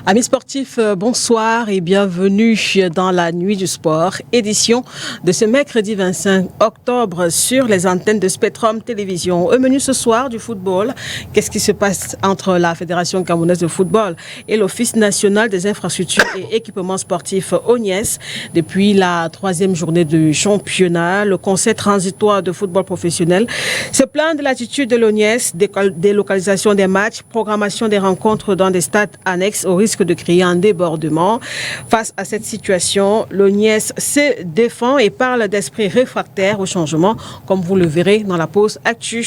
Amis sportifs, bonsoir et bienvenue dans la Nuit du Sport, édition de ce mercredi 25 octobre sur les antennes de Spectrum Télévision. Au menu ce soir du football, qu'est-ce qui se passe entre la Fédération camerounaise de football et l'Office national des infrastructures et équipements sportifs ONIES? Depuis la troisième journée du championnat, le Conseil transitoire de football professionnel se plaint de l'attitude de l'ONIES, délocalisation des matchs, programmation des rencontres dans des stades annexes au risque de créer un débordement. Face à cette situation, l'ONIES se défend et parle d'esprit réfractaire au changement, comme vous le verrez dans la pause actu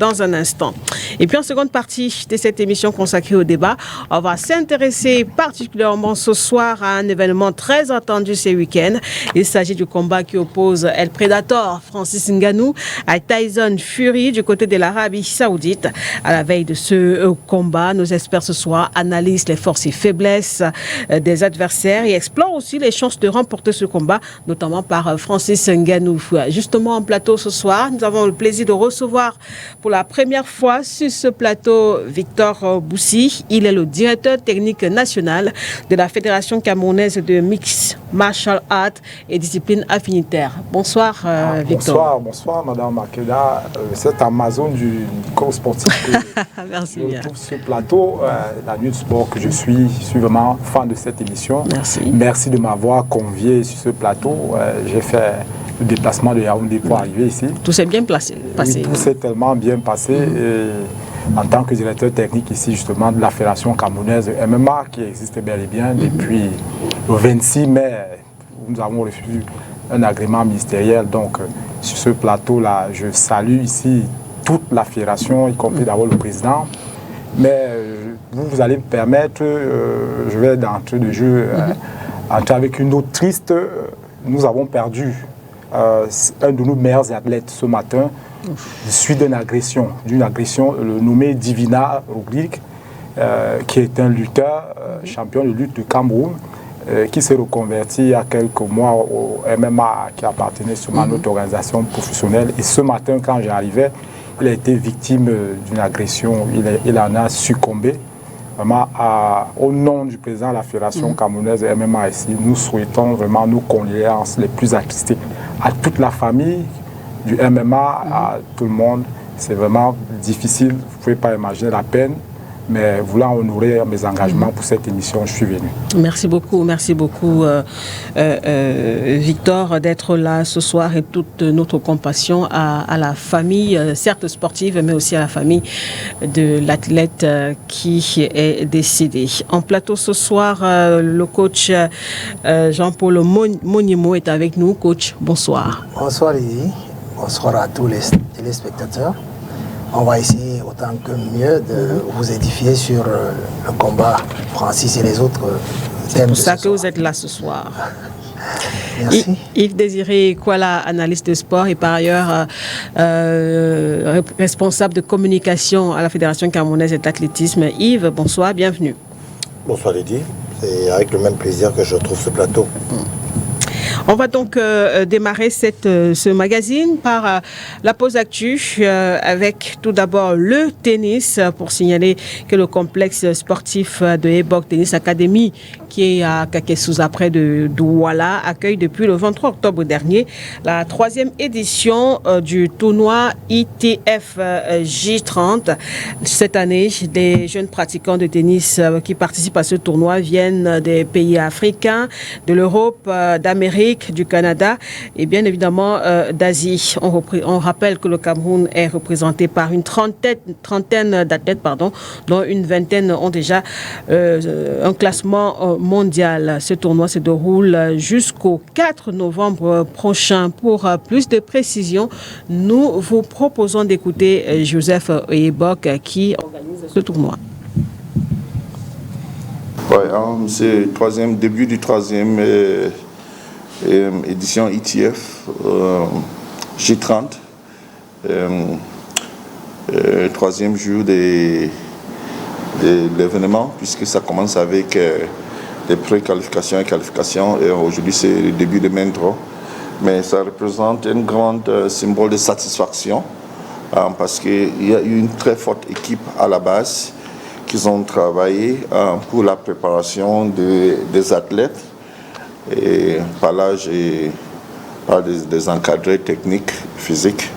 dans un instant. Et puis en seconde partie de cette émission consacrée au débat, on va s'intéresser particulièrement ce soir à un événement très attendu ce week-end. Il s'agit du combat qui oppose El Predator, Francis Ngannou, à Tyson Fury du côté de l'Arabie Saoudite. À la veille de ce combat, nos experts ce soir analysent les forces et faiblesses des adversaires et explorent aussi les chances de remporter ce combat, notamment par Francis Ngannou. Justement, en plateau ce soir, nous avons le plaisir de recevoir pour la première fois sur ce plateau Victor Boussi. Il est le directeur technique national de la Fédération camerounaise de Mixed Martial Arts et disciplines affinitaires. Bonsoir Victor. Bonsoir Madame Makeda. Cette Amazon du corps sportif Merci je bien. trouve ce plateau, la Nuit du Sport que je suis vraiment fan de cette émission. Merci de m'avoir convié sur ce plateau. J'ai fait le déplacement de Yaoundé pour arriver ici. Tout s'est bien passé. Oui, tout s'est tellement bien passé. Et en tant que directeur technique ici justement de la Fédération camerounaise de MMA qui existe bel et bien depuis le 26 mai, nous avons reçu un agrément ministériel. Donc sur ce plateau-là, je salue ici toute la fédération, y compris d'abord le président. Mais vous allez me permettre, je vais d'entrée de jeu entrer avec une note triste. Nous avons perdu un de nos meilleurs athlètes ce matin, suite d'une agression le nommé Divina Roglic, qui est un lutteur, champion de lutte du Cameroun, qui s'est reconverti il y a quelques mois au MMA, qui appartenait seulement à notre organisation professionnelle. Et ce matin, quand j'arrivais, il a été victime d'une agression, il en a succombé. Vraiment, au nom du président de la Fédération camerounaise de MMA ici, nous souhaitons vraiment nos condoléances les plus attristées à toute la famille du MMA, à tout le monde. C'est vraiment difficile, vous ne pouvez pas imaginer la peine. Mais voulant honorer mes engagements pour cette émission, je suis venu. Merci beaucoup Victor d'être là ce soir et toute notre compassion à la famille, certes sportive, mais aussi à la famille de l'athlète qui est décédé. En plateau ce soir, le coach Jean-Paul Monimo est avec nous. Coach, bonsoir. Bonsoir Lydie, bonsoir à tous les téléspectateurs. On va essayer autant que mieux de vous édifier sur le combat Francis et les autres thèmes. C'est pour ça que vous êtes là ce soir. Merci. Yves Désiré Kouala, analyste de sport et par ailleurs responsable de communication à la Fédération camerounaise d'athlétisme. Yves, bonsoir, bienvenue. Bonsoir Lydie, c'est avec le même plaisir que je retrouve ce plateau. On va donc démarrer ce magazine par la pause actu avec tout d'abord le tennis pour signaler que le complexe sportif de Ebok Tennis Academy qui est à Kakesouza près de Douala accueille depuis le 23 octobre dernier la troisième édition du tournoi ITF J30. Cette année, des jeunes pratiquants de tennis qui participent à ce tournoi viennent des pays africains, de l'Europe, d'Amérique, du Canada et bien évidemment d'Asie. On rappelle que le Cameroun est représenté par une trentaine d'athlètes, dont une vingtaine ont déjà un classement mondial. Ce tournoi se déroule jusqu'au 4 novembre prochain. Pour plus de précisions, nous vous proposons d'écouter Joseph Ebok qui organise ce tournoi. Ouais, c'est le début du troisième édition ITF J30, troisième jour de l'événement, puisque ça commence avec des pré-qualifications et qualifications, et aujourd'hui c'est le début de main draw. Mais ça représente un grand symbole de satisfaction, parce qu'il y a eu une très forte équipe à la base qu'ils ont travaillé pour la préparation des athlètes. Et par là, j'ai des encadrés techniques, physiques,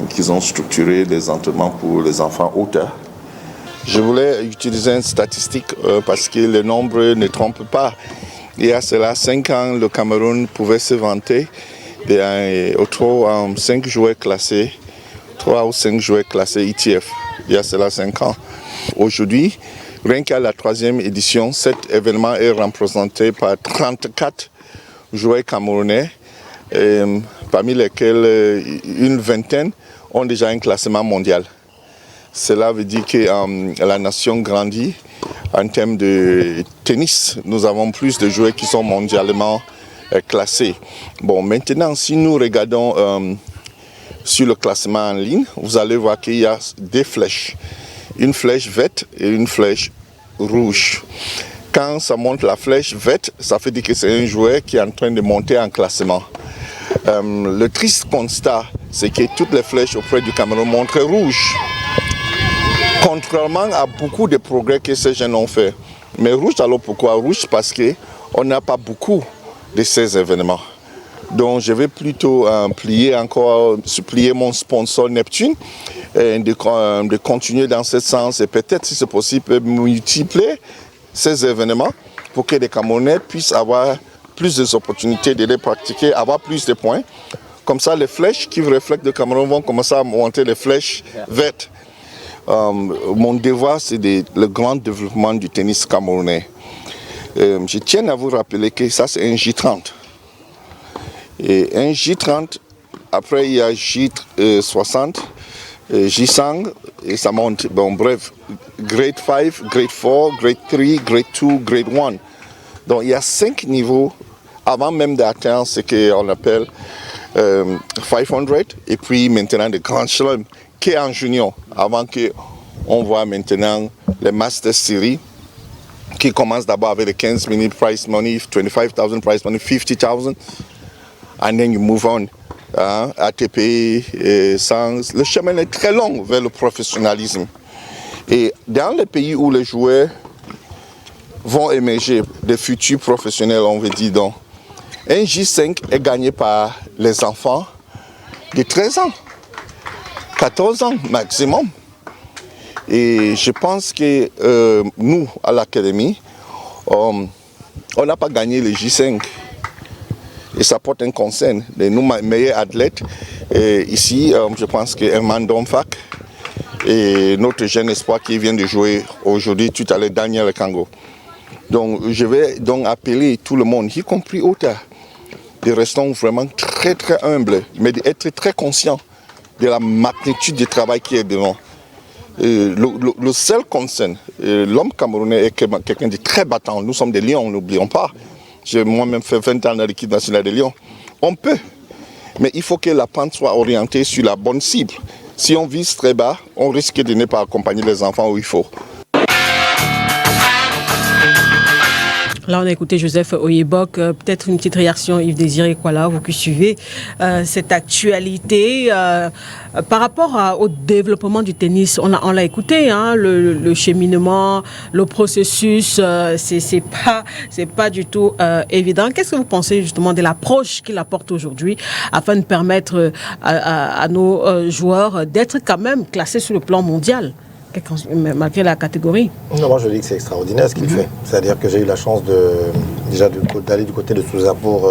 qu'ils ont structuré des entraînements pour les enfants auteurs. Je voulais utiliser une statistique parce que le nombre ne trompe pas. Il y a cela 5 ans, le Cameroun pouvait se vanter de 5 joueurs classés, 3 ou 5 joueurs classés ITF. Il y a cela 5 ans. Aujourd'hui, rien qu'à la 3e édition, cet événement est représenté par 34 joueurs camerounais, parmi lesquels une vingtaine ont déjà un classement mondial. Cela veut dire que la nation grandit en termes de tennis. Nous avons plus de joueurs qui sont mondialement classés. Bon, maintenant, si nous regardons sur le classement en ligne, vous allez voir qu'il y a des flèches. Une flèche verte et une flèche rouge. Quand ça monte la flèche verte, ça veut dire que c'est un joueur qui est en train de monter en classement. Le triste constat, c'est que toutes les flèches auprès du Cameroun montrent rouge. Contrairement à beaucoup de progrès que ces jeunes ont fait. Mais rouge, alors pourquoi rouge? Parce qu'on n'a pas beaucoup de ces événements. Donc je vais plutôt supplier mon sponsor Neptune de continuer dans ce sens et peut-être, si c'est possible, multiplier ces événements pour que les Camerounais puissent avoir plus d'opportunités de les pratiquer, avoir plus de points. Comme ça, les flèches qui reflètent le Cameroun vont commencer à monter les flèches vertes. Mon devoir, c'est le grand développement du tennis camerounais. Je tiens à vous rappeler que ça, c'est un J30. Et un J30, après il y a J60, J100, et ça monte. Bon, bref, grade 5, grade 4, grade 3, grade 2, grade 1. Donc il y a 5 niveaux avant même d'atteindre ce qu'on appelle 500, et puis maintenant le Grand Chelem, qui est en junior, avant qu'on voit maintenant les Master Series, qui commencent d'abord avec les 15 minutes prize money, 25,000 prize money, 50,000, and then you move on. ATP, le chemin est très long vers le professionnalisme. Et dans les pays où les joueurs vont émerger, des futurs professionnels, on veut dire donc, un J5 est gagné par les enfants de 13 ans, 14 ans maximum. Et je pense que nous, à l'académie, on n'a pas gagné le J5. Et ça porte un concern. De nos meilleurs athlètes, ici, je pense que Herman Domfak et notre jeune espoir qui vient de jouer aujourd'hui, tout à l'heure, Daniel Kango. Donc je vais donc appeler tout le monde, y compris Ota, de rester vraiment très très humble, mais d'être très conscient de la magnitude du travail qui est devant. Le seul concern, l'homme camerounais est quelqu'un de très battant. Nous sommes des lions, n'oublions pas. J'ai moi-même fait 20 ans dans l'équipe nationale des Lions. On peut, mais il faut que la pente soit orientée sur la bonne cible. Si on vise très bas, on risque de ne pas accompagner les enfants où il faut. Là, on a écouté Joseph Oyebok. Peut-être une petite réaction, Yves Désiré Kwala, vous qui suivez cette actualité. Par rapport au développement du tennis, on l'a écouté, hein, le cheminement, le processus, c'est pas du tout évident. Qu'est-ce que vous pensez justement de l'approche qu'il apporte aujourd'hui afin de permettre à nos joueurs d'être quand même classés sur le plan mondial, malgré la catégorie? Non, moi je dis que c'est extraordinaire ce qu'il fait. C'est-à-dire que j'ai eu la chance d'aller du côté de Sousa pour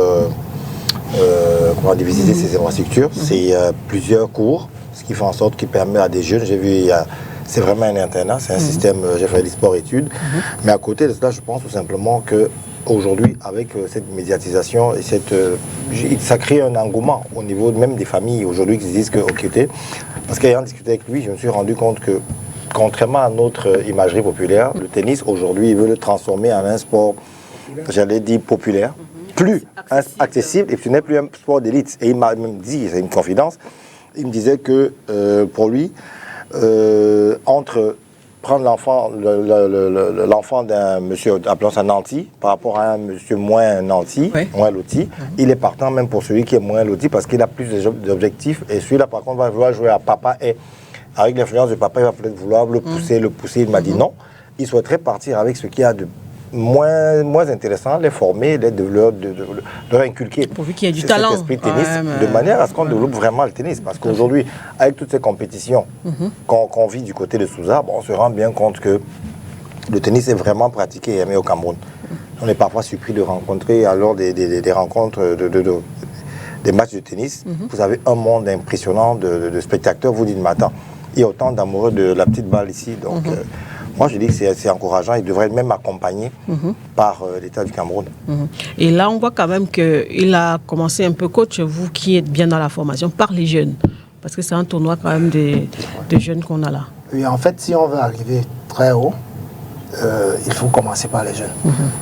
visiter ses infrastructures. C'est plusieurs cours, ce qui fait en sorte qu'il permet à des jeunes, j'ai vu, c'est vraiment un internat, c'est un système, j'ai fait des sports-études. Mais à côté de cela, je pense tout simplement qu'aujourd'hui, avec cette médiatisation, et ça crée un engouement au niveau même des familles aujourd'hui qui se disent que, ok, parce qu'ayant discuté avec lui, je me suis rendu compte que contrairement à notre imagerie populaire, le tennis, aujourd'hui, il veut le transformer en un sport, j'allais dire populaire, plus accessible, et puis ce n'est plus un sport d'élite. Et il m'a même dit, c'est une confidence, il me disait que pour lui, entre prendre l'enfant d'un monsieur, appelons ça nanti, par rapport à un monsieur moins nanti, moins loti, il est partant même pour celui qui est moins loti parce qu'il a plus d'objectifs, et celui-là, par contre, va vouloir jouer à papa et avec l'influence de papa, il va peut-être vouloir le pousser. Il m'a dit non. Il souhaiterait partir avec ce qu'il y a de moins intéressant, les former, leur inculquer. Pourvu qu'il y ait du talent. Cet esprit tennis, de manière à ce qu'on développe vraiment le tennis. Parce qu'aujourd'hui, avec toutes ces compétitions qu'on vit du côté de Sousa, on se rend bien compte que le tennis est vraiment pratiqué et aimé au Cameroun. On est parfois surpris de rencontrer, alors des rencontres, des matchs de tennis, vous avez un monde impressionnant de spectateurs. Vous dites, mais attends, il y a autant d'amoureux de la petite balle ici. Donc, moi, je dis que c'est encourageant. Il devrait même accompagner par l'État du Cameroun. Et là, on voit quand même qu'il a commencé un peu coach, vous qui êtes bien dans la formation, par les jeunes. Parce que c'est un tournoi quand même de jeunes qu'on a là. Oui, en fait, si on veut arriver très haut, il faut commencer par les jeunes.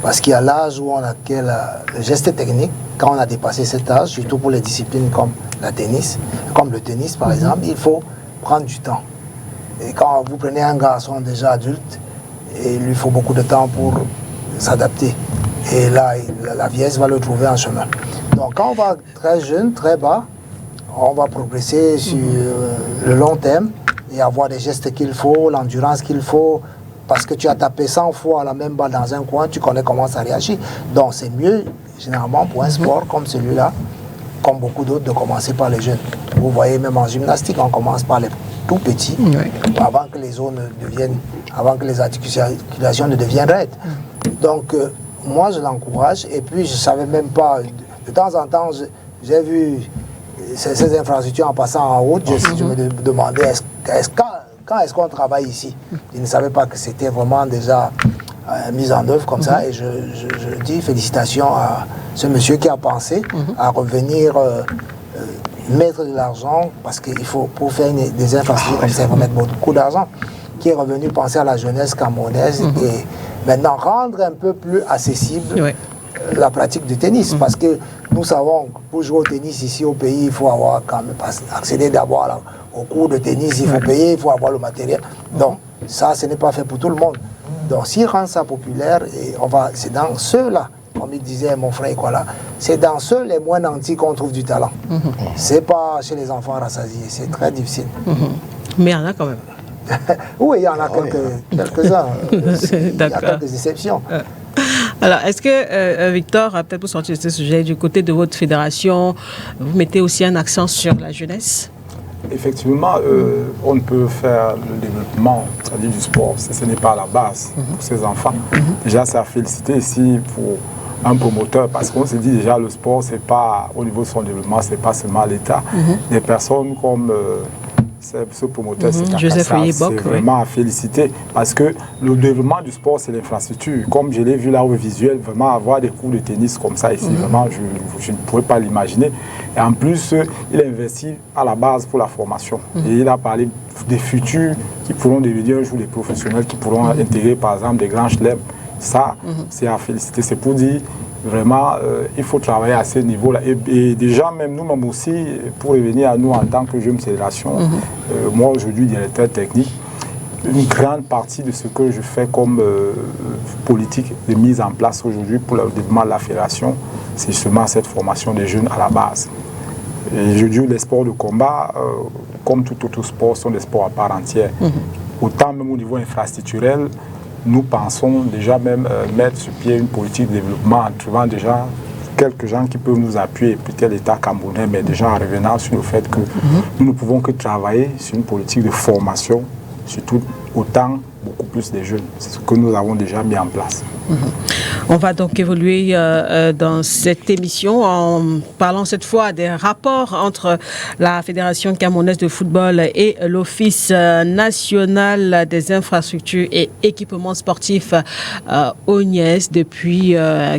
Parce qu'il y a l'âge où on acquiert le geste technique. Quand on a dépassé cet âge, surtout pour les disciplines comme le tennis par exemple, il faut prendre du temps. Et quand vous prenez un garçon déjà adulte, il lui faut beaucoup de temps pour s'adapter. Et là, la vieillesse va le trouver en chemin. Donc quand on va très jeune, très bas, on va progresser sur le long terme et avoir des gestes qu'il faut, l'endurance qu'il faut. Parce que tu as tapé 100 fois la même balle dans un coin, tu connais comment ça réagit. Donc c'est mieux, généralement, pour un sport comme celui-là, comme beaucoup d'autres, de commencer par les jeunes. Vous voyez, même en gymnastique, on commence par les tout petits, avant que les zones deviennent, avant que les articulations ne deviennent raides. Donc, moi, je l'encourage. Et puis, je ne savais même pas, de temps en temps, j'ai vu ces infrastructures en passant en route. Je me demandais, quand est-ce qu'on travaille ici? Je ne savais pas que c'était vraiment déjà mis en œuvre comme ça. Et je dis félicitations à ce monsieur qui a pensé à revenir mettre de l'argent, parce qu'il faut, pour faire des infrastructures comme ça, il faut mettre beaucoup d'argent, qui est revenu penser à la jeunesse camerounaise et maintenant rendre un peu plus accessible la pratique du tennis. Parce que nous savons que pour jouer au tennis ici au pays, il faut avoir quand même accéder d'abord au cours de tennis, il faut payer, il faut avoir le matériel. Donc ça, ce n'est pas fait pour tout le monde. Donc s'il rend ça populaire, et c'est dans ceux-là, comme il disait mon frère, voilà, c'est dans ceux les moins nantis qu'on trouve du talent. C'est pas chez les enfants rassasiés, c'est très difficile. Mais il y en a quand même. Oui, il y en a quelques-uns. Il y a quelques exceptions. Alors, est-ce que, Victor, peut-être pour sortir de ce sujet, du côté de votre fédération, vous mettez aussi un accent sur la jeunesse? Effectivement, on ne peut faire le développement, c'est-à-dire du sport, si ce n'est pas la base pour ces enfants. Déjà, c'est à féliciter ici pour un promoteur, parce qu'on se dit déjà le sport, c'est pas au niveau de son développement, c'est pas seulement l'État. Des personnes comme ce promoteur, c'est vraiment à féliciter, parce que le développement du sport, c'est l'infrastructure. Comme je l'ai vu là au visuel, vraiment avoir des cours de tennis comme ça ici, vraiment, je ne pourrais pas l'imaginer. Et en plus, il investit à la base pour la formation. Et il a parlé des futurs qui pourront devenir un jour des professionnels, qui pourront intégrer par exemple des grands chelems. Ça, c'est à féliciter. C'est pour dire, vraiment, il faut travailler à ce niveau-là. Et déjà, même nous-mêmes aussi, pour revenir à nous en tant que jeune fédération, moi aujourd'hui, directeur technique, une grande partie de ce que je fais comme politique de mise en place aujourd'hui pour le développement de la fédération, c'est justement cette formation des jeunes à la base. Et je dis les sports de combat, comme tout autre sport, sont des sports à part entière. Autant même au niveau infrastructurel, nous pensons déjà même mettre sur pied une politique de développement en trouvant déjà quelques gens qui peuvent nous appuyer, peut-être l'État camerounais, mais déjà en revenant sur le fait que nous ne pouvons que travailler sur une politique de formation, surtout autant, beaucoup plus des jeunes. C'est ce que nous avons déjà mis en place. On va donc évoluer dans cette émission en parlant cette fois des rapports entre la Fédération camerounaise de football et l'Office national des infrastructures et équipements sportifs ONIES. Depuis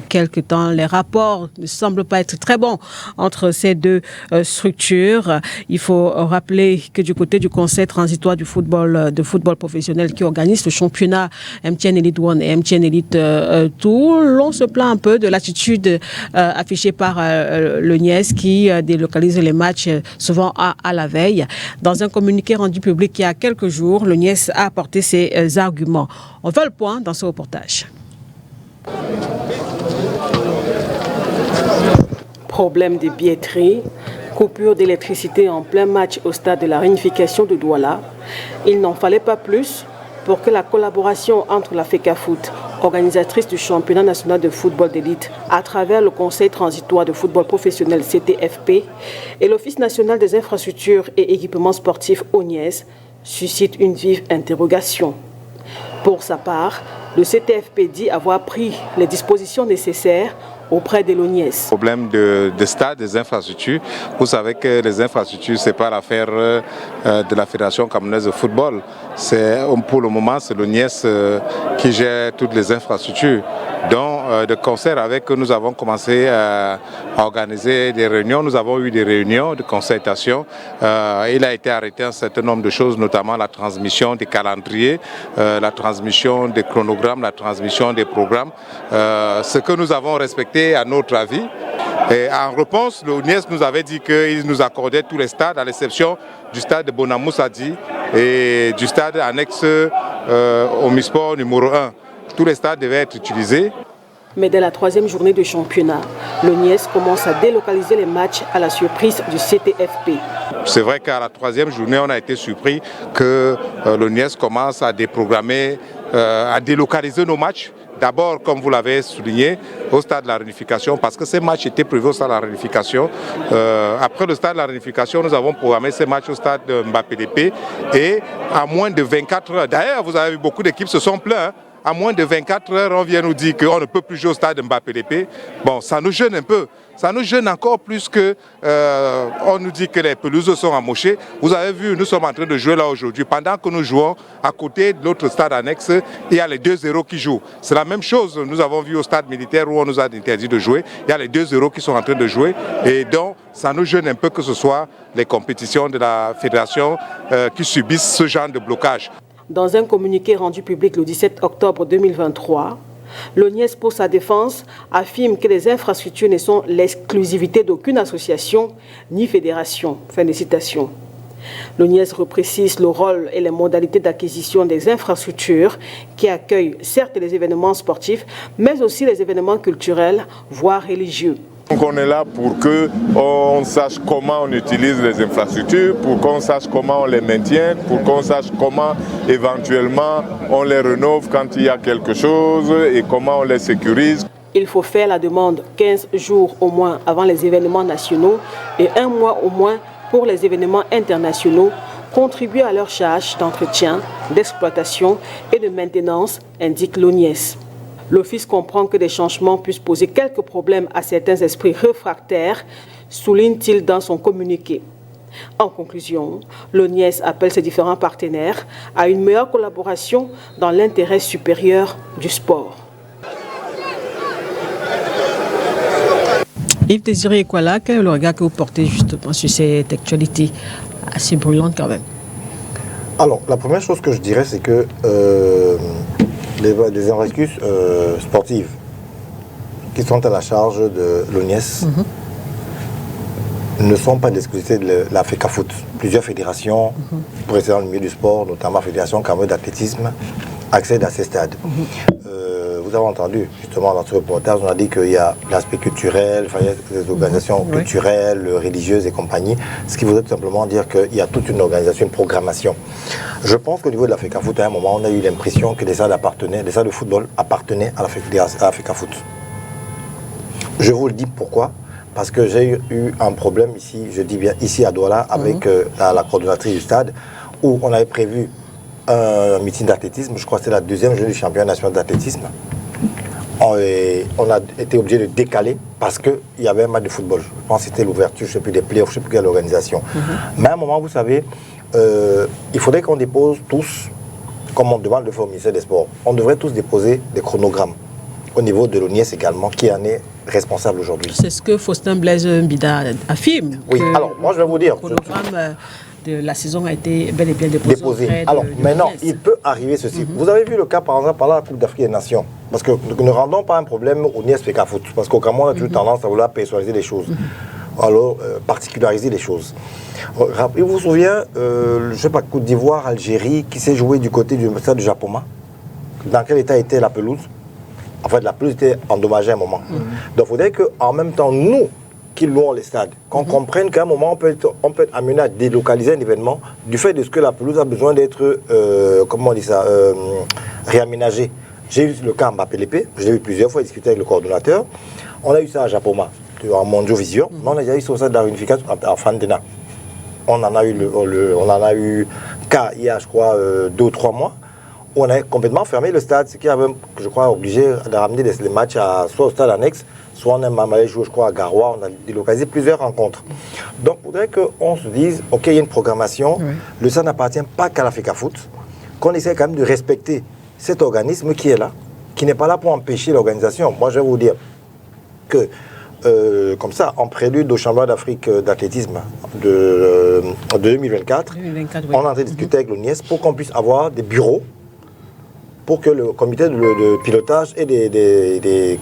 quelque temps, les rapports ne semblent pas être très bons entre ces deux structures. Il faut rappeler que du côté du Conseil transitoire du football, professionnel qui organise le championnat MTN Elite 1 et MTN Elite 2, l'on se plaint un peu de l'attitude affichée par le NIES qui délocalise les matchs souvent à la veille. Dans un communiqué rendu public il y a quelques jours, le NIES a apporté ses arguments. On fait le point dans ce reportage. Problème de billetterie, Coupure d'électricité en plein match au stade de la réunification de Douala. Il n'en fallait pas plus pour que la collaboration entre la FECAFOOT, organisatrice du championnat national de football d'élite, à travers le Conseil transitoire de football professionnel CTFP et l'Office national des infrastructures et équipements sportifs ONIES, suscite une vive interrogation. Pour sa part, le CTFP dit avoir pris les dispositions nécessaires auprès de l'ONIES. Problème de stade, des infrastructures. Vous savez que les infrastructures, ce n'est pas l'affaire de la Fédération camerounaise de football. Pour le moment, c'est l'ONIES qui gère toutes les infrastructures. Donc, de concert avec eux, nous avons commencé à organiser des réunions. Nous avons eu des réunions de concertation. Il a été arrêté un certain nombre de choses, notamment la transmission des calendriers, la transmission des chronogrammes, la transmission des programmes. Ce que nous avons respecté à notre avis. Et en réponse, l'ONIES nous avait dit qu'il nous accordait tous les stades, à l'exception du stade de Bonamoussadi et du stade annexe Omnisport numéro 1. Tous les stades devaient être utilisés. Mais dès la troisième journée de championnat, l'ONIES commence à délocaliser les matchs à la surprise du CTFP. C'est vrai qu'à la troisième journée, on a été surpris que l'ONIES commence à déprogrammer, à délocaliser nos matchs. D'abord, comme vous l'avez souligné, au stade de la réunification, parce que ces matchs étaient prévus au stade de la réunification. Après le stade de la réunification, nous avons programmé ces matchs au stade de Mbappé-Dépé. Et à moins de 24 heures, d'ailleurs, vous avez vu, beaucoup d'équipes se sont plaintes. À moins de 24 heures, on vient nous dire qu'on ne peut plus jouer au stade de Mbappé-Dépé. Bon, ça nous gêne un peu. Ça nous gêne encore plus que on nous dit que les pelouses sont amochées. Vous avez vu, nous sommes en train de jouer là aujourd'hui. Pendant que nous jouons, à côté de l'autre stade annexe, il y a les 2-0 qui jouent. C'est la même chose. Nous avons vu au stade militaire où on nous a interdit de jouer. Il y a les 2-0 qui sont en train de jouer. Et donc, ça nous gêne un peu que ce soit les compétitions de la fédération qui subissent ce genre de blocage. Dans un communiqué rendu public le 17 octobre 2023, l'ONIES, pour sa défense, affirme que les infrastructures ne sont l'exclusivité d'aucune association ni fédération. Fin de citation. L'ONIES reprécise le rôle et les modalités d'acquisition des infrastructures qui accueillent certes les événements sportifs, mais aussi les événements culturels, voire religieux. Donc on est là pour qu'on sache comment on utilise les infrastructures, pour qu'on sache comment on les maintient, pour qu'on sache comment éventuellement on les rénove quand il y a quelque chose et comment on les sécurise. Il faut faire la demande 15 jours au moins avant les événements nationaux et 1 mois au moins pour les événements internationaux, contribuer à leur charge d'entretien, d'exploitation et de maintenance, indique l'ONIES. L'Office comprend que des changements puissent poser quelques problèmes à certains esprits réfractaires, souligne-t-il dans son communiqué. En conclusion, l'ONIES appelle ses différents partenaires à une meilleure collaboration dans l'intérêt supérieur du sport. Yves Désiré Ekwala, quel est le regard que vous portez justement sur cette actualité assez brûlante quand même? Alors, la première chose que je dirais, c'est que les infrastructures sportives qui sont à la charge de l'ONIES ne sont pas d'exclusivité de la FECAFOOT. Plusieurs fédérations présentes dans le milieu du sport, notamment la Fédération camerounaise d'athlétisme, accèdent à ces stades. Vous avez entendu, justement, dans ce reportage, on a dit qu'il y a l'aspect culturel, il y a des organisations culturelles, religieuses et compagnie, ce qui voudrait tout simplement dire qu'il y a toute une organisation, une programmation. Je pense qu'au niveau de la FECAFOOT, à un moment, on a eu l'impression que les salles de football appartenaient à la FECAFOOT. Je vous le dis pourquoi. Parce que j'ai eu un problème ici, je dis bien ici à Douala, avec la coordonnatrice du stade, où on avait prévu un meeting d'athlétisme, je crois que c'était la deuxième journée du championnat national d'athlétisme. On a été obligé de décaler parce qu'il y avait un match de football. Je pense que c'était l'ouverture, je ne sais plus, des playoffs, je ne sais plus quelle organisation. Mais à un moment, vous savez, il faudrait qu'on dépose tous, comme on demande de faire au ministère des Sports, on devrait tous déposer des chronogrammes au niveau de l'ONIES également, qui en est responsable aujourd'hui. C'est ce que Faustin Blaise Mbida affirme. Oui, alors moi je vais vous dire. Le chronogramme de la saison a été bel et bien déposé. Alors maintenant, il peut arriver ceci. Vous avez vu le cas par exemple pendant la Coupe d'Afrique des Nations. Parce que ne rendons pas un problème au NIES FECAFOOT. Parce qu'au Cameroun, on a toujours tendance à vouloir personnaliser les choses. Alors, particulariser les choses. Vous vous souvenez, je ne sais pas, Côte d'Ivoire, Algérie, qui s'est joué du côté du stade du Japoma. Dans quel état était la pelouse? En fait, la pelouse était endommagée à un moment. Donc, il faudrait qu'en même temps, nous, qui louent les stades, qu'on comprenne qu'à un moment, on peut être amené à délocaliser un événement du fait de ce que la pelouse a besoin d'être, réaménagée. J'ai eu le cas à Mbappé-Lépé, je l'ai eu plusieurs fois, discuté avec le coordonnateur. On a eu ça à Japoma, en Mondio Vision, mais on a déjà eu ça au stade de la réunification à Fandena. On en a eu cas il y a, je crois, 2 ou 3 mois, où on a complètement fermé le stade, ce qui a même, je crois, obligé de ramener les matchs soit au stade annexe, soit on a allé jouer, je crois, à Garoua. On a délocalisé plusieurs rencontres. Donc, il faudrait qu'on se dise, OK, il y a une programmation, le stade n'appartient pas qu'à la FECAFOOT, qu'on essaie quand même de respecter cet organisme qui est là, qui n'est pas là pour empêcher l'organisation. Moi, je vais vous dire que, comme ça, en prélude au championnat d'Afrique d'athlétisme de 2024, on est en train de discuter avec l'ONIES pour qu'on puisse avoir des bureaux pour que le comité de pilotage ait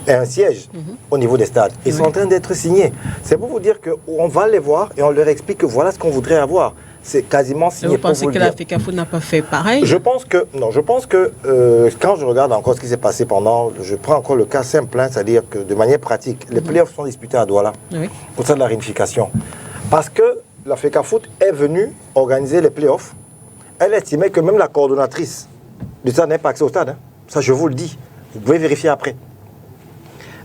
un siège au niveau des stades. Ils sont en train d'être signés. C'est pour vous dire qu'on va les voir et on leur explique que voilà ce qu'on voudrait avoir. C'est quasiment signé. Et vous pensez que la FECAFOOT n'a pas fait pareil? Je pense que quand je regarde encore ce qui s'est passé je prends encore le cas simple, c'est-à-dire que de manière pratique, les playoffs sont disputés à Douala, au sein de la réunification. Parce que la FECAFOOT est venue organiser les playoffs, elle estimait que même la coordonnatrice du stade n'avait pas accès au stade. Ça, je vous le dis. Vous pouvez vérifier après.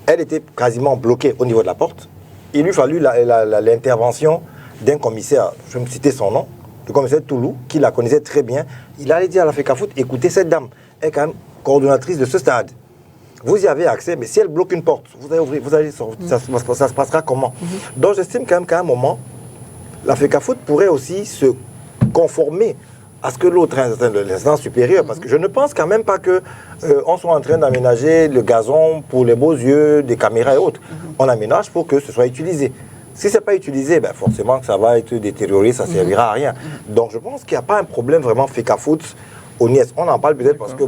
Elle était quasiment bloquée au niveau de la porte. Il lui fallut l'intervention d'un commissaire, je vais me citer son nom, le commissaire Toulou, qui la connaissait très bien. Il allait dire à la FECAFOOT, écoutez, cette dame est quand même coordonnatrice de ce stade. Vous y avez accès, mais si elle bloque une porte, vous allez ouvrir, ça se passera comment? Donc j'estime quand même qu'à un moment, la FECAFOOT pourrait aussi se conformer à ce que l'autre l'instance supérieure, parce que je ne pense quand même pas qu'on soit en train d'aménager le gazon pour les beaux yeux, des caméras et autres. On aménage pour que ce soit utilisé. Si ce n'est pas utilisé, forcément ça va être détérioré, ça ne servira à rien. Donc je pense qu'il n'y a pas un problème vraiment FECAFOOT au NIES. On en parle peut-être parce que,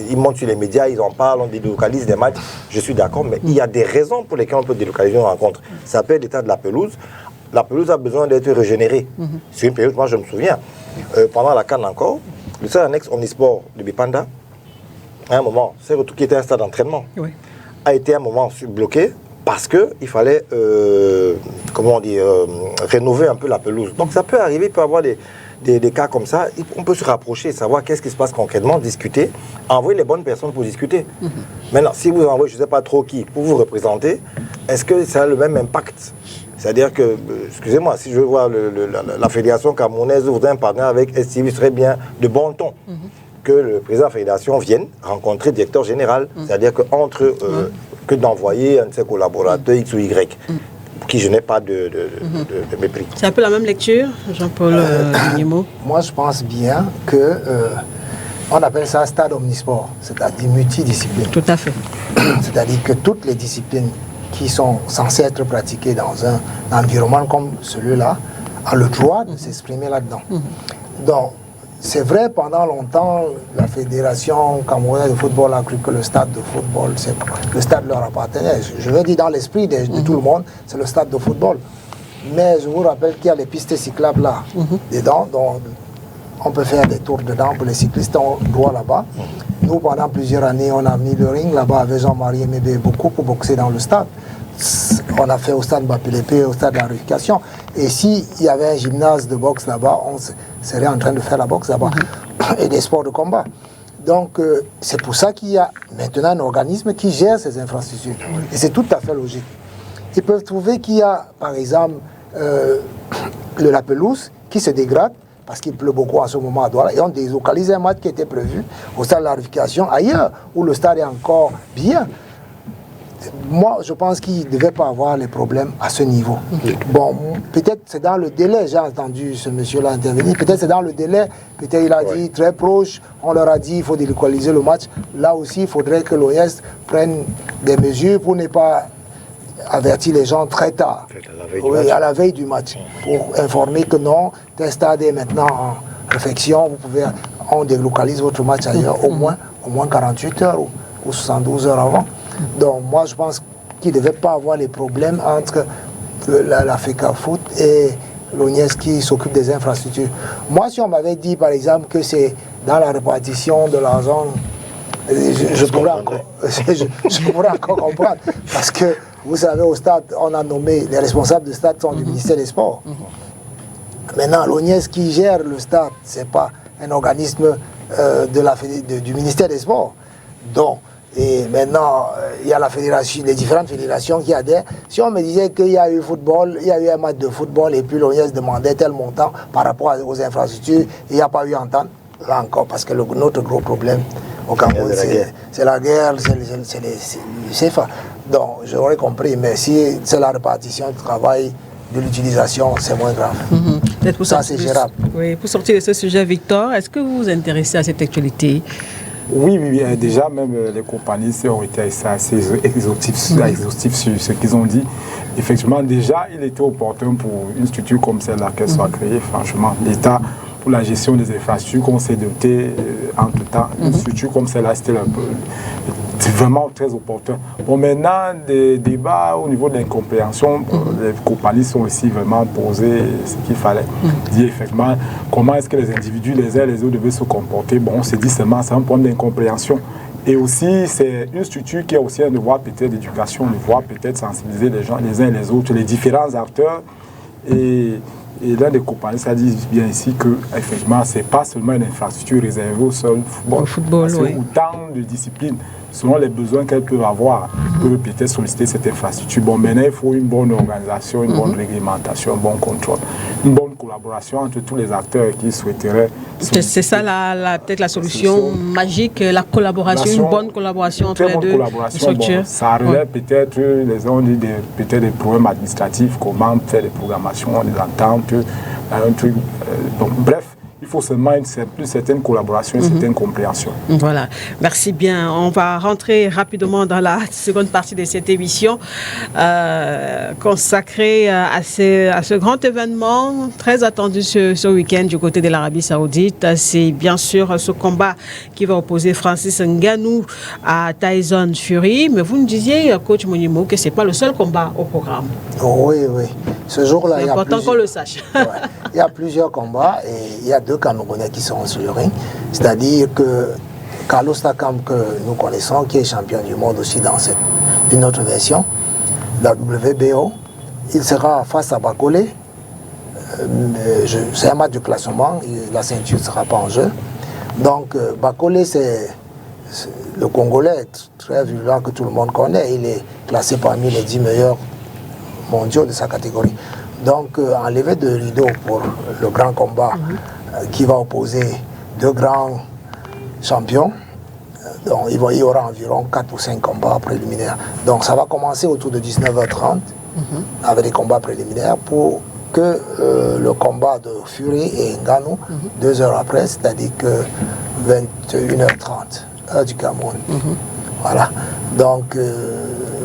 ils montent sur les médias, ils en parlent, on délocalise des matchs, je suis d'accord, mais il y a des raisons pour lesquelles on peut délocaliser une rencontre. Ça peut être l'état de la pelouse. La pelouse a besoin d'être régénérée. C'est une période, moi je me souviens, pendant la CAN encore, le stade annexe Omnisport de Bipanda, à un moment, c'est le tout qui était un stade d'entraînement, a été à un moment bloqué parce qu'il fallait, rénover un peu la pelouse. Donc ça peut arriver, il peut y avoir des cas comme ça, on peut se rapprocher, savoir qu'est-ce qui se passe concrètement, discuter, envoyer les bonnes personnes pour discuter. Maintenant, si vous envoyez, je ne sais pas trop qui, pour vous représenter, est-ce que ça a le même impact? C'est-à-dire que, excusez-moi, si je vois la fédération camerounaise voudrait un partenaire avec STV, il serait bien de bon ton que le président de la fédération vienne rencontrer le directeur général. C'est-à-dire que d'envoyer un de ses collaborateurs X ou Y, pour qui je n'ai pas de mépris. C'est un peu la même lecture, Jean-Paul Guillemot? Moi, je pense bien que on appelle ça stade omnisport, c'est-à-dire multidiscipline. Tout à fait. C'est-à-dire que toutes les disciplines qui sont censées être pratiquées dans un environnement comme celui-là ont le droit de s'exprimer là-dedans. Donc, c'est vrai, pendant longtemps, la Fédération camerounaise de football a cru que le stade de football, le stade leur appartenait. Je veux dire, dans l'esprit de tout le monde, c'est le stade de football. Mais je vous rappelle qu'il y a les pistes cyclables là, dedans, donc on peut faire des tours dedans pour les cyclistes, on doit là-bas. Nous, pendant plusieurs années, on a mis le ring là-bas avec Jean-Marie Mébé beaucoup pour boxer dans le stade. On a fait au stade Mbappé-Lépé, au stade de la Réunification. Et s'il y avait un gymnase de boxe là-bas, on serait en train de faire la boxe là-bas. Et des sports de combat. Donc, c'est pour ça qu'il y a maintenant un organisme qui gère ces infrastructures. Et c'est tout à fait logique. Ils peuvent trouver qu'il y a, par exemple, la pelouse qui se dégrade, parce qu'il pleut beaucoup en ce moment à Douala, et on délocalise un match qui était prévu au stade de la Réunification ailleurs, où le stade est encore bien. Moi, je pense qu'il ne devait pas avoir les problèmes à ce niveau. Bon, peut-être c'est dans le délai, j'ai entendu ce monsieur-là intervenir, peut-être c'est dans le délai, peut-être il a dit très proche, on leur a dit qu'il faut délocaliser le match. Là aussi, il faudrait que l'OS prenne des mesures pour ne pas avertir les gens très tard, à la veille du match, pour informer que non, tel stade est maintenant en réflexion, on délocalise votre match ailleurs au moins 48 heures ou 72 heures avant. Donc moi je pense qu'il ne devait pas avoir les problèmes entre la FECAFOOT et l'ONIES qui s'occupe des infrastructures. Moi, si on m'avait dit par exemple que c'est dans la répartition de l'argent, je pourrais encore comprendre, parce que Vous savez, au stade, on a nommé, les responsables du stade sont du ministère des Sports. Maintenant, l'ONIES qui gère le stade, ce n'est pas un organisme du ministère des Sports. Donc, et maintenant, il y a la fédération, les différentes fédérations qui adhèrent. Si on me disait qu'il y a eu football, il y a eu un match de football et puis l'ONIES demandait tel montant par rapport aux infrastructures, il n'y a pas eu entente, là encore, parce que notre gros problème au Cameroun, c'est la guerre, c'est le CFA. Donc, j'aurais compris, mais si c'est la répartition du travail, de l'utilisation, c'est moins grave. Ça, c'est gérable. Oui, pour sortir de ce sujet, Victor, est-ce que vous vous intéressez à cette actualité? Oui, déjà, même les compagnies ont été assez exhaustifs sur ce qu'ils ont dit. Effectivement, déjà, il était opportun pour une structure comme celle-là qu'elle soit créée. Franchement, l'État, pour la gestion des infrastructures qu'on s'est doté en tout temps, une structure comme celle-là, c'est vraiment très opportun. Bon, maintenant, des débats au niveau de l'incompréhension, les compagnies sont aussi vraiment posées ce qu'il fallait dire effectivement. Comment est-ce que les individus, les uns et les autres, devaient se comporter? Bon, on s'est dit seulement, c'est un problème d'incompréhension. Et aussi, c'est une structure qui a aussi un devoir peut-être d'éducation, un devoir peut-être sensibiliser les gens, les uns et les autres, les différents acteurs. Et l'un des compagnies, ça dit bien ici que effectivement, c'est pas seulement une infrastructure réservée au seul football. C'est autant de disciplines, selon les besoins qu'elles peuvent avoir, peuvent peut-être solliciter cette infrastructure. Bon, maintenant, il faut une bonne organisation, une bonne réglementation, un bon contrôle, une bonne collaboration entre tous les acteurs qui souhaiteraient. C'est ça peut-être la solution magique, la collaboration, une bonne collaboration entre les deux structures. Bon, ça relève peut-être, les gens disent peut-être des problèmes administratifs, comment faire des programmations, des ententes, un truc. Donc, bref. Il faut seulement une certaine collaboration, une certaine compréhension. Voilà, merci bien. On va rentrer rapidement dans la seconde partie de cette émission consacrée à ce grand événement très attendu ce week-end du côté de l'Arabie Saoudite. C'est bien sûr ce combat qui va opposer Francis Ngannou à Tyson Fury. Mais vous nous disiez, coach Monimo, que ce n'est pas le seul combat au programme. Oui. Ce jour-là, c'est important qu'on le sache. Il y a plusieurs combats et il y a 2 Camerounais qui sont sur le ring. C'est-à-dire que Carlos Takam, que nous connaissons, qui est champion du monde aussi dans une autre version, la WBO, il sera face à Bakole. C'est un match de classement, la ceinture ne sera pas en jeu. Donc Bakole, c'est le Congolais très violent que tout le monde connaît. Il est classé parmi les 10 meilleurs mondiaux de sa catégorie. Donc, enlever de rideau pour le grand combat qui va opposer 2 grands champions. Donc, il y aura environ 4 ou 5 combats préliminaires. Donc, ça va commencer autour de 19h30 avec des combats préliminaires pour que le combat de Fury et Ngannou, 2 heures après, c'est-à-dire que 21h30, heure du Cameroun. Voilà. Donc,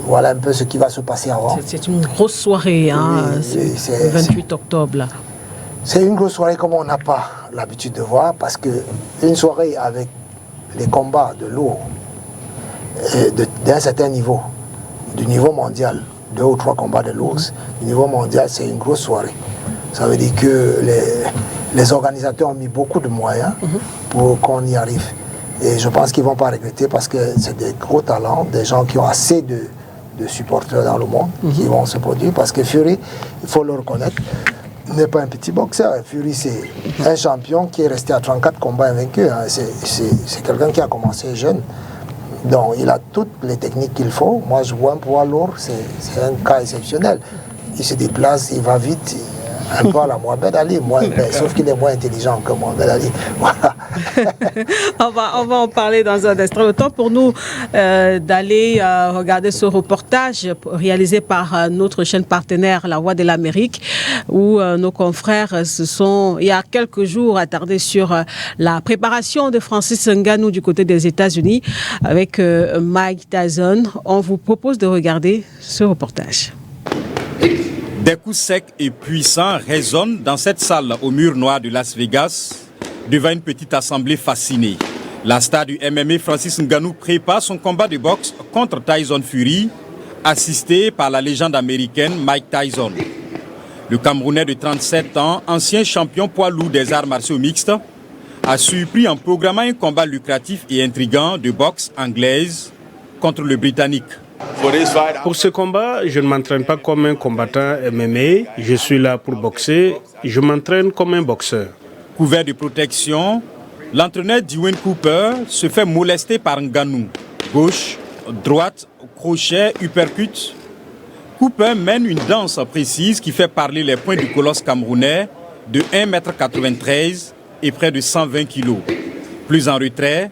voilà un peu ce qui va se passer avant. C'est une grosse soirée, c'est le 28 octobre. Là. C'est une grosse soirée comme on n'a pas l'habitude de voir, parce qu'une soirée avec les combats de lourd, d'un certain niveau, du niveau mondial, 2 ou 3 combats de lourd, du niveau mondial, c'est une grosse soirée. Ça veut dire que les organisateurs ont mis beaucoup de moyens pour qu'on y arrive. Et je pense qu'ils ne vont pas regretter, parce que c'est des gros talents, des gens qui ont assez de supporters dans le monde qui vont se produire, parce que Fury, il faut le reconnaître, n'est pas un petit boxeur. Fury, c'est un champion qui est resté à 34 combats invaincus. C'est quelqu'un qui a commencé jeune. Donc, il a toutes les techniques qu'il faut. Moi, je vois un poids lourd, c'est un cas exceptionnel. Il se déplace, il va vite, un peu à la Mohamed Ali, sauf qu'il est moins intelligent que Mohamed Ali. Voilà. on va en parler dans un instant. Le temps pour nous d'aller regarder ce reportage réalisé par notre chaîne partenaire La Voix de l'Amérique, où nos confrères se sont, il y a quelques jours, attardés sur la préparation de Francis Ngannou du côté des États-Unis avec Mike Tyson. On vous propose de regarder ce reportage. Des coups secs et puissants résonnent dans cette salle au mur noir de Las Vegas, devant une petite assemblée fascinée. La star du MMA Francis Ngannou prépare son combat de boxe contre Tyson Fury, assisté par la légende américaine Mike Tyson. Le Camerounais de 37 ans, ancien champion poids lourd des arts martiaux mixtes, a surpris en programmant un combat lucratif et intriguant de boxe anglaise contre le Britannique. Pour ce combat, je ne m'entraîne pas comme un combattant MMA. Je suis là pour boxer. Je m'entraîne comme un boxeur. Couvert de protection, l'entraîneur Dwayne Cooper se fait molester par Ngannou. Gauche, droite, crochet, uppercut. Cooper mène une danse précise qui fait parler les poings du colosse camerounais de 1,93 m et près de 120 kg. Plus en retrait,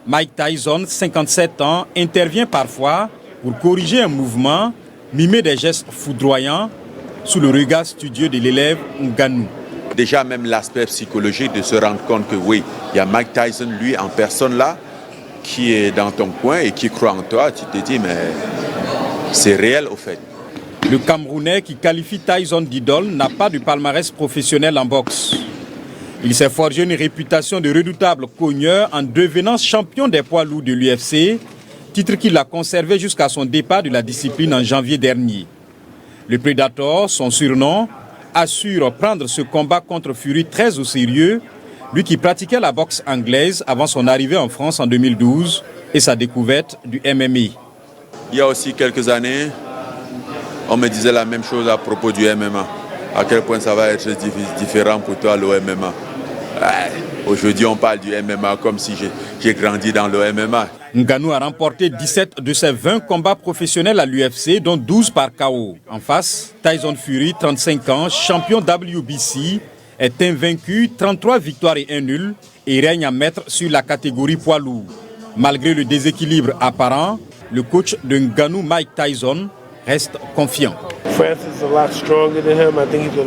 Mike Tyson, 57 ans, intervient parfois pour corriger un mouvement, mimer des gestes foudroyants sous le regard studieux de l'élève Ngannou. Déjà même l'aspect psychologique de se rendre compte que oui, il y a Mike Tyson, lui en personne là, qui est dans ton coin et qui croit en toi, tu te dis mais c'est réel au fait. Le Camerounais qui qualifie Tyson d'idole n'a pas de palmarès professionnel en boxe. Il s'est forgé une réputation de redoutable cogneur en devenant champion des poids lourds de l'UFC, titre qu'il a conservé jusqu'à son départ de la discipline en janvier dernier. Le Predator, son surnom, assure prendre ce combat contre Fury très au sérieux, lui qui pratiquait la boxe anglaise avant son arrivée en France en 2012 et sa découverte du MMA. Il y a aussi quelques années, on me disait la même chose à propos du MMA. À quel point ça va être différent pour toi le MMA. Aujourd'hui, on parle du MMA comme si j'ai grandi dans le MMA. Ngannou a remporté 17 de ses 20 combats professionnels à l'UFC, dont 12 par KO. En face, Tyson Fury, 35 ans, champion WBC, est invaincu, 33 victoires et 1 nul, et règne en maître sur la catégorie poids lourd. Malgré le déséquilibre apparent, le coach de Ngannou, Mike Tyson, reste confiant.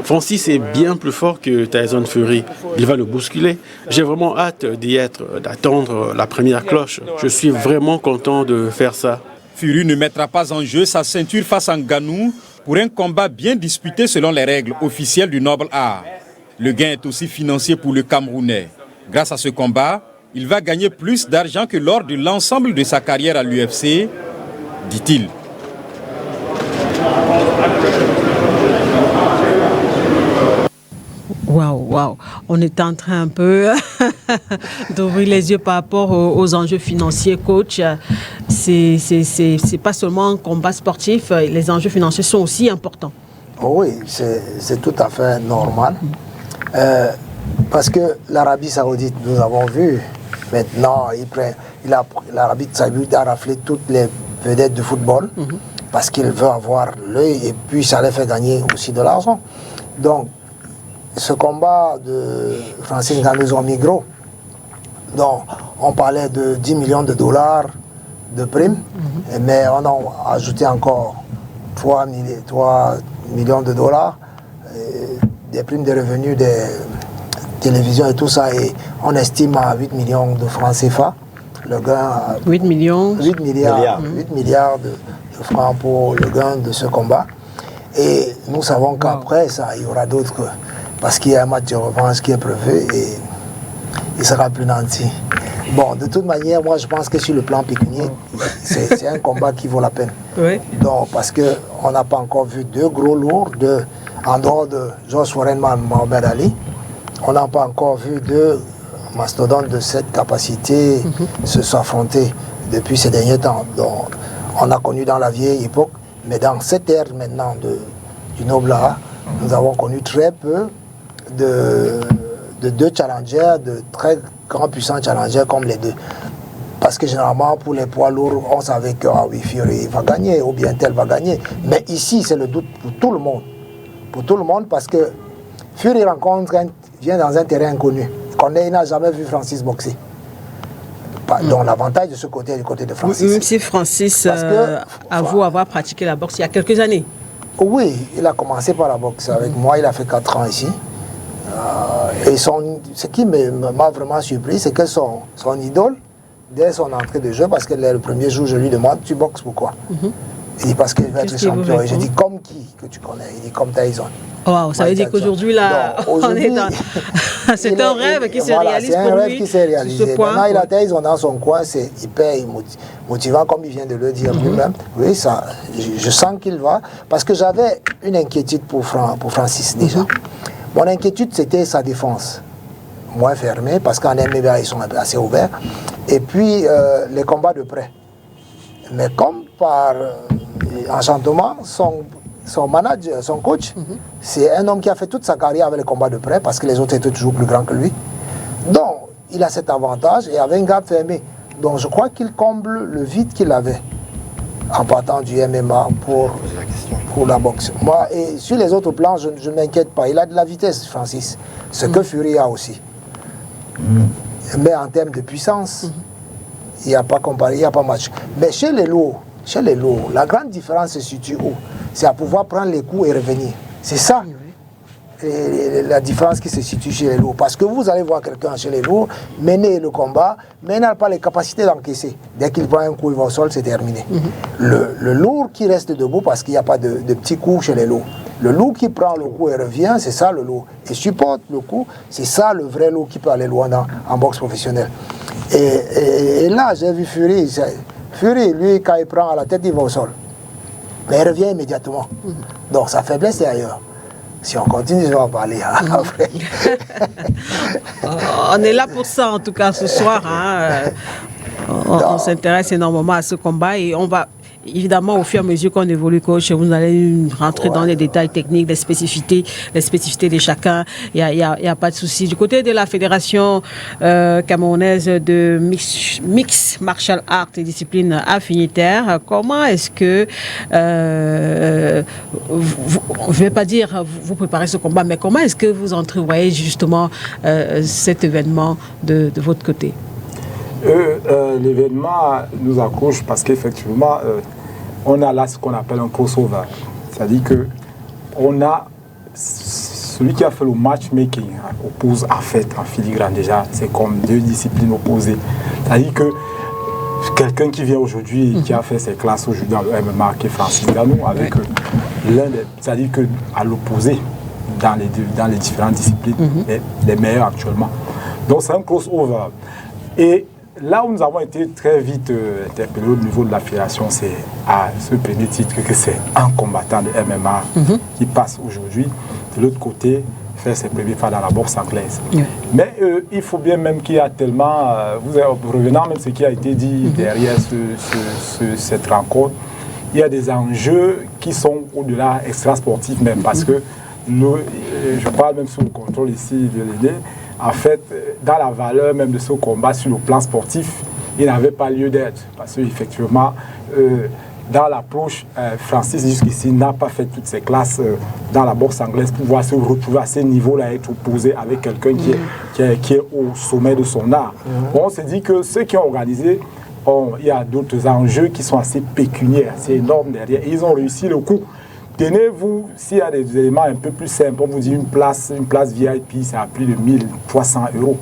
Francis est bien plus fort que Tyson Fury. Il va le bousculer. J'ai vraiment hâte d'y être, d'attendre la première cloche. Je suis vraiment content de faire ça. Fury ne mettra pas en jeu sa ceinture face à Ngannou pour un combat bien disputé selon les règles officielles du noble art. Le gain est aussi financier pour le Camerounais. Grâce à ce combat, il va gagner plus d'argent que lors de l'ensemble de sa carrière à l'UFC, dit-il. Waouh. On est en train un peu d'ouvrir les yeux par rapport aux enjeux financiers, coach. C'est pas seulement un combat sportif, les enjeux financiers sont aussi importants. Oui, c'est tout à fait normal. Parce que l'Arabie Saoudite, nous avons vu, maintenant, l'Arabie Saoudite a raflé toutes les vedettes du football parce qu'il veut avoir l'œil et puis ça les fait gagner aussi de l'argent. Donc, ce combat de Francis Ngannou en migros, donc on parlait de 10 millions de dollars de primes, mais on a ajouté encore 3 millions de dollars, des primes de revenus des télévisions et tout ça, et on estime à 8 millions de francs CFA. Le gain, 8 milliards de francs pour le gain de ce combat. Et nous savons qu'après ça, il y aura d'autres, parce qu'il y a un match de revanche qui est prévu et il sera plus nanti. Bon, de toute manière, moi je pense que sur le plan pécunier, c'est un combat qui vaut la peine. Oui. Donc, parce qu'on n'a pas encore vu deux gros lourds, en dehors de George Foreman et Mohamed Ali, on n'a pas encore vu deux mastodontes de cette capacité se s'affronter depuis ces derniers temps. Donc, on a connu dans la vieille époque, mais dans cette ère maintenant du noble art, nous avons connu très peu de deux challengers, de très grands puissants challengers comme les deux. Parce que généralement, pour les poids lourds, on savait que Fury va gagner ou bien tel va gagner. Mais ici, c'est le doute pour tout le monde. Pour tout le monde, parce que Fury vient dans un terrain inconnu. Il n'a jamais vu Francis boxer. Donc l'avantage de ce côté est du côté de Francis. Même si Francis avoue avoir pratiqué la boxe il y a quelques années. Oui, il a commencé par la boxe avec moi, il a fait 4 ans ici. Et ce qui m'a vraiment surpris, c'est que son idole, dès son entrée de jeu, parce que le premier jour, je lui demande, tu boxes pourquoi? Il dit parce qu'il veut être champion. Et je dis, comme qui que tu connais? Il dit, comme Tyson. Wow, ça veut dire qu'aujourd'hui, là, on est dans... c'est un rêve qui se réalise pour lui. C'est un rêve qui s'est réalisé. Maintenant, il a Tyson dans son coin, c'est hyper motivant, comme il vient de le dire lui-même. Oui, ça, je sens qu'il va. Parce que j'avais une inquiétude pour Francis déjà. Mon inquiétude, c'était sa défense. Moins fermée, parce qu'en MMA, ils sont assez ouverts. Et puis, les combats de près. Mais comme par enchantement, son manager, son coach, c'est un homme qui a fait toute sa carrière avec les combats de près parce que les autres étaient toujours plus grands que lui. Donc, il a cet avantage et avait une garde fermée. Donc, je crois qu'il comble le vide qu'il avait en partant du MMA pour la boxe. Moi, et sur les autres plans, je ne m'inquiète pas. Il a de la vitesse, Francis. Ce que Fury a aussi. Mais en termes de puissance, il n'y a pas comparé, il n'y a pas match. Mais chez les lourds, la grande différence se situe où? C'est à pouvoir prendre les coups et revenir. C'est ça la différence qui se situe chez les lourds. Parce que vous allez voir quelqu'un chez les lourds mener le combat, mais il n'a pas les capacités d'encaisser. Dès qu'il prend un coup, il va au sol, c'est terminé. Le lourd qui reste debout parce qu'il n'y a pas de petits coups chez les lourds. Le lourd qui prend le coup et revient, c'est ça le lourd. Et supporte le coup, c'est ça le vrai lourd qui peut aller loin en boxe professionnelle. Et là, j'ai vu Fury. Fury, lui, quand il prend à la tête, il va au sol. Mais il revient immédiatement. Donc sa faiblesse est ailleurs. Si on continue, je vais en parler après. On est là pour ça, en tout cas, ce soir. On s'intéresse énormément à ce combat et on va... Évidemment, au fur et à mesure qu'on évolue, coach, vous allez rentrer dans les détails techniques, les spécificités de chacun. Il y a pas de souci. Du côté de la fédération camerounaise de mix martial art et discipline affinitaire, comment est-ce que, je ne vais pas dire vous préparez ce combat, mais comment est-ce que vous entrevoyez justement cet événement de votre côté? L'événement nous accroche parce qu'effectivement, on a là ce qu'on appelle un crossover. C'est-à-dire qu'on a celui qui a fait le matchmaking oppose en fait en filigrane déjà. C'est comme deux disciplines opposées. C'est-à-dire que quelqu'un qui vient aujourd'hui et qui a fait ses classes aujourd'hui dans le MMA, qui est Francis Ngannou, avec c'est-à-dire qu'à l'opposé dans les différentes disciplines, les meilleurs actuellement. Donc c'est un crossover. Et là où nous avons été très vite interpellés au niveau de la fédération, c'est à ce premier titre que c'est un combattant de MMA qui passe aujourd'hui. De l'autre côté, faire ses premiers pas dans la boxe anglaise. Mais il faut bien même qu'il y a tellement, revenant même ce qui a été dit derrière cette rencontre, il y a des enjeux qui sont au-delà extra-sportifs même, parce que je parle même sous le contrôle ici de l'aider. En fait, dans la valeur même de ce combat sur le plan sportif, il n'avait pas lieu d'être. Parce qu'effectivement, dans l'approche, Francis jusqu'ici n'a pas fait toutes ses classes dans la boxe anglaise pour pouvoir se retrouver à ce niveau-là, être opposé avec quelqu'un qui est au sommet de son art. Bon, on s'est dit que ceux qui ont organisé, il y a d'autres enjeux qui sont assez pécuniaires, assez énormes derrière. Et ils ont réussi le coup. Tenez-vous, s'il y a des éléments un peu plus simples, on vous dit une place VIP, c'est à plus de 1300 €.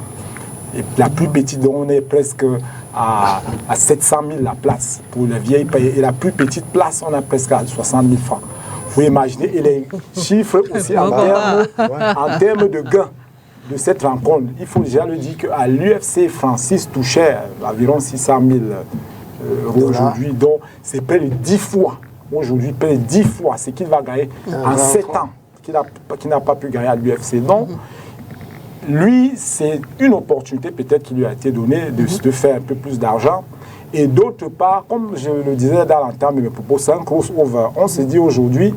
Et la plus petite, on est presque à 700 000 la place pour les VIP. Et la plus petite place, on a presque à 60 000 francs. Vous pouvez imaginer, et les chiffres aussi en termes de gains de cette rencontre. Il faut déjà le dire qu'à l'UFC, Francis touchait environ 600 000 € aujourd'hui. Donc, c'est près de 10 fois. Aujourd'hui, près de 10 fois ce qu'il va gagner en 7 ans, qu'il n'a pas pu gagner à l'UFC. Donc, lui, c'est une opportunité peut-être qui lui a été donnée de faire un peu plus d'argent. Et d'autre part, comme je le disais dans l'entame de mes propos, c'est un crossover. On se dit aujourd'hui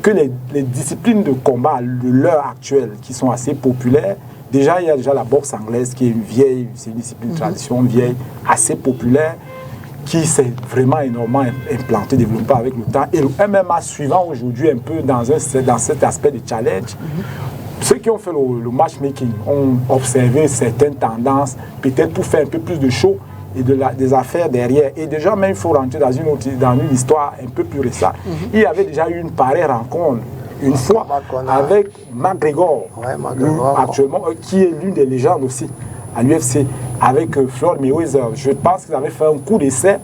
que les disciplines de combat de l'heure actuelle, qui sont assez populaires, déjà, il y a déjà la boxe anglaise qui est c'est une discipline de tradition vieille, assez populaire, qui s'est vraiment énormément implanté, développé avec le temps. Et le MMA suivant aujourd'hui un peu dans cet aspect de challenge. Ceux qui ont fait le matchmaking ont observé certaines tendances, peut-être pour faire un peu plus de show et des affaires derrière. Et déjà, même il faut rentrer dans une histoire un peu plus récente. Il y avait déjà eu une pareille rencontre une fois avec McGregor, actuellement, qui est l'une des légendes aussi à l'UFC, avec Floyd Mayweather. Je pense qu'ils avaient fait un coup d'essai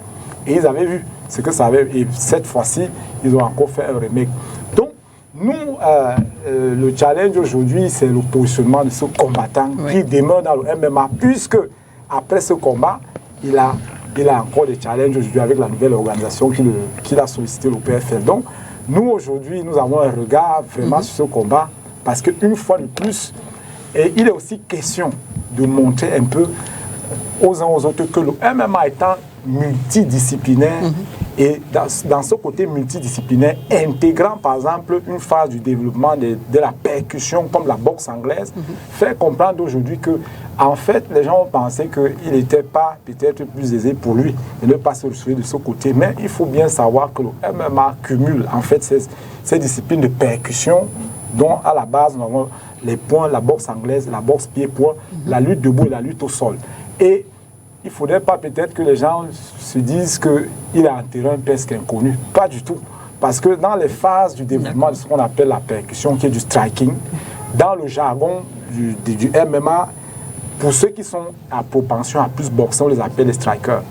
et ils avaient vu ce que ça avait. Et cette fois-ci, ils ont encore fait un remake. Donc, nous, le challenge aujourd'hui, c'est le positionnement de ce combattant qui demeure dans le MMA, puisque après ce combat, il a encore des challenges aujourd'hui avec la nouvelle organisation qu'il a sollicité, le PFL. Donc, nous, aujourd'hui, nous avons un regard vraiment sur ce combat, parce qu'une fois de plus, et il est aussi question de montrer un peu aux uns aux autres que le MMA étant multidisciplinaire Et dans ce côté multidisciplinaire, intégrant par exemple une phase du développement de la percussion comme la boxe anglaise, fait comprendre aujourd'hui que en fait, les gens ont pensé qu'il n'était pas peut-être plus aisé pour lui de ne pas se retrouver de ce côté. Mais il faut bien savoir que le MMA cumule en fait ces disciplines de percussion dont à la base nous avons les points, la boxe anglaise, la boxe pied-point, la lutte debout et la lutte au sol. Et il ne faudrait pas peut-être que les gens se disent qu'il a un terrain presque inconnu. Pas du tout. Parce que dans les phases du développement de ce qu'on appelle la percussion, qui est du striking, dans le jargon du MMA, pour ceux qui sont à propension à plus boxer, on les appelle les strikers.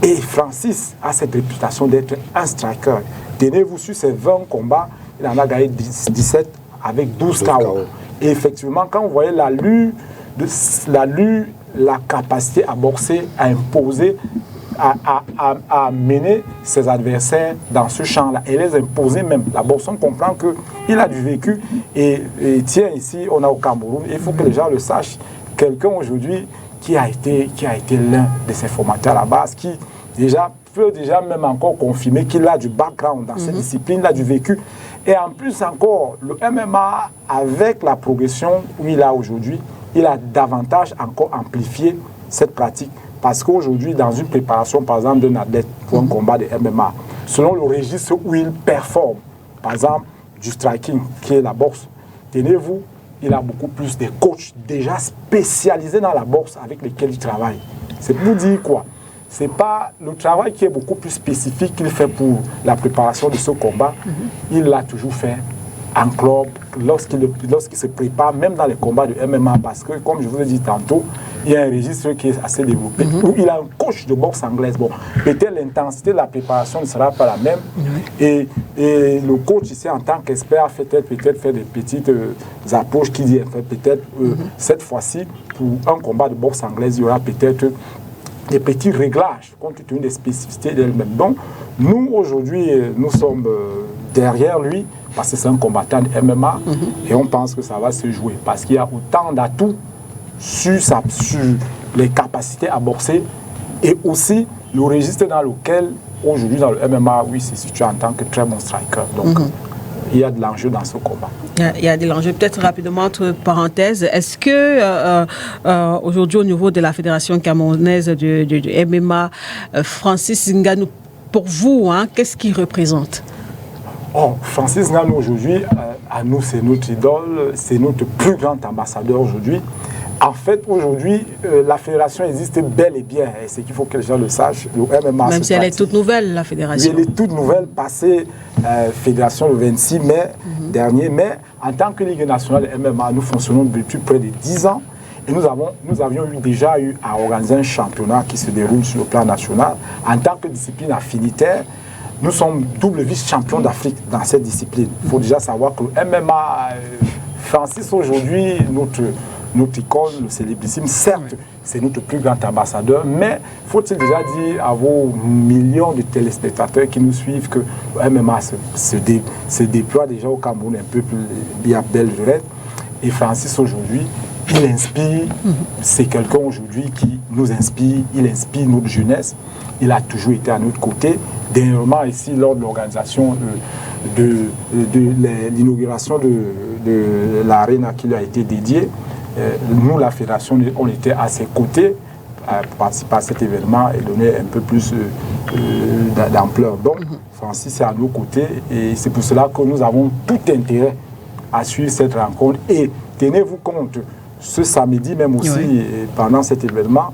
Et Francis a cette réputation d'être un striker. Tenez-vous sur ses 20 combats, il en a gagné 17 avec 12 KO. Et effectivement, quand vous voyez la capacité à boxer, à imposer, à mener ses adversaires dans ce champ-là et les imposer même. La boxe, on comprend qu'il a du vécu et tiens, ici, on a au Cameroun, il faut que les gens le sachent. Quelqu'un aujourd'hui qui a été l'un de ses formateurs à la base, qui peut déjà même encore confirmer qu'il a du background dans cette discipline, il a du vécu. Et en plus encore, le MMA, avec la progression où il a aujourd'hui, il a davantage encore amplifié cette pratique. Parce qu'aujourd'hui, dans une préparation, par exemple, d'un athlète pour un combat de MMA, selon le registre où il performe, par exemple, du striking, qui est la boxe, tenez-vous, il a beaucoup plus de coachs déjà spécialisés dans la boxe avec lesquels il travaille. C'est pour dire quoi? C'est pas le travail qui est beaucoup plus spécifique qu'il fait pour la préparation de ce combat. Il l'a toujours fait en club, lorsqu'il se prépare, même dans les combats de MMA, parce que, comme je vous ai dit tantôt, il y a un registre qui est assez développé, où il a un coach de boxe anglaise. Bon, peut-être l'intensité de la préparation ne sera pas la même, et le coach ici, en tant qu'expert, a peut-être fait des petites approches qui disent, peut-être, cette fois-ci, pour un combat de boxe anglaise, il y aura peut-être des petits réglages, compte tenu des spécificités d'elle-même. Donc, nous, aujourd'hui, nous sommes derrière lui, parce que c'est un combattant de MMA, et on pense que ça va se jouer, parce qu'il y a autant d'atouts sur les capacités à boxer, et aussi le registre dans lequel, aujourd'hui, dans le MMA, oui, c'est situé en tant que très bon striker. Donc, il y a de l'enjeu dans ce combat. Il y a de l'enjeu. Peut-être rapidement, entre parenthèses, est-ce que aujourd'hui, au niveau de la Fédération camerounaise du MMA, Francis Ngannou, pour vous, qu'est-ce qu'il représente? Francis Ngannou, aujourd'hui, à nous, c'est notre idole, c'est notre plus grand ambassadeur aujourd'hui. En fait, aujourd'hui, la fédération existe bel et bien, et c'est qu'il faut que les gens le sachent. Le MMA, même si elle est toute nouvelle, la fédération. Oui, elle est toute nouvelle, passée fédération le 26 mai dernier, mais en tant que Ligue nationale de MMA, nous fonctionnons depuis près de 10 ans, et nous avions déjà eu à organiser un championnat qui se déroule sur le plan national. En tant que discipline affinitaire, nous sommes double vice-champion d'Afrique dans cette discipline. Il faut déjà savoir que le MMA, Francis aujourd'hui, notre icône, le célébrissime, certes, c'est notre plus grand ambassadeur, mais faut-il déjà dire à vos millions de téléspectateurs qui nous suivent que le MMA se déploie déjà au Cameroun un peu plus bien belle lurette. Et Francis aujourd'hui, il inspire, c'est quelqu'un aujourd'hui qui nous inspire, il inspire notre jeunesse, il a toujours été à notre côté. Dernièrement, ici, lors de l'organisation de l'inauguration de l'arène qui lui a été dédiée, nous, la fédération, on était à ses côtés pour participer à cet événement et donner un peu plus d'ampleur. Donc, Francis est à nos côtés et c'est pour cela que nous avons tout intérêt à suivre cette rencontre. Et tenez-vous compte, ce samedi même aussi, pendant cet événement,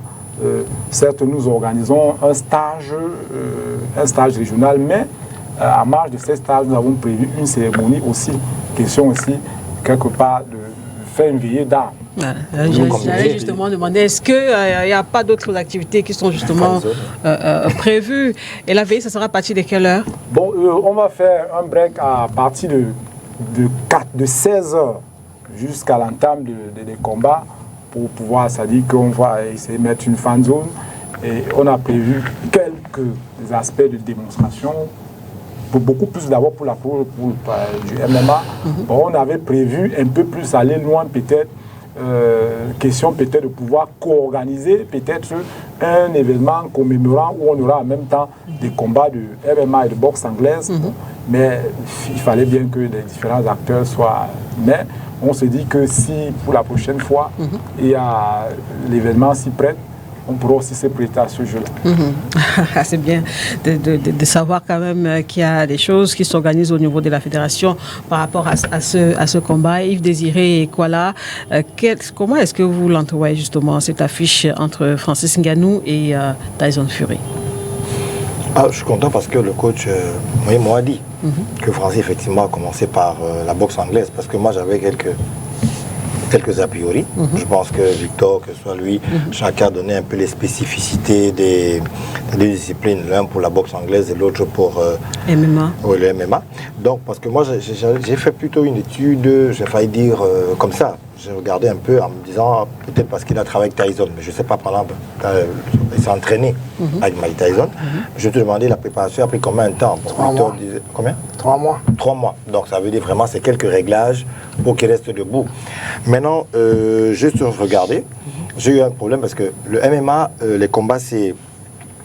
certes, nous organisons un stage régional, mais à marge de ce stage, nous avons prévu une cérémonie aussi, question aussi, quelque part, de faire une veillée d'art. J'allais justement demander, est-ce qu'il n'y a pas d'autres activités qui sont justement prévues? Et la veillée, ça sera à partir de quelle heure? Bon, on va faire un break à partir de 16h jusqu'à l'entame des combats pour pouvoir, c'est-à-dire qu'on va essayer de mettre une fan zone. Et on a prévu quelques aspects de démonstration, beaucoup plus d'abord pour du MMA. Bon, on avait prévu un peu plus aller loin peut-être question peut-être de pouvoir co-organiser peut-être un événement commémorant où on aura en même temps des combats de MMA et de boxe anglaise. Mais il fallait bien que les différents acteurs soient... Mais on se dit que si pour la prochaine fois, il y a l'événement s'y prête, on pourra aussi se prêter à ce jeu-là. C'est bien de savoir quand même qu'il y a des choses qui s'organisent au niveau de la fédération par rapport à ce combat. Yves Désiré Kuala, comment est-ce que vous l'entrevoyez justement, cette affiche entre Francis Ngannou et Tyson Fury? Je suis content parce que le coach m'a dit que Francis effectivement a commencé par la boxe anglaise, parce que moi j'avais quelques a priori. Je pense que Victor, que ce soit lui, chacun a donné un peu les spécificités des deux disciplines, l'un pour la boxe anglaise et l'autre pour MMA. Oui, le MMA. Donc, parce que moi, j'ai fait plutôt une étude, j'ai failli dire comme ça. J'ai regardé un peu en me disant, peut-être parce qu'il a travaillé avec Tyson, mais je ne sais pas, pendant il s'est entraîné avec Mike Tyson. Je te demandais, la préparation a pris combien de temps? 3 mois. Combien? 3 mois. 3 mois. Donc ça veut dire vraiment c'est quelques réglages pour qu'il reste debout. Maintenant, juste regarder, j'ai eu un problème parce que le MMA, les combats, c'est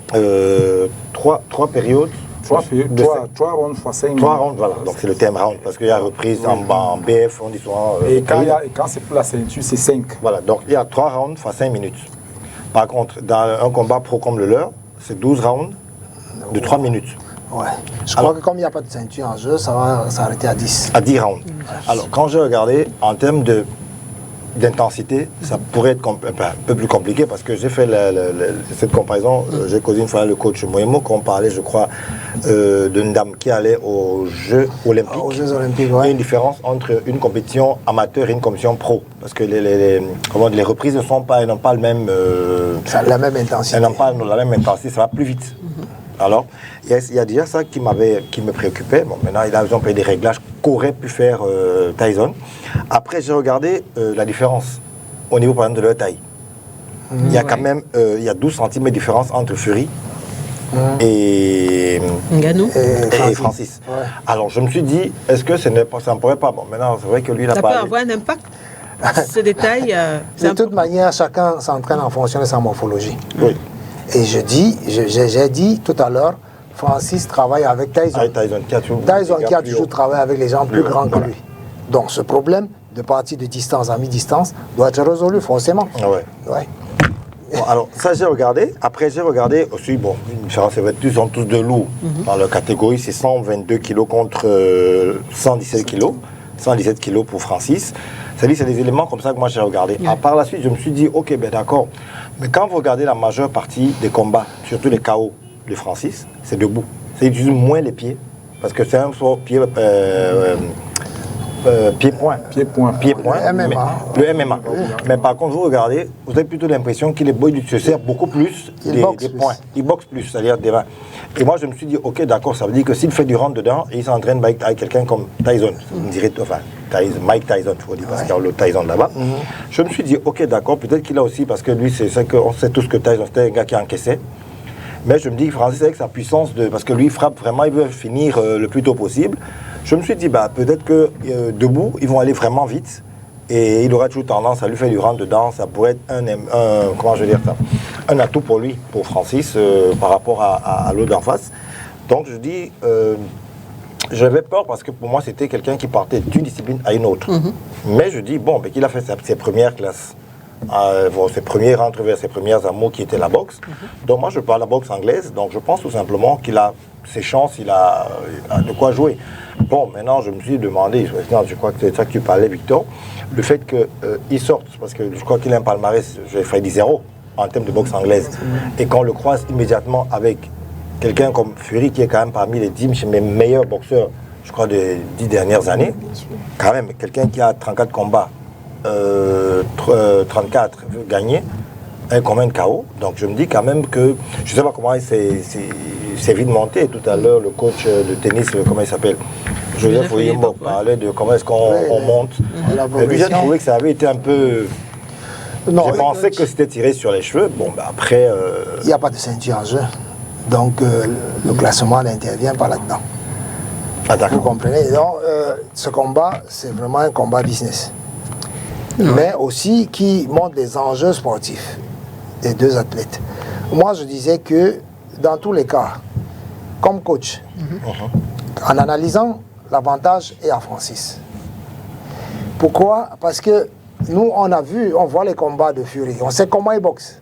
3 périodes. 3 rounds fois 5 minutes. 3 rounds, voilà. Donc c'est le thème round parce qu'il y a reprise en BF, on dit souvent. Et quand c'est pour la ceinture, c'est 5. Voilà, donc il y a 3 rounds fois 5 minutes. Par contre, dans un combat pro comme le leur, c'est 12 rounds de 3 minutes. Ouais. Je crois que comme il n'y a pas de ceinture en jeu, ça va s'arrêter à 10. À 10 rounds. Alors, quand j'ai regardé, en termes d'intensité, ça pourrait être un peu plus compliqué parce que j'ai fait cette comparaison. J'ai causé une fois avec le coach Moemo quand on parlait, je crois, d'une dame qui allait aux Jeux Olympiques. Aux Jeux Olympiques, ouais. Il y a une différence entre une compétition amateur et une compétition pro. Parce que les reprises n'ont pas le même... la même intensité. Elles n'ont pas la même intensité, ça va plus vite. Alors, il y a déjà ça qui me préoccupait. Bon, maintenant, ils ont payé des réglages qu'aurait pu faire Tyson. Après, j'ai regardé la différence au niveau, par exemple, de leur taille. Il y a quand même 12 cm de différence entre Fury et Ngannou et Francis. Ouais. Alors, je me suis dit, est-ce que ça ne pourrait pas... Bon, maintenant, c'est vrai que lui, il a pas... Ça peut avoir un impact, ce détail. De toute manière, chacun s'entraîne en fonction de sa morphologie. Oui. Et j'ai dit tout à l'heure, Francis travaille avec Tyson. Tyson qui a toujours travaillé avec les gens plus grands que lui. Donc ce problème de partir de distance à mi-distance doit être résolu forcément. Ouais. Bon, alors ça j'ai regardé. Après j'ai regardé aussi, bon, une différence, ils sont tous de lourds. Dans leur catégorie, c'est 122 kg contre 117 kg. 117 kg pour Francis. C'est-à-dire c'est des éléments comme ça que moi j'ai regardé. Par la suite, je me suis dit, ok, ben d'accord. Mais quand vous regardez la majeure partie des combats, surtout les KO de Francis, c'est debout. C'est utiliser moins les pieds. Parce que c'est un soit pied-point. Le MMA. Le MMA. Mais par contre, vous regardez, vous avez plutôt l'impression qu'il se sert beaucoup plus des points. Il boxe plus, c'est-à-dire des mains. Et moi, je me suis dit, ok, d'accord, ça veut dire que s'il fait du rentre dedans et il s'entraîne avec quelqu'un comme Tyson, on dirait, enfin, Mike Tyson, il faut dire, parce qu'il y a le Tyson là-bas. Je me suis dit, ok, d'accord, peut-être qu'il a aussi, parce que lui, on sait tous que Tyson, c'était un gars qui encaissait. Mais je me dis, Francis, avec sa puissance, parce que lui, il frappe vraiment, il veut finir le plus tôt possible. Je me suis dit, peut-être que debout, ils vont aller vraiment vite. Et il aura toujours tendance à lui faire du rentre dedans. Ça pourrait être comment je vais dire ça, un atout pour lui, pour Francis, par rapport à l'autre d'en face. Donc je dis, j'avais peur parce que pour moi, c'était quelqu'un qui partait d'une discipline à une autre. Mais je dis, bon, qu'il a fait ses premières classes. Ses premiers rentrées vers ses premières amours qui étaient la boxe. Donc moi je parle de la boxe anglaise, donc je pense tout simplement qu'il a ses chances, il a de quoi jouer. Bon, maintenant je me suis demandé, je crois que c'est ça que tu parlais Victor, le fait qu'il sorte, parce que je crois qu'il a un palmarès, j'ai failli dire 0 en termes de boxe anglaise, et qu'on le croise immédiatement avec quelqu'un comme Fury qui est quand même parmi les 10 meilleurs boxeurs, je crois, des 10 dernières années, quand même quelqu'un qui a 34 combats, 34 gagnés, combien de KO. Donc je me dis quand même que je ne sais pas comment c'est vite monté. Tout à l'heure, le coach de tennis, comment il s'appelle, Joseph Oyembo, parlait de comment est-ce qu'on monte. Lui, j'ai trouvé que ça avait été un peu... Non, j'ai pensé que c'était tiré sur les cheveux. Bon, après... Il n'y a pas de ceinture en jeu. Donc le classement n'intervient pas là-dedans. Ah, d'accord. Vous comprenez? Donc ce combat, c'est vraiment un combat business. mais aussi qui montre les enjeux sportifs des deux athlètes. Moi, je disais que dans tous les cas, comme coach, en analysant, l'avantage est à Francis. Pourquoi? Parce que nous, on voit les combats de Fury, on sait comment il boxe.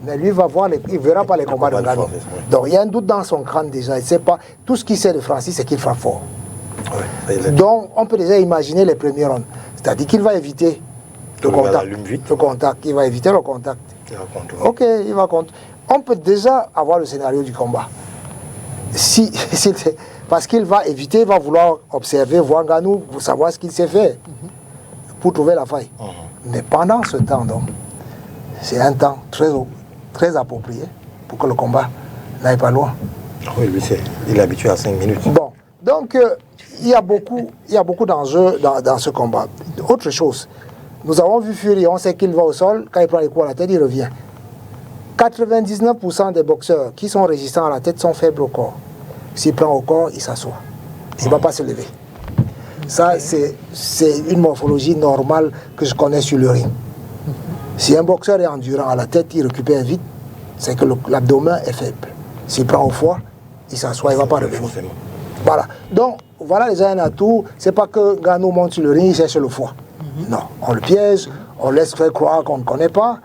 Mais lui, il ne verra pas les combats de Ngannou. Donc, il y a un doute dans son crâne déjà. Il sait pas, tout ce qu'il sait de Francis, c'est qu'il frappe fort. Donc, on peut déjà imaginer les premiers rounds. C'est-à-dire qu'il va éviter le contact. Il va éviter le contact. Ok, il va contre. On peut déjà avoir le scénario du combat. Parce qu'il va éviter, il va vouloir observer, voir Ngannou, pour savoir ce qu'il sait faire, pour trouver la faille. Mais pendant ce temps, donc, c'est un temps très approprié pour que le combat n'aille pas loin. Oui, lui, il est habitué à 5 minutes. Bon, donc, il y a beaucoup d'enjeux dans ce combat. Autre chose, nous avons vu Fury, on sait qu'il va au sol, quand il prend les coups à la tête, il revient. 99% des boxeurs qui sont résistants à la tête sont faibles au corps. S'il prend au corps, il s'assoit. Il ne va pas se lever. Ça, c'est une morphologie normale que je connais sur le ring. Si un boxeur est endurant à la tête, il récupère vite, c'est que l'abdomen est faible. S'il prend au foie, il s'assoit, il ne va pas revenir. Voilà. Donc, voilà déjà un atout. Ce n'est pas que Ngannou monte sur le ring, il cherche le foie. Non, on le piège, on laisse faire croire qu'on ne connaît pas,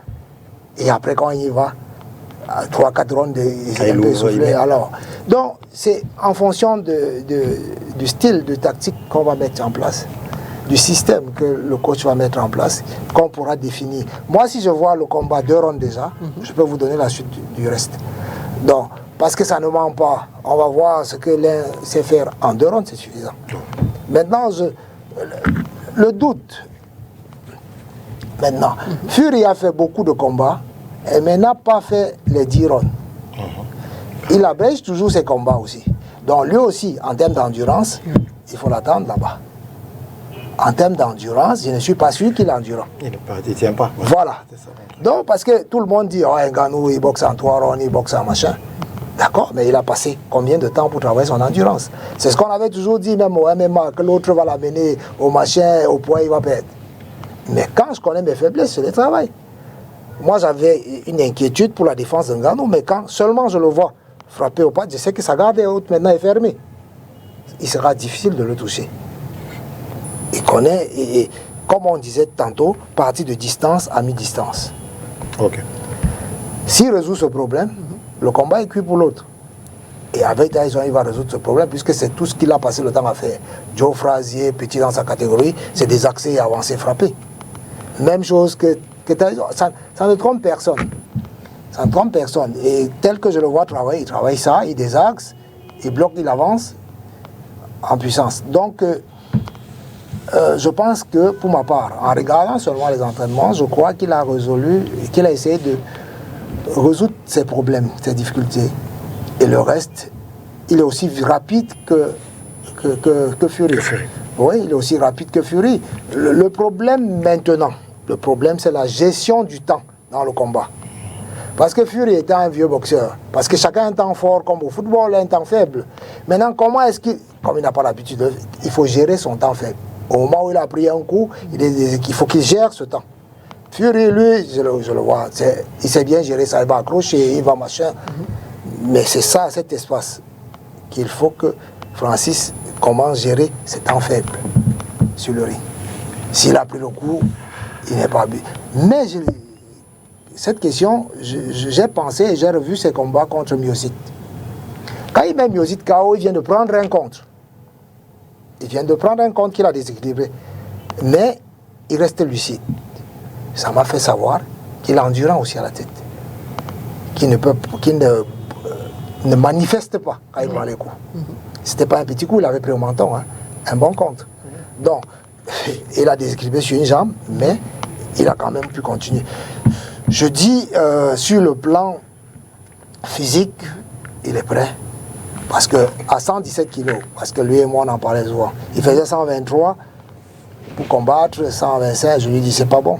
et après quand il y va, 3-4 rounds, il est un peu essoufflé. Alors, donc, c'est en fonction du style de tactique qu'on va mettre en place, du système que le coach va mettre en place, qu'on pourra définir. Moi, si je vois le combat 2 rounds déjà, je peux vous donner la suite du reste. Donc, parce que ça ne ment pas. On va voir ce que l'un sait faire en 2 rounds, c'est suffisant. Maintenant, le doute. Maintenant, Fury a fait beaucoup de combats, mais n'a pas fait les 10 rounds. Il abrège toujours ses combats aussi. Donc lui aussi, en termes d'endurance, il faut l'attendre là-bas. En termes d'endurance, je ne suis pas sûr qu'il est endurant. Il ne tient pas. Voilà. Donc, parce que tout le monde dit, oh, Ngannou, il boxe en 3 rounds, il boxe en machin. D'accord, mais il a passé combien de temps pour travailler son endurance? C'est ce qu'on avait toujours dit, même au MMA, que l'autre va l'amener au machin, au poids, il va perdre. Mais quand je connais mes faiblesses, je les travaille. Moi, j'avais une inquiétude pour la défense de Ngannou, mais quand seulement je le vois frapper au pas, je sais que sa garde est haute maintenant est fermée. Il sera difficile de le toucher. Il connaît, et comme on disait tantôt, partie de distance à mi-distance. Ok. S'il résout ce problème, le combat est cuit pour l'autre. Et avec Tyson, il va résoudre ce problème, puisque c'est tout ce qu'il a passé le temps à faire. Joe Frazier, petit dans sa catégorie, c'est des accès avancés frappés. Même chose que Tyson. Ça ne trompe personne. Ça ne trompe personne. Et tel que je le vois travailler, il travaille ça, il désaxe, il bloque, il avance en puissance. Donc, je pense que, pour ma part, en regardant seulement les entraînements, je crois qu'il a résolu, qu'il a essayé de résoudre ses problèmes, ses difficultés. Et le reste, il est aussi rapide que Fury. Oui, il est aussi rapide que Fury. Le problème maintenant, c'est la gestion du temps dans le combat. Parce que Fury était un vieux boxeur. Parce que chacun a un temps fort, comme au football, un temps faible. Maintenant, comment est-ce qu'il... Comme il n'a pas l'habitude, il faut gérer son temps faible. Au moment où il a pris un coup, il faut qu'il gère ce temps. Fury, lui, je le vois, il sait bien gérer ça. Il va accrocher, il va machin. Mais c'est ça, cet espace, qu'il faut que Francis commence à gérer ses temps faibles sur le ring. S'il a pris le coup, il n'est pas but. Mais cette question, j'ai pensé et j'ai revu ses combats contre Miocic. Quand il met Miocic KO, il vient de prendre un contre. Il vient de prendre un contre qu'il a déséquilibré. Mais il reste lucide. Ça m'a fait savoir qu'il est endurant aussi à la tête. Qu'il ne manifeste pas quand il prend les coups. C'était pas un petit coup, il avait pris au menton, hein, un bon contre. Donc, il a déséquilibré sur une jambe, mais il a quand même pu continuer. Je dis, sur le plan physique, il est prêt. Parce que à 117 kilos, parce que lui et moi on en parlait souvent, il faisait 123 pour combattre, 125, je lui dis c'est pas bon.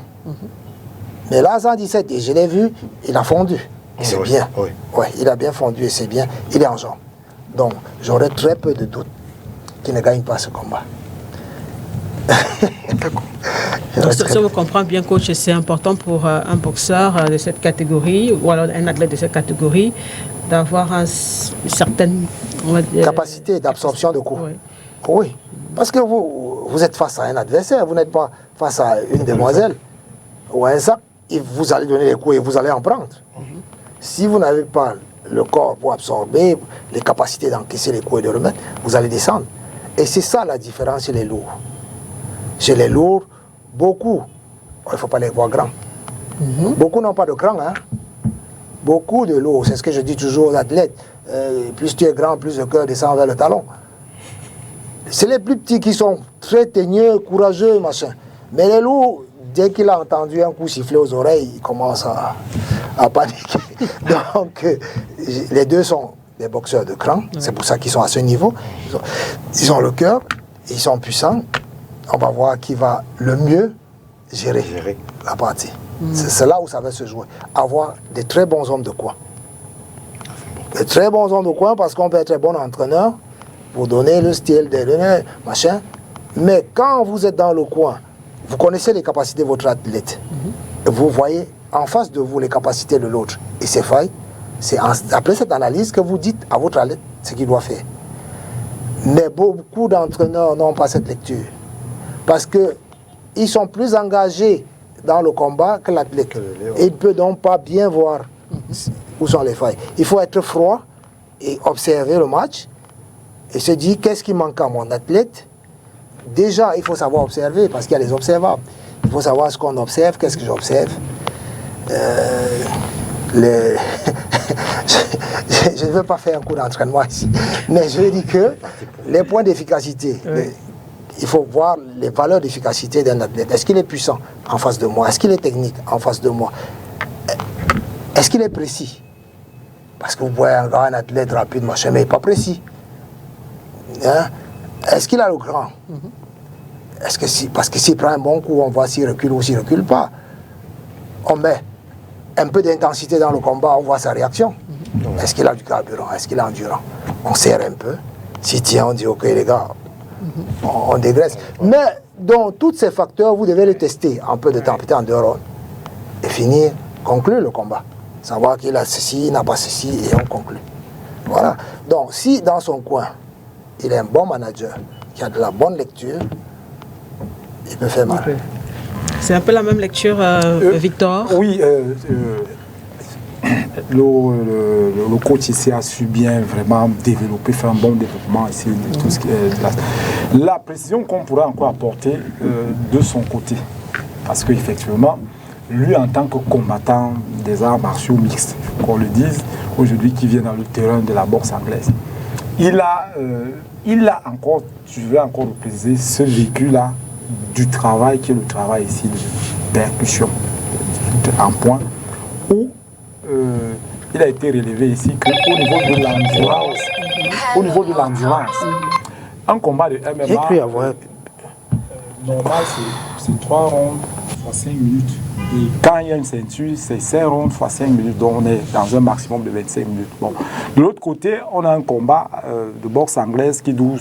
Mais là, à 117, et je l'ai vu, il a fondu. Et c'est bien. Oui. Ouais, il a bien fondu et c'est bien. Il est en jambe. Donc, j'aurais très peu de doute qu'il ne gagne pas ce combat. Donc, si on comprend bien, coach, c'est important pour un boxeur de cette catégorie, ou alors un athlète de cette catégorie, d'avoir une certaine capacité d'absorption de coups. Oui. Oui, parce que vous êtes face à un adversaire, vous n'êtes pas face à une demoiselle ou à un sac, et vous allez donner les coups et vous allez en prendre. Si vous n'avez pas le corps pour absorber, les capacités d'encaisser les coups et de remettre, vous allez descendre. Et c'est ça la différence chez les lourds. Chez les lourds, beaucoup, il ne faut pas les voir grands. Beaucoup n'ont pas de cran. Hein? Beaucoup de lourds, c'est ce que je dis toujours aux athlètes. Plus tu es grand, plus le cœur descend vers le talon. C'est les plus petits qui sont très teigneux, courageux, machin. Mais les lourds, dès qu'il a entendu un coup siffler aux oreilles, il commence à paniquer. Donc, les deux sont des boxeurs de cran. C'est pour ça qu'ils sont à ce niveau. Ils ont le cœur, ils sont puissants. On va voir qui va le mieux gérer la partie. C'est là où ça va se jouer. Avoir des très bons hommes de coin. Des très bons hommes de coin, parce qu'on peut être un bon entraîneur pour donner le style, machin. Mais quand vous êtes dans le coin, vous connaissez les capacités de votre athlète. Vous voyez en face de vous les capacités de l'autre et ses failles. C'est après cette analyse que vous dites à votre athlète ce qu'il doit faire. Mais beaucoup d'entraîneurs n'ont pas cette lecture. Parce qu'ils sont plus engagés dans le combat que l'athlète. Et il ne peut donc pas bien voir où sont les failles. Il faut être froid et observer le match et se dire qu'est-ce qui manque à mon athlète. Déjà, il faut savoir observer parce qu'il y a les observables. Il faut savoir ce qu'on observe, qu'est-ce que j'observe. Je ne veux pas faire un coup d'entraînement ici, mais je dis que les points d'efficacité, il faut voir les valeurs d'efficacité d'un athlète. Est-ce qu'il est puissant en face de moi? Est-ce qu'il est technique en face de moi? Est-ce qu'il est précis? Parce que vous voyez un athlète rapide, machin, mais il n'est pas précis. Hein? Est-ce qu'il a le grand? Est-ce que parce que s'il prend un bon coup, on voit s'il recule ou s'il ne recule pas. On met un peu d'intensité dans le combat, on voit sa réaction. Est-ce qu'il a du carburant? Est-ce qu'il est endurant? On serre un peu. S'il tient, on dit ok les gars, on dégraisse. Mais dans tous ces facteurs, vous devez les tester un peu de temps, peut-être en 2 rounds. Et finir, conclure le combat. Savoir qu'il a ceci, il n'a pas ceci, et on conclut. Voilà. Donc si dans son coin, il est un bon manager, qui a de la bonne lecture, il peut faire mal. C'est un peu la même lecture, Victor. Oui, le coach ici a su bien vraiment développer, faire un bon développement ici de tout ce qui est la précision qu'on pourrait encore apporter de son côté. Parce qu'effectivement, lui en tant que combattant des arts martiaux mixtes, qu'on le dise, aujourd'hui qui vient dans le terrain de la boxe anglaise, il a encore, je vais encore le préciser, ce vécu-là du travail qui est le travail ici de percussion en point où il a été relevé ici qu'au niveau de l'endurance, un combat de MMA normal c'est 3 rondes fois 5 minutes et quand il y a une ceinture c'est 5 rondes fois 5 minutes, donc on est dans un maximum de 25 minutes. Bon. De l'autre côté on a un combat de boxe anglaise qui dure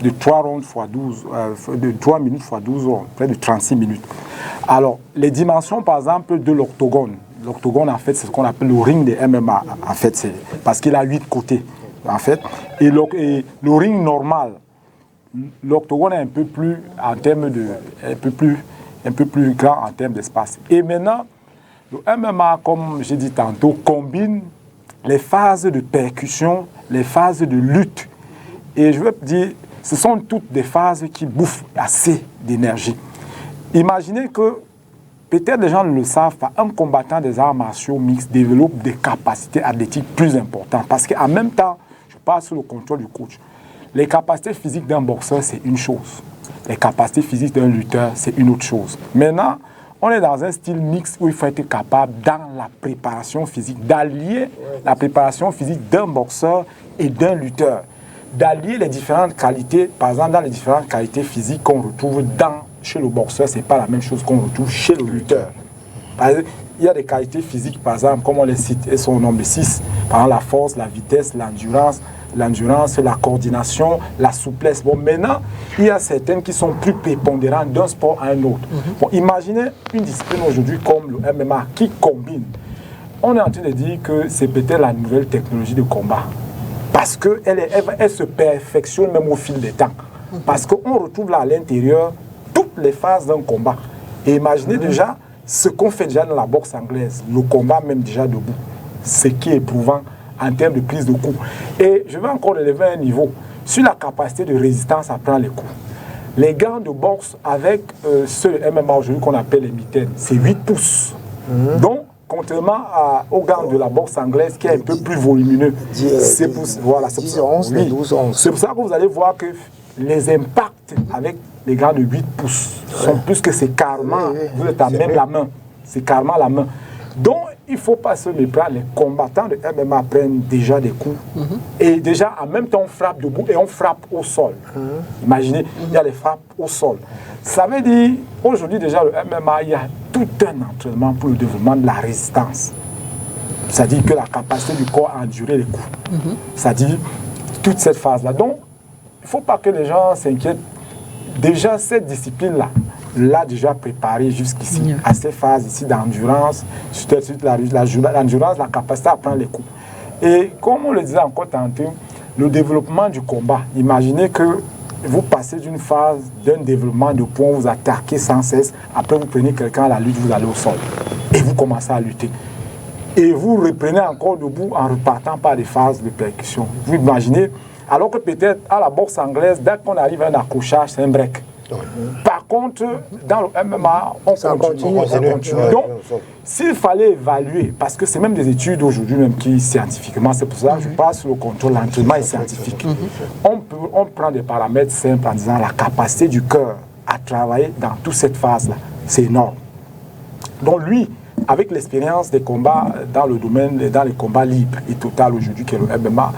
de 3 rondes fois 12 de 3 minutes fois 12 rondes, près de 36 minutes. Alors les dimensions par exemple de l'octogone, en fait c'est ce qu'on appelle le ring de MMA en fait, c'est parce qu'il a 8 côtés en fait, et le ring normal, l'octogone est un peu plus en termes de un peu plus grand en termes d'espace. Et maintenant, le MMA, comme j'ai dit tantôt, combine les phases de percussion, les phases de lutte. Et je veux dire, ce sont toutes des phases qui bouffent assez d'énergie. Imaginez que, peut-être les gens ne le savent pas, un combattant des arts martiaux mixtes développe des capacités athlétiques plus importantes. Parce qu'en même temps, je parle sous le contrôle du coach. Les capacités physiques d'un boxeur, c'est une chose. Les capacités physiques d'un lutteur, c'est une autre chose. Maintenant, on est dans un style mixte où il faut être capable, dans la préparation physique, d'allier la préparation physique d'un boxeur et d'un lutteur. D'allier les différentes qualités, par exemple, dans les différentes qualités physiques qu'on retrouve chez le boxeur, ce n'est pas la même chose qu'on retrouve chez le lutteur. Il y a des qualités physiques, par exemple, comme on les cite, elles sont au nombre de 6. Par la force, la vitesse, l'endurance, la coordination, la souplesse. Bon, maintenant, il y a certaines qui sont plus prépondérantes d'un sport à un autre. Bon, imaginez une discipline aujourd'hui comme le MMA qui combine. On est en train de dire que c'est peut-être la nouvelle technologie de combat. Parce qu'elle se perfectionne même au fil des temps. Parce qu'on retrouve là à l'intérieur toutes les phases d'un combat. Et imaginez déjà ce qu'on fait déjà dans la boxe anglaise, le combat même déjà debout. Ce qui est éprouvant en termes de prise de coups. Et je vais encore élever un niveau sur la capacité de résistance à prendre les coups. Les gants de boxe avec ceux de MMA aujourd'hui qu'on appelle les mitaines, c'est 8 pouces. Donc, contrairement aux gants de la boxe anglaise qui est un peu plus volumineux, c'est pour, voilà, 10, 11, oui. 12, 11. C'est pour ça que vous allez voir que les impacts avec les gants de 8 pouces sont plus que c'est carrément, vous êtes à même la main, c'est carrément la main. Donc, il ne faut pas se méprendre, les combattants de MMA prennent déjà des coups. Et déjà, en même temps, on frappe debout et on frappe au sol. Imaginez, il y a les frappes au sol. Ça veut dire, aujourd'hui déjà, le MMA, il y a tout un entraînement pour le développement de la résistance. C'est-à-dire que la capacité du corps à endurer les coups. C'est-à-dire toute cette phase-là. Donc, il ne faut pas que les gens s'inquiètent. Déjà, cette discipline-là, l'a déjà préparé jusqu'ici, à ces phases ici d'endurance, l'endurance, la capacité à prendre les coups. Et comme on le disait encore tantôt, le développement du combat, imaginez que vous passez d'une phase d'un développement de points, vous attaquez sans cesse, après vous prenez quelqu'un à la lutte, vous allez au sol, et vous commencez à lutter. Et vous reprenez encore debout en repartant par des phases de percussion. Vous imaginez, alors que peut-être à la boxe anglaise, dès qu'on arrive à un accrochage, c'est un break. Par contre, dans le MMA, on continue. Donc, s'il fallait évaluer, parce que c'est même des études aujourd'hui même qui scientifiquement, c'est pour ça que je passe sur le contrôle, l'entraînement est scientifique. On prend des paramètres simples en disant la capacité du cœur à travailler dans toute cette phase-là, c'est énorme. Donc lui, avec l'expérience des combats dans le domaine, dans les combats libres et total aujourd'hui, qui est le MMA,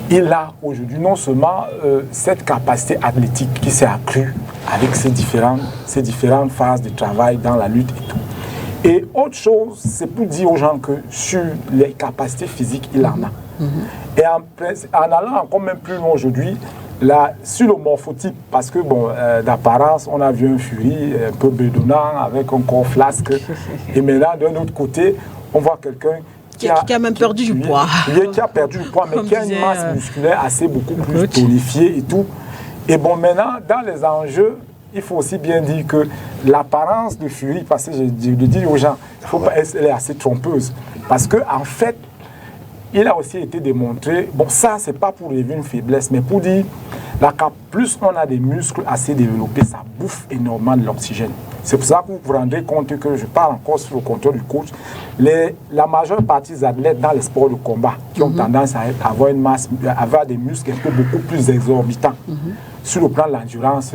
il a aujourd'hui non seulement cette capacité athlétique qui s'est accrue avec ces différentes phases de travail dans la lutte et tout. Et autre chose, c'est pour dire aux gens que sur les capacités physiques, il en a. Et en allant encore même plus loin aujourd'hui, là, sur le morphotype, parce que bon, d'apparence, on a vu un Fury un peu bedonnant avec un corps flasque. Et maintenant, d'un autre côté, on voit quelqu'un qui a même perdu du poids. Qui a perdu du poids, mais qui a une masse musculaire assez beaucoup plus tonifiée et tout. Et bon, maintenant, dans les enjeux, il faut aussi bien dire que l'apparence de Fury, parce que je le dis aux gens, elle est assez trompeuse. Parce qu'en fait, il a aussi été démontré, bon ça c'est pas pour lever une faiblesse, mais pour dire, plus on a des muscles assez développés, ça bouffe énormément de l'oxygène. C'est pour ça que vous vous rendez compte que je parle encore sur le contrôle du coach. La majeure partie des athlètes dans les sports de combat qui ont tendance à avoir une masse, avoir des muscles un peu beaucoup plus exorbitants. Sur le plan de l'endurance,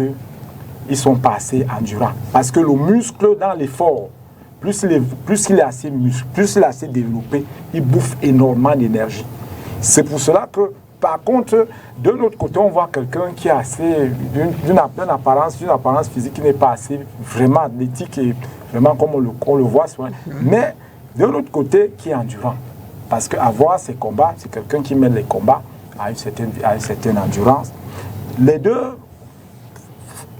ils sont pas assez endurants. Parce que le muscle dans l'effort, plus il est assez muscle, plus il est assez développé, il bouffe énormément d'énergie. C'est pour cela que, par contre, de l'autre côté, on voit quelqu'un qui est assez d'une apparence physique qui n'est pas assez vraiment athlétique et vraiment comme on le voit souvent. Mais de l'autre côté, qui est endurant. Parce qu'avoir ces combats, c'est quelqu'un qui mène les combats à une certaine endurance. Les deux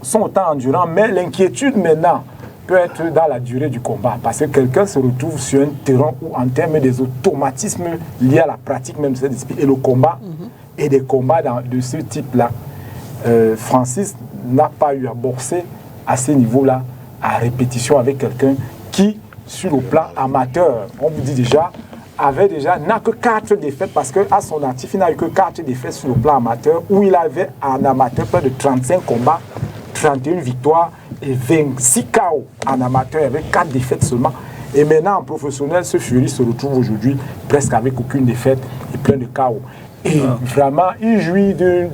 sont autant endurants, mais l'inquiétude maintenant peut être dans la durée du combat, parce que quelqu'un se retrouve sur un terrain où, en termes des automatismes liés à la pratique même de cette discipline et le combat, et des combats de ce type-là, Francis n'a pas eu à boxer à ce niveau-là, à répétition avec quelqu'un qui, sur le plan amateur, on vous dit déjà, n'a que 4 défaites, parce qu'à son actif, il n'a eu que 4 défaites sur le plan amateur, où il avait en amateur près de 35 combats, 31 victoires et 26 KO en amateur avec 4 défaites seulement. Et maintenant en professionnel, ce Fury se retrouve aujourd'hui presque avec aucune défaite et plein de KO. Et vraiment, il jouit d'un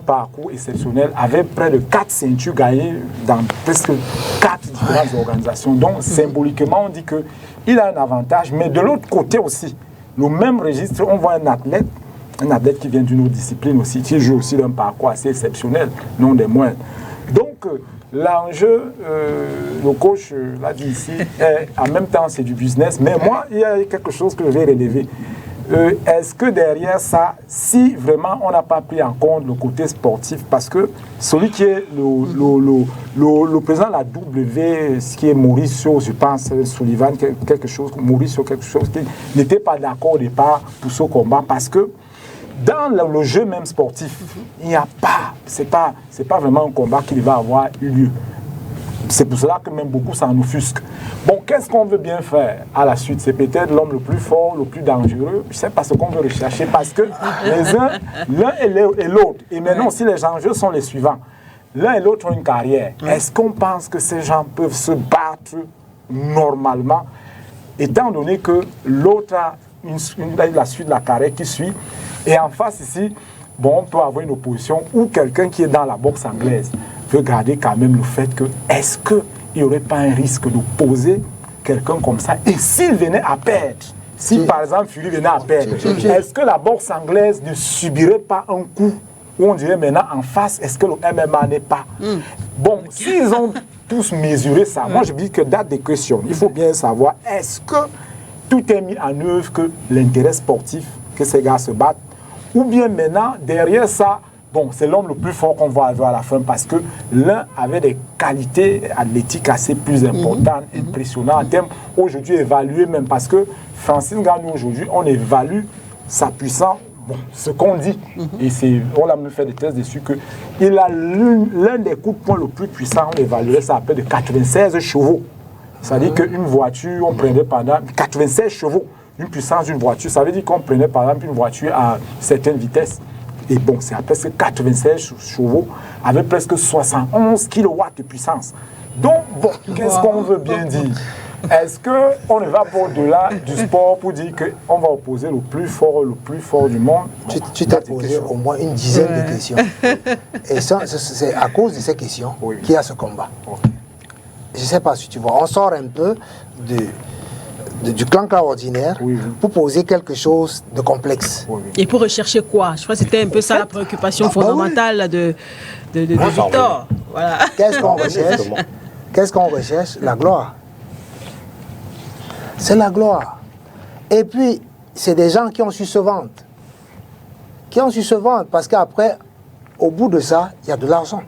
parcours exceptionnel avec près de 4 ceintures gagnées dans presque 4 différentes organisations. Donc symboliquement, on dit qu'il a un avantage. Mais de l'autre côté aussi, le même registre, on voit un athlète qui vient d'une autre discipline aussi, qui joue aussi d'un parcours assez exceptionnel, non des moindres. Donc, l'enjeu, le coach l'a dit ici, en même temps, c'est du business. Mais moi, il y a quelque chose que je vais relever. Est-ce que derrière ça, si vraiment on n'a pas pris en compte le côté sportif, parce que celui qui est le président de la W, ce qui est Mauricio, je pense, Sullivan, Mauricio, quelque chose qui n'était pas d'accord au départ pour ce combat, parce que dans le jeu même sportif, il n'y a pas, c'est pas vraiment un combat qui va avoir eu lieu. C'est pour cela que même beaucoup s'en offusquent. Bon, qu'est-ce qu'on veut bien faire à la suite? C'est peut-être l'homme le plus fort, le plus dangereux. Je ne sais pas ce qu'on veut rechercher parce que l'un et l'autre. Et maintenant, si les enjeux sont les suivants, l'un et l'autre ont une carrière. Est-ce qu'on pense que ces gens peuvent se battre normalement, étant donné que l'autre a la suite de la carrière qui suit? Et en face ici, bon, on peut avoir une opposition ou quelqu'un qui est dans la boxe anglaise veut garder quand même le fait que est-ce qu'il n'y aurait pas un risque de poser quelqu'un comme ça? Et s'il venait à perdre, si par exemple Fury venait à perdre, est-ce que la boxe anglaise ne subirait pas un coup où on dirait maintenant en face, est-ce que le MMA n'est pas? Bon, s'ils ont tous mesuré ça, moi je dis que date des questions, il faut bien savoir, est-ce que tout est mis en œuvre que l'intérêt sportif, que ces gars se battent, ou bien maintenant, derrière ça, bon, c'est l'homme le plus fort qu'on va avoir à la fin parce que l'un avait des qualités athlétiques assez plus importantes, impressionnantes, en termes aujourd'hui évalués même parce que Francis Ngannou aujourd'hui, on évalue sa puissance, bon, ce qu'on dit, et on a même fait des tests dessus, qu'il a l'un des coups de poing le plus puissant, on évaluait ça à peu de 96 chevaux. C'est-à-dire qu'une voiture, on prenait pendant 96 chevaux. Une puissance d'une voiture, ça veut dire qu'on prenait par exemple une voiture à certaines vitesses. Et bon, c'est à presque 96 chevaux avec presque 71 kW de puissance. Donc, bon, qu'est-ce qu'on veut bien dire? Est-ce qu'on ne va pas au-delà du sport pour dire qu'on va opposer le plus fort du monde? Tu t'es posé au moins une dizaine de questions. Et ça, c'est à cause de ces questions qu'il y a ce combat. Je ne sais pas si tu vois, on sort un peu du clan ordinaire pour poser quelque chose de complexe. Et pour rechercher quoi? Je crois que c'était un peu ça la préoccupation fondamentale de Victor. Voilà. Qu'est-ce qu'on recherche? Qu'est-ce qu'on recherche? La gloire. C'est la gloire. Et puis, c'est des gens qui ont su se vendre. Parce qu'après, au bout de ça, il y a de l'argent.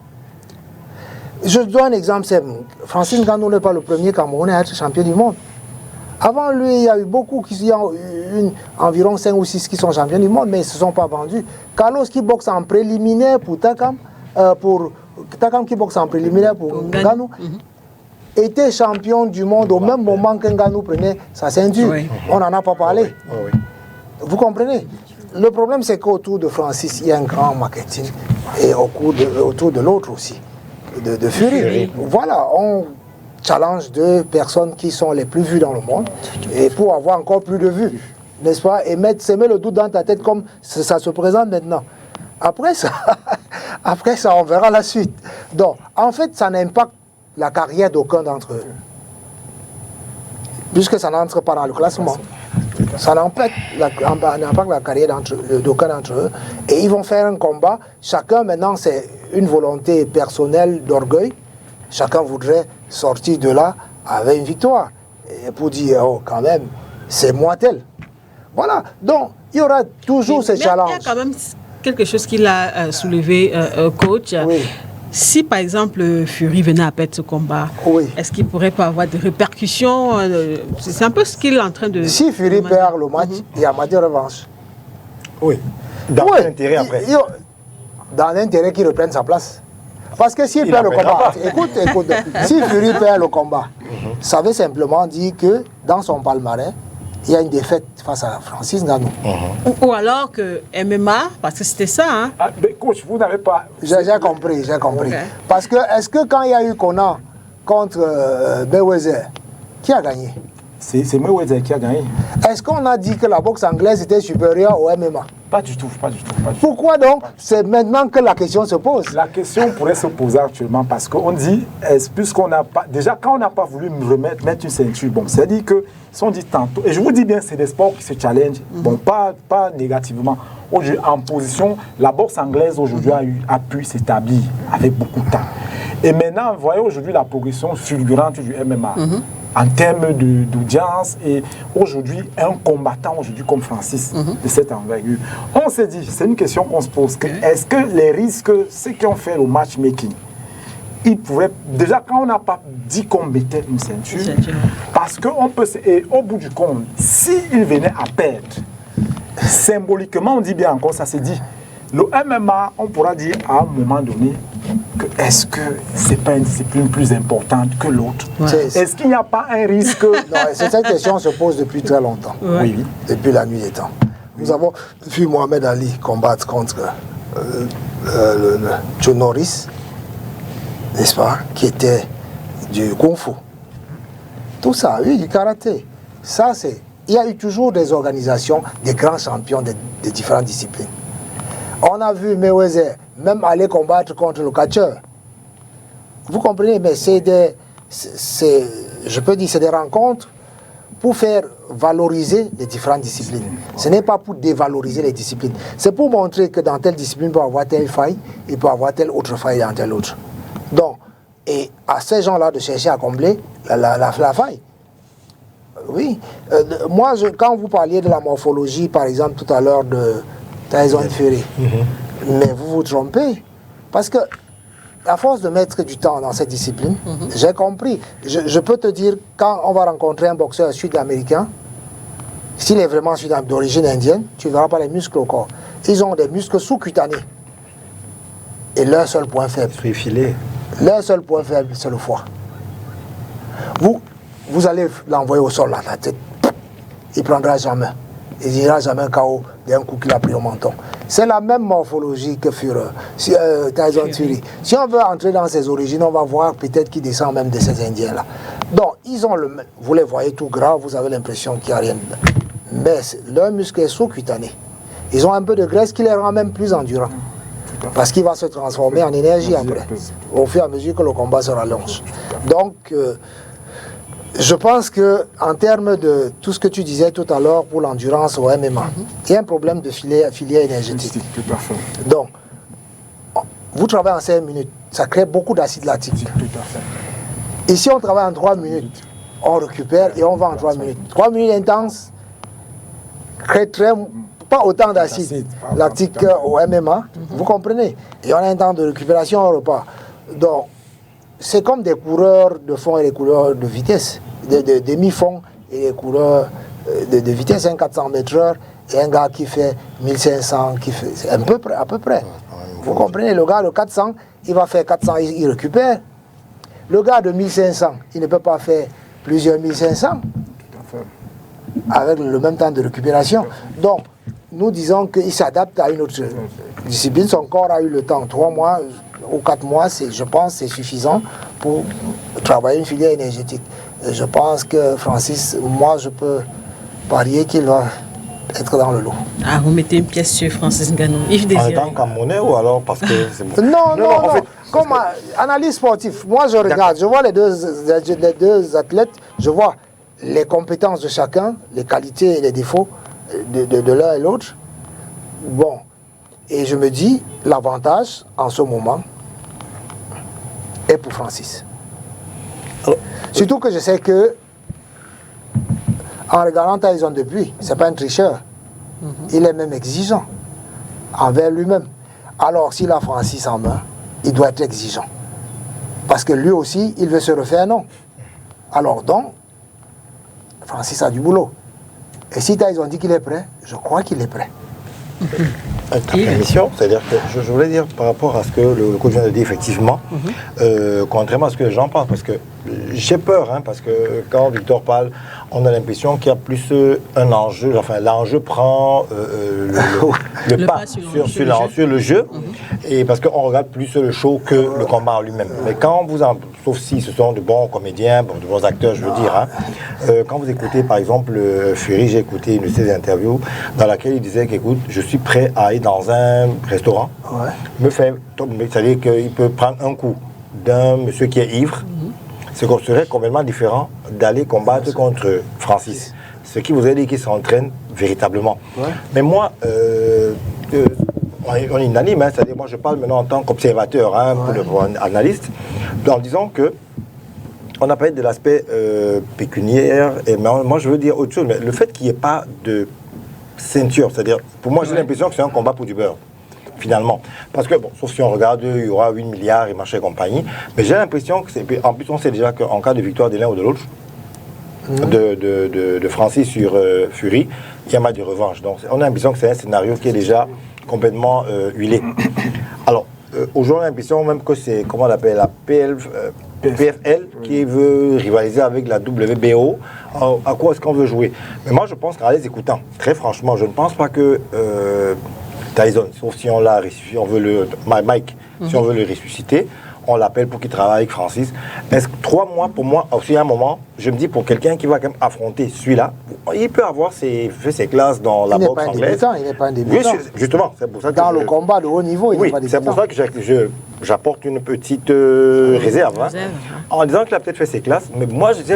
Je donne un exemple simple. Francis Ngannou n'est pas le premier Camerounais à être champion du monde. Avant lui, il y a eu beaucoup, environ 5 ou 6 qui sont champions du monde, mais ils ne se sont pas vendus. Carlos qui boxe en préliminaire pour Takam qui boxe en préliminaire pour Ngannou, était champion du monde au même moment que Ngannou prenait sa ceinture. On n'en a pas parlé. Vous comprenez? Le problème, c'est qu'autour de Francis, il y a un grand marketing, et autour de l'autre aussi, de Fury. Voilà, on challenge deux personnes qui sont les plus vues dans le monde et pour avoir encore plus de vues, n'est-ce pas? Et semer le doute dans ta tête comme ça se présente maintenant. Après ça, on verra la suite. Donc, en fait, ça n'impacte la carrière d'aucun d'entre eux. Puisque ça n'entre pas dans le classement. Ça n'impacte la carrière d'aucun d'entre eux. Et ils vont faire un combat. Chacun, maintenant, c'est une volonté personnelle d'orgueil. Chacun voudrait sortir de là avec une victoire. Et pour dire, oh, quand même, c'est moi tel. Voilà. Donc, il y aura toujours ces challenges. Il y a quand même quelque chose qu'il a soulevé, coach. Oui. Si, par exemple, Fury venait à perdre ce combat, est-ce qu'il ne pourrait pas avoir des répercussions? C'est un peu ce qu'il est en train de... Si Fury perd le match, il y a match de revanche. Oui. Dans quel intérêt après? Dans l'intérêt qu'il reprenne sa place. Parce que s'il perd le combat, écoute, si Fury perd le combat, ça veut simplement dire que dans son palmarès, il y a une défaite face à Francis Ngannou. Ou alors que MMA, parce que c'était ça. Hein? Ah, mais coach, vous n'avez pas... J'ai compris. Okay. Parce que, est-ce que quand il y a eu Conan contre Mayweather, qui a gagné? C'est Mayweather qui a gagné. Est-ce qu'on a dit que la boxe anglaise était supérieure au MMA? Pas du tout. Pourquoi donc? C'est maintenant que la question se pose. La question pourrait se poser actuellement parce qu'on dit, puisqu'on n'a pas... Déjà, quand on n'a pas voulu mettre une ceinture, bon, c'est-à-dire que, si on dit tantôt, et je vous dis bien, c'est des sports qui se challengent, bon, pas négativement. En position, la boxe anglaise aujourd'hui a pu s'établir avec beaucoup de temps. Et maintenant, vous voyez aujourd'hui la progression fulgurante du MMA. En termes d'audience, et aujourd'hui, un combattant aujourd'hui comme Francis de cette envergure, on s'est dit, c'est une question qu'on se pose, est-ce que les risques, ceux qui ont fait le matchmaking, ils pouvaient, déjà quand on n'a pas dit qu'on mettait une ceinture, parce qu'on peut, et au bout du compte, s'il venait à perdre, symboliquement, on dit bien encore, ça s'est dit, le MMA, on pourra dire à un moment donné, est-ce que ce n'est pas une discipline plus importante que l'autre? Est-ce qu'il n'y a pas un risque? Non, cette question se pose depuis très longtemps. Oui. Depuis la nuit des temps. Nous avons vu Mohamed Ali combattre contre Joe Norris, n'est-ce pas, qui était du Kung Fu. Tout ça, oui, du karaté. Ça, c'est... Il y a eu toujours des organisations, des grands champions de différentes disciplines. On a vu Mayweather même aller combattre contre le catcheur. Vous comprenez, mais c'est des rencontres pour faire valoriser les différentes disciplines. Ce n'est pas pour dévaloriser les disciplines. C'est pour montrer que dans telle discipline, il peut y avoir telle faille, il peut y avoir telle autre faille dans telle autre. Donc, et à ces gens-là de chercher à combler la faille. Oui. Moi, quand vous parliez de la morphologie, par exemple, tout à l'heure de Tyson Fury, mais vous vous trompez. Parce que, à force de mettre du temps dans cette discipline, j'ai compris. Je peux te dire, quand on va rencontrer un boxeur sud-américain, s'il est vraiment d'origine indienne, tu ne verras pas les muscles au corps. Ils ont des muscles sous-cutanés. Et leur seul point faible, leur seul point faible, c'est le foie. Vous allez l'envoyer au sol, là, la tête. Il ne prendra jamais. Il n'ira jamais KO d'un coup qu'il a pris au menton. C'est la même morphologie que Tyson Fury. Si on veut entrer dans ses origines, on va voir peut-être qu'il descend même de ces Indiens-là. Donc, ils ont vous les voyez tout gras, vous avez l'impression qu'il n'y a rien dedans. Mais leur muscle est sous-cutané. Ils ont un peu de graisse qui les rend même plus endurants. Parce qu'il va se transformer en énergie après, au fur et à mesure que le combat se rallonge. Donc, je pense qu'en termes de tout ce que tu disais tout à l'heure pour l'endurance au MMA, il y a un problème de filière énergétique. Donc, vous travaillez en 5 minutes, ça crée beaucoup d'acide lactique. Ici, on travaille en 3 minutes, on récupère et on va en 3 minutes. 3 minutes intenses crée pas autant d'acide lactique au MMA, vous comprenez? Et on a un temps de récupération au repas. Donc, c'est comme des coureurs de fond et des coureurs de vitesse, de demi-fond et des coureurs de vitesse, un 400 m/h et un gars qui fait 1500, qui fait à peu près. Vous comprenez, le gars de 400, il va faire 400, il récupère. Le gars de 1500, il ne peut pas faire plusieurs 1500 avec le même temps de récupération. Donc, nous disons qu'il s'adapte à une autre discipline. Son corps a eu le temps, 3 mois ou 4 mois, je pense c'est suffisant pour travailler une filière énergétique. Et je pense que Francis, moi je peux parier qu'il va être dans le lot. Ah, vous mettez une pièce sur Francis Ngannou. En étant Camerounais ou alors parce que c'est bon? Non. En fait, comme analyse sportive, moi je regarde, je vois les deux athlètes, je vois les compétences de chacun, les qualités et les défauts de l'un et l'autre. Bon, et je me dis, l'avantage en ce moment est pour Francis. Surtout que je sais que, en regardant Tyson depuis, c'est pas un tricheur. Il est même exigeant envers lui-même. Alors, s'il a Francis en main, il doit être exigeant. Parce que lui aussi, il veut se refaire, non. Alors donc, Francis a du boulot. Et si Tyson dit qu'il est prêt, je crois qu'il est prêt. Avec ta permission, c'est-à-dire que je voulais dire par rapport à ce que le coach vient de dire, effectivement, contrairement à ce que les gens pensent, parce que j'ai peur, hein, parce que quand Victor parle, on a l'impression qu'il y a plus un enjeu, enfin l'enjeu prend le pas sur le jeu, et parce qu'on regarde plus le show que le combat en lui-même. Mais quand vous sauf si ce sont de bons comédiens, de bons acteurs, je veux dire, hein, quand vous écoutez par exemple Fury, j'ai écouté une de ses interviews dans laquelle il disait qu'écoute, je suis prêt à aller dans un restaurant, c'est-à-dire qu'il peut prendre un coup d'un monsieur qui est ivre, ce qu'on serait complètement différent d'aller combattre contre Francis. Ce qui vous a dit qu'il s'entraîne véritablement. Mais moi, on est unanime, hein, c'est-à-dire moi je parle maintenant en tant qu'observateur, hein, pour un analyste. En disant que on a parlé de l'aspect pécuniaire, mais moi je veux dire autre chose, mais le fait qu'il n'y ait pas de ceinture, c'est-à-dire, pour moi j'ai l'impression que c'est un combat pour du beurre, finalement. Parce que, bon, sauf si on regarde, il y aura 8 milliards et machin et compagnie, mais j'ai l'impression que en plus on sait déjà qu'en cas de victoire de l'un ou de l'autre, de Francis sur Fury, il y a un match de revanche. Donc on a l'impression que c'est un scénario qui est déjà complètement huilé. Alors, aujourd'hui on a l'impression même que c'est, comment on l'appelle, la PFL qui veut rivaliser avec la WBO. À quoi est-ce qu'on veut jouer? Mais moi je pense qu'en les écoutant, très franchement, je ne pense pas que Tyson, sauf si on l'a ressuscité, on veut le Mike, si on veut le ressusciter, on l'appelle pour qu'il travaille avec Francis. Est-ce que 3 mois, pour moi, aussi à un moment, je me dis pour quelqu'un qui va quand même affronter celui-là, il peut avoir fait ses classes dans la boxe anglaise. Il n'est pas un débutant. Oui, justement, c'est pour ça que dans le combat de haut niveau, il n'est pas débutant. C'est pour ça que j'apporte une petite réserve, en disant qu'il a peut-être fait ses classes, mais moi j'étais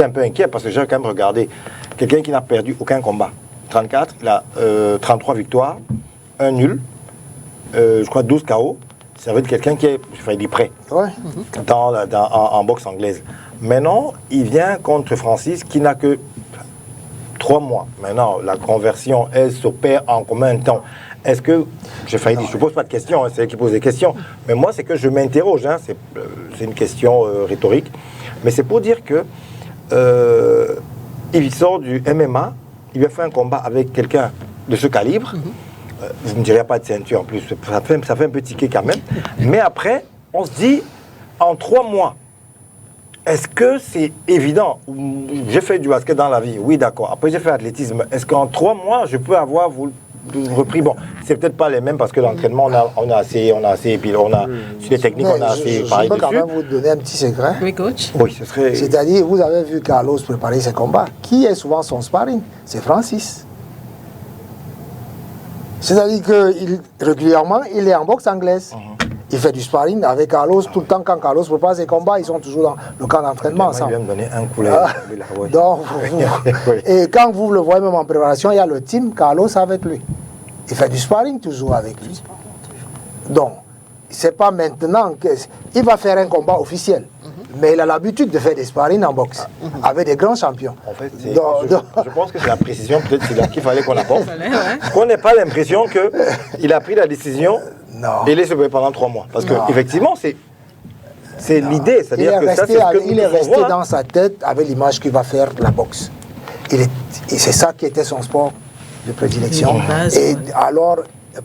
un peu inquiet parce que j'ai quand même regardé quelqu'un qui n'a perdu aucun combat. 34, il a 33 victoires, 1 nul, je crois 12 KO. Ça veut dire quelqu'un qui est, prêt en boxe anglaise. Maintenant, il vient contre Francis qui n'a que 3 mois. Maintenant, la conversion, elle s'opère en combien de temps? Est-ce que, je ne pose pas de questions, c'est elle qui pose des questions, mais moi, c'est que je m'interroge, c'est une question rhétorique, mais c'est pour dire que il sort du MMA, il vient faire un combat avec quelqu'un de ce calibre. Vous ne me direz pas de ceinture en plus, ça fait un peu tiquer quand même. Mais après, on se dit, en 3 mois, est-ce que c'est évident? J'ai fait du basket dans la vie, oui d'accord. Après j'ai fait l'athlétisme. Est-ce qu'en 3 mois, je peux avoir repris? Bon, c'est peut-être pas les mêmes parce que l'entraînement, on a assez, et puis on a, sur les techniques, on a assez pareil dessus. Je peux quand même vous donner un petit secret. Oui, coach. Oui, ce serait... C'est-à-dire, vous avez vu Carlos préparer ses combats. Qui est souvent son sparring? C'est Francis. C'est-à-dire que régulièrement, il est en boxe anglaise. Il fait du sparring avec Carlos tout le temps. Quand Carlos prépare ses combats, ils sont toujours dans le camp d'entraînement ensemble. Il vient me donner un coup Donc, et quand vous le voyez même en préparation, il y a le team Carlos avec lui. Il fait du sparring toujours avec lui. Donc, c'est pas maintenant qu'il va faire un combat officiel. Mais il a l'habitude de faire des sparring en boxe avec des grands champions. En fait, je pense que c'est la précision, peut-être c'est là qu'il fallait qu'on apporte. Qu'on n'ait pas l'impression qu'il a pris la décision et il est sauvé pendant 3 mois. Parce qu'effectivement, c'est l'idée. C'est-à-dire que ça, c'est ce que il est resté dans sa tête avec l'image qu'il va faire de la boxe. Et c'est ça qui était son sport de prédilection. Et alors,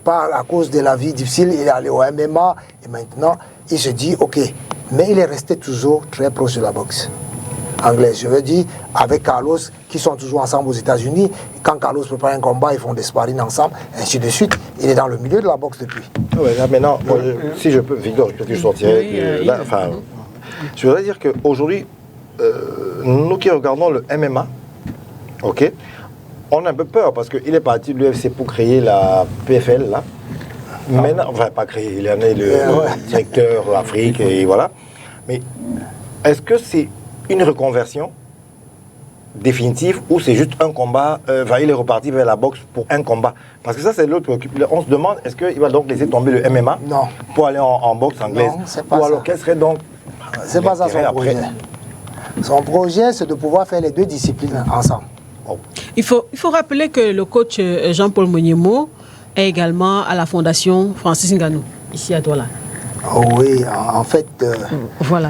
à cause de la vie difficile, il est allé au MMA et maintenant, il se dit, ok, mais il est resté toujours très proche de la boxe anglaise. Je veux dire, avec Carlos, qui sont toujours ensemble aux États-Unis. Quand Carlos prépare un combat, ils font des sparring ensemble, ainsi de suite. Il est dans le milieu de la boxe depuis. Ouais, là, maintenant, si je peux, Victor, je sortirai. Je voudrais dire qu'aujourd'hui, nous qui regardons le MMA, ok, on a un peu peur parce qu'il est parti de l'UFC pour créer la PFL, là. Maintenant, enfin, pas créé, il en est le directeur Afrique, et voilà. Mais est-ce que c'est une reconversion définitive ou c'est juste un combat, il est reparti vers la boxe pour un combat? Parce que ça, c'est l'autre préoccupation. On se demande, est-ce qu'il va donc laisser tomber le MMA pour aller en boxe anglaise? Non, c'est pas ou ça. alors, quel serait donc... C'est pas ça son projet. Son projet, c'est de pouvoir faire les 2 disciplines ensemble. Oh. Il faut rappeler que le coach Jean-Paul Moniemo est également à la fondation Francis Ngannou, ici à Douala. Oh oui, en fait, voilà.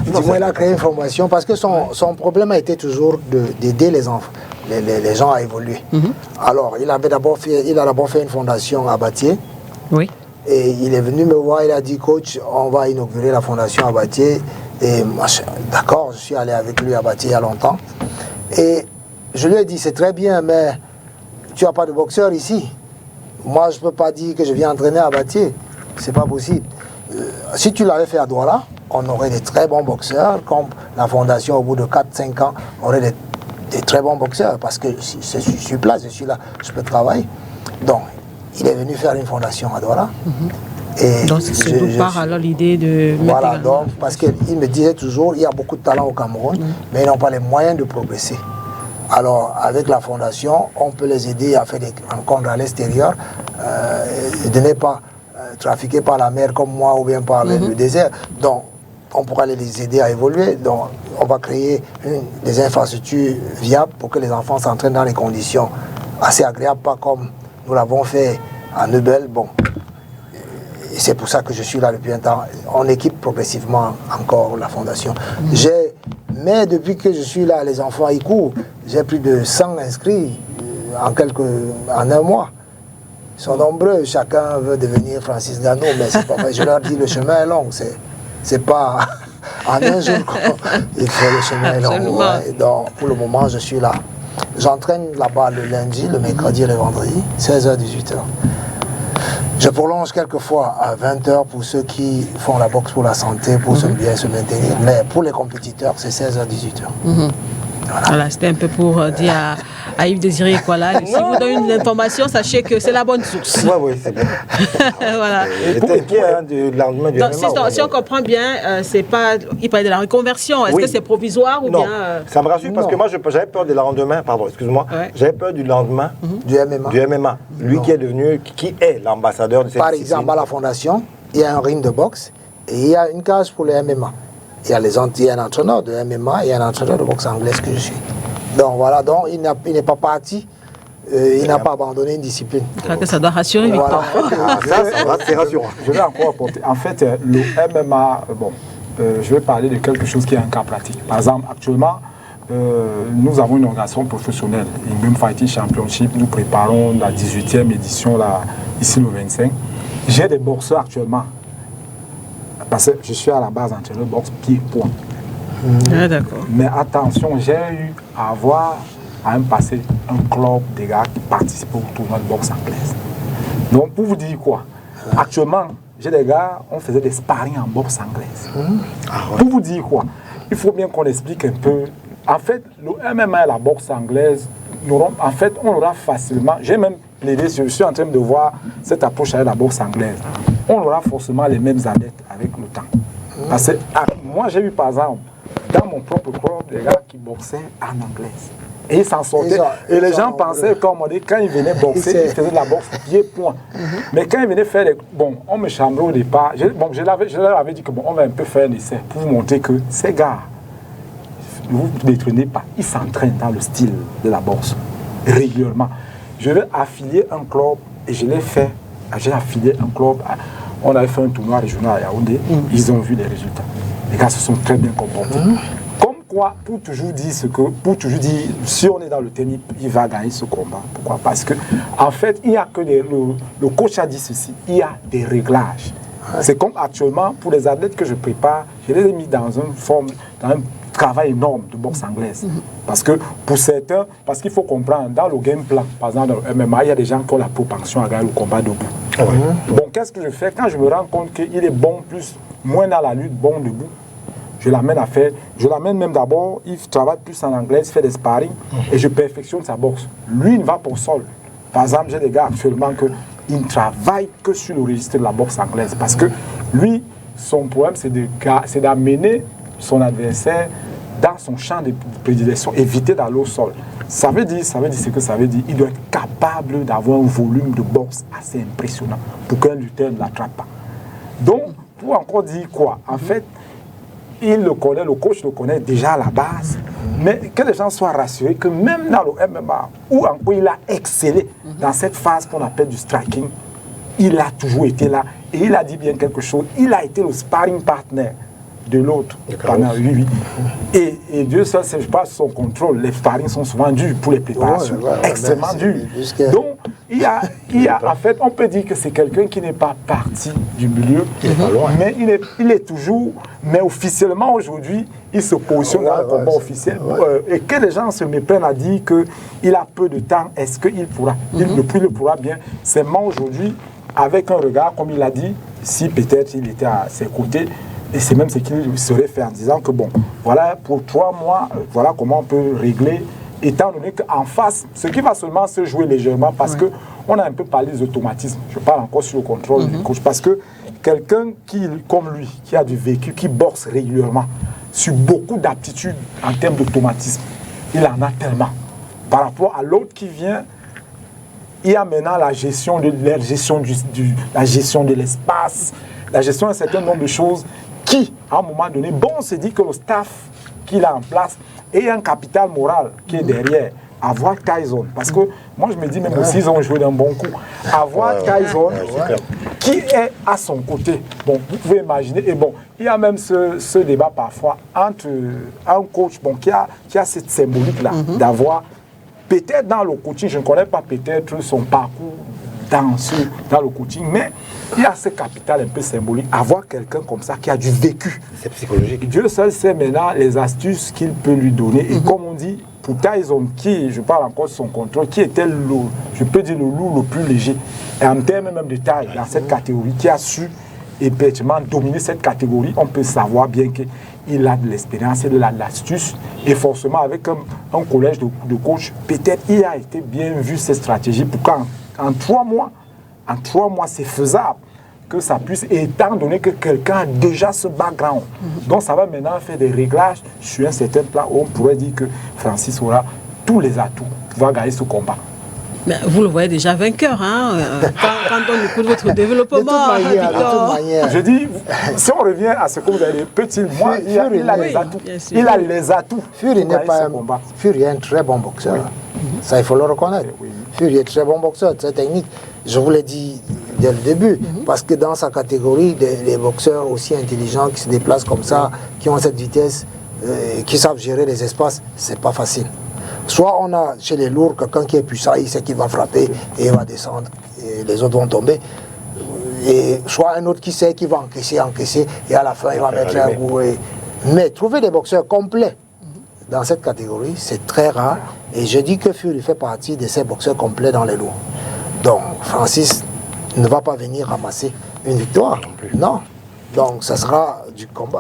Du moins, il a créé une formation parce que son problème a été toujours d'aider les enfants, les gens à évoluer. Alors, il a d'abord fait une fondation à Batié. Oui. Et il est venu me voir, il a dit, coach, on va inaugurer la fondation à Batié. Et d'accord, je suis allé avec lui à Batié il y a longtemps. Et je lui ai dit, c'est très bien, mais tu n'as pas de boxeur ici. Moi, je ne peux pas dire que je viens entraîner à Batié. C'est pas possible. Si tu l'avais fait à Douala, on aurait des très bons boxeurs, comme la fondation, au bout de 4-5 ans, aurait des très bons boxeurs, parce que je suis là, je suis là, je peux travailler. Donc, il est venu faire une fondation à Douala. Et donc, c'est d'où part alors l'idée de... Voilà, donc, parce qu'il me disait toujours, il y a beaucoup de talent au Cameroun, mais ils n'ont pas les moyens de progresser. Alors, avec la fondation, on peut les aider à faire des rencontres à l'extérieur, de ne pas trafiqués par la mer comme moi ou bien par le désert. Donc, on pourra les aider à évoluer. Donc, on va créer des infrastructures viables pour que les enfants s'entraînent dans les conditions assez agréables, pas comme nous l'avons fait à Neubel. Bon, et c'est pour ça que je suis là depuis un temps. On équipe progressivement encore la fondation. Mais depuis que je suis là, les enfants y courent. J'ai plus de 100 inscrits en un mois. Ils sont nombreux. Chacun veut devenir Francis Nganou, mais c'est pas vrai. Je leur dis le chemin est long. C'est pas en un jour qu'il faut le chemin est long. Ouais. Donc, pour le moment, je suis là. J'entraîne là-bas le lundi, le mercredi et le vendredi, 16h, 18h. Je prolonge quelquefois à 20h pour ceux qui font la boxe pour la santé, pour bien se maintenir. Mais pour les compétiteurs, c'est 16h, 18h. Voilà, c'était un peu pour dire à Yves Désiré Kwala. Si vous donnez une information, sachez que c'est la bonne source. Oui, c'est bien. Voilà. Du lendemain du MMA, si on comprend bien, c'est pas. Il parlait de la reconversion. Est-ce que c'est provisoire ou non, bien. Ça me rassure parce que moi, j'avais peur du lendemain. Pardon, excuse-moi. Ouais. J'avais peur du lendemain du MMA. Du MMA. Lui qui est l'ambassadeur de cette Par exemple, à la fondation, il y a un ring de boxe et il y a une cage pour le MMA. Il y a un entraîneur de MMA et un entraîneur de boxe anglaise que je suis. Donc voilà, donc il n'est pas parti, il n'a pas abandonné une discipline. Ça doit rassurer Victor. C'est rassurant. Je vais encore apporter. En fait, le MMA, je vais parler de quelque chose qui est un cas pratique. Par exemple, actuellement, nous avons une organisation professionnelle, Ingrim Fighting Championship. Nous préparons la 18e édition là, ici le 25. J'ai des boxeurs actuellement. Parce que je suis à la base entraîneur de boxe pied-point. Ah, d'accord. Mais attention, j'ai eu à avoir à un passé un club de gars qui participent au tournoi de boxe anglaise. Donc pour vous dire quoi, actuellement, j'ai des gars, on faisait des sparring en boxe anglaise. Pour vous dire quoi, il faut bien qu'on explique un peu. En fait, le MMA et la boxe anglaise, on aura facilement, j'ai même plaidé, je suis en train de voir cette approche avec la boxe anglaise. On aura forcément les mêmes adeptes avec le temps. Parce que moi, j'ai eu par exemple, dans mon propre club, des gars qui boxaient en anglaise. Et ils s'en sortaient. Et les gens pensaient, comme on dit, quand ils venaient boxer, ils faisaient de la boxe pied-point. Mais quand ils venaient faire on me chambrait au départ. Je leur avais dit que on va un peu faire un essai pour vous montrer que ces gars, vous ne les traînez pas. Ils s'entraînent dans le style de la boxe régulièrement. Je vais affilier un club et je l'ai fait. J'ai affilié un club, on avait fait un tournoi régional à Yaoundé, ils ont vu les résultats. Les gars se sont très bien comportés. Comme quoi, pour toujours dire si on est dans le tennis, il va gagner ce combat. Pourquoi? Parce que, en fait, il n'y a que le coach a dit ceci, il y a des réglages. C'est comme actuellement, pour les athlètes que je prépare, je les ai mis dans un travail énorme de boxe anglaise. Parce que pour certains, parce qu'il faut comprendre, dans le game plan, par exemple dans le MMA, il y a des gens qui ont la propension à gagner le combat debout. Bon, qu'est-ce que je fais quand je me rends compte qu'il est bon moins dans la lutte, bon debout? Je l'amène même d'abord, il travaille plus en anglais, il fait des sparring et je perfectionne sa boxe. Lui, il ne va pas au sol. Par exemple, j'ai des gars actuellement qui ne travaillent que sur le registre de la boxe anglaise parce que lui, son problème, c'est d'amener son adversaire dans son champ de prédilection, éviter d'aller au sol. Ça veut dire ce que ça veut dire. Il doit être capable d'avoir un volume de boxe assez impressionnant pour qu'un lutteur ne l'attrape pas. Donc, pour encore dire quoi, en fait, il le connaît, le coach le connaît déjà à la base, mais que les gens soient rassurés que même dans le MMA, où encore il a excellé dans cette phase qu'on appelle du striking, il a toujours été là et il a dit bien quelque chose. Il a été le sparring partner de l'autre pendant 8. Et Dieu seul sait pas son contrôle. Les sparring sont souvent durs pour les préparations, extrêmement durs. Donc, il y a, en fait, on peut dire que c'est quelqu'un qui n'est pas parti du milieu, mais il est toujours, mais officiellement aujourd'hui, il se positionne dans le combat officiel. Et que les gens se méprennent à dire qu'il a peu de temps, est-ce qu'il pourra? Il le pourra bien. C'est moi aujourd'hui, avec un regard, comme il a dit, si peut-être il était à ses côtés, et c'est même ce qu'il serait fait en disant que bon, voilà, pour 3 mois, voilà comment on peut régler, étant donné qu'en face, ce qui va seulement se jouer légèrement, parce qu'on a un peu parlé des automatismes. Je parle encore sur le contrôle du coach, parce que quelqu'un comme lui, qui a du vécu, qui boxe régulièrement, sur beaucoup d'aptitudes en termes d'automatisme, il en a tellement. Par rapport à l'autre qui vient il y a maintenant la gestion de l'air, la gestion de l'espace, la gestion d'un certain nombre de choses qui, à un moment donné, bon, on se dit que le staff qu'il a en place et un capital moral qui est derrière. Avoir Tyson, parce que moi je me dis même s'ils ont joué d'un bon coup, avoir Tyson qui est à son côté. Bon, vous pouvez imaginer, et bon, il y a même ce débat parfois entre un coach qui a cette symbolique-là, d'avoir, peut-être dans le coaching, je ne connais pas peut-être son parcours dans le coaching, mais il y a ce capital un peu symbolique, avoir quelqu'un comme ça qui a du vécu. C'est psychologique. Dieu seul sait maintenant les astuces qu'il peut lui donner, et comme on dit, pour Tyson, qui, je parle encore de son contrôle, qui était je peux dire le loup le plus léger, et en termes même de taille, dans cette catégorie, qui a su effectivement dominer cette catégorie, on peut savoir bien qu'il a de l'expérience et de l'astuce, et forcément avec un collège de coach, peut-être il a été bien vu cette stratégie pour qu'en 3 mois, c'est faisable que ça puisse, étant donné que quelqu'un a déjà ce background. Donc ça va maintenant faire des réglages sur un certain plan où on pourrait dire que Francis aura tous les atouts pour pouvoir gagner ce combat. Mais vous le voyez déjà vainqueur, hein, quand on écoute votre développement. De toute manière. Je dis, si on revient à ce que vous avez dit, petit, moi, il a les atouts. Il a les atouts. Fury n'est pas Fury est un très bon boxeur. Ça, il faut le reconnaître. Fury est très bon boxeur, très technique. Je vous l'ai dit dès le début, parce que dans sa catégorie, les boxeurs aussi intelligents qui se déplacent comme ça, qui ont cette vitesse, qui savent gérer les espaces, c'est pas facile. Soit on a chez les lourds quelqu'un qui est puissant, il sait qu'il va frapper et il va descendre et les autres vont tomber. Et soit un autre qui sait qu'il va encaisser et à la fin il va mettre un coup. Mais trouver des boxeurs complets dans cette catégorie, c'est très rare. Et je dis que Fury fait partie de ces boxeurs complets dans les lourds. Donc Francis ne va pas venir ramasser une victoire. Non. Donc ça sera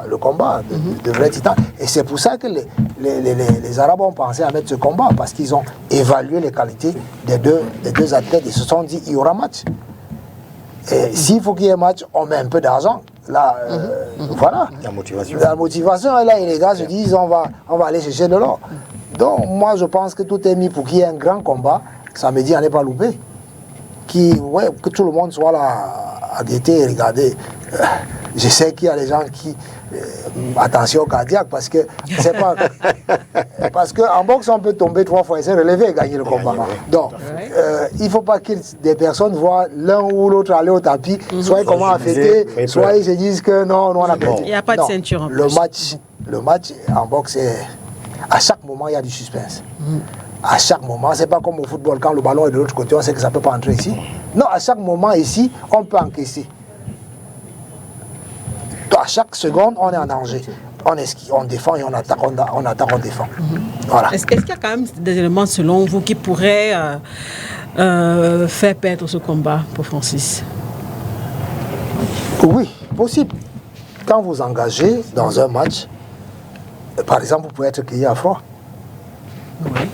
le combat de vrais titans. Et c'est pour ça que les Arabes ont pensé à mettre ce combat, parce qu'ils ont évalué les qualités des deux athlètes et se sont dit il y aura match. Et s'il faut qu'il y ait match, on met un peu d'argent. Là, voilà. La motivation est là et les gars se disent on va aller chercher de l'or. Donc moi je pense que tout est mis pour qu'il y ait un grand combat. Samedi, on n'est pas loupé. Que tout le monde soit là à guetter et regarder. Je sais qu'il y a des gens qui attention cardiaque, parce que c'est pas parce qu'en boxe on peut tomber 3 fois et se relever et gagner le combat. Donc il ne faut pas que des personnes voient l'un ou l'autre aller au tapis, soit ils commencent à fêter, soit ils se disent que non, on a perdu. Il n'y a pas de ceinture en plus. Le match en boxe, à chaque moment il y a du suspense. À chaque moment, c'est pas comme au football, quand le ballon est de l'autre côté, on sait que ça ne peut pas entrer ici. Non, à chaque moment ici, on peut encaisser. À chaque seconde, on est en danger. On défend et on attaque, on défend. Voilà. Est-ce qu'il y a quand même des éléments, selon vous, qui pourraient faire perdre ce combat pour Francis? Oui, possible. Quand vous engagez dans un match, par exemple, vous pouvez être cueilli à froid. Oui.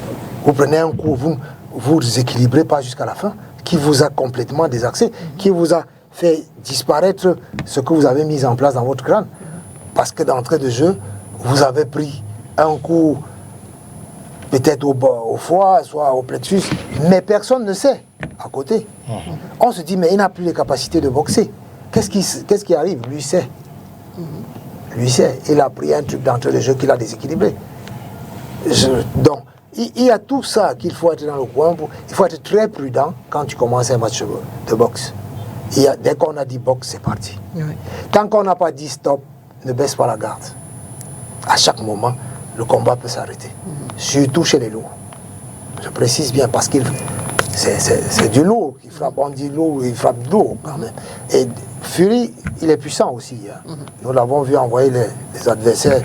Vous prenez un coup, vous vous équilibrez pas jusqu'à la fin, qui vous a complètement désaxé, qui vous a fait disparaître ce que vous avez mis en place dans votre crâne. Parce que d'entrée de jeu, vous avez pris un coup peut-être au foie, soit au plexus, mais personne ne sait à côté. On se dit, mais il n'a plus les capacités de boxer. Qu'est-ce qui arrive? Lui sait. Lui sait. Il a pris un truc d'entrée de jeu qui l'a déséquilibré. Donc, il y a tout ça qu'il faut être dans le coin. Il faut être très prudent quand tu commences un match de boxe. Dès qu'on a dit boxe, c'est parti. Oui. Tant qu'on n'a pas dit stop, ne baisse pas la garde. À chaque moment, le combat peut s'arrêter. Surtout chez les lourds. Je précise bien, parce que c'est du lourd qui frappe. On dit lourd, il frappe lourd quand même. Et Fury, il est puissant aussi. Hein. Nous l'avons vu envoyer les adversaires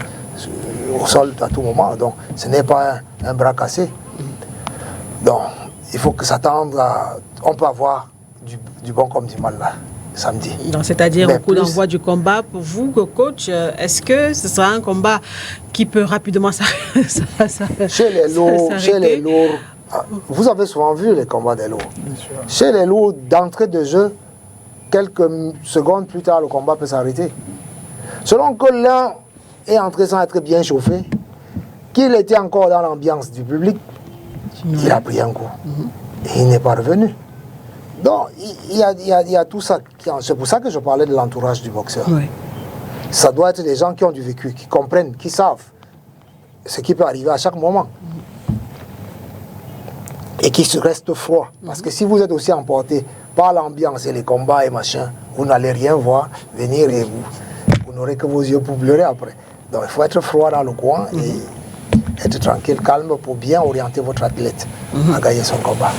au sol à tout moment. Donc, ce n'est pas un bras cassé. Donc, il faut que s'attendre à... On peut avoir du bon comme du mal là, samedi. C'est-à-dire au coup d'envoi du combat, pour vous, coach, est-ce que ce sera un combat qui peut rapidement s'arrêter? Chez les lourds, vous avez souvent vu les combats des lourds. Chez les lourds, d'entrée de jeu, quelques secondes plus tard, le combat peut s'arrêter. Selon que l'un est entré sans être bien chauffé, qu'il était encore dans l'ambiance du public, il a pris un coup. Et il n'est pas revenu. Donc, il y a tout ça. C'est pour ça que je parlais de l'entourage du boxeur. Oui. Ça doit être des gens qui ont du vécu, qui comprennent, qui savent ce qui peut arriver à chaque moment. Et qui se restent froids. Parce que si vous êtes aussi emporté par l'ambiance et les combats et machin, vous n'allez rien voir venir et vous n'aurez que vos yeux pour pleurer après. Donc il faut être froid dans le coin et être tranquille, calme pour bien orienter votre athlète à gagner son combat.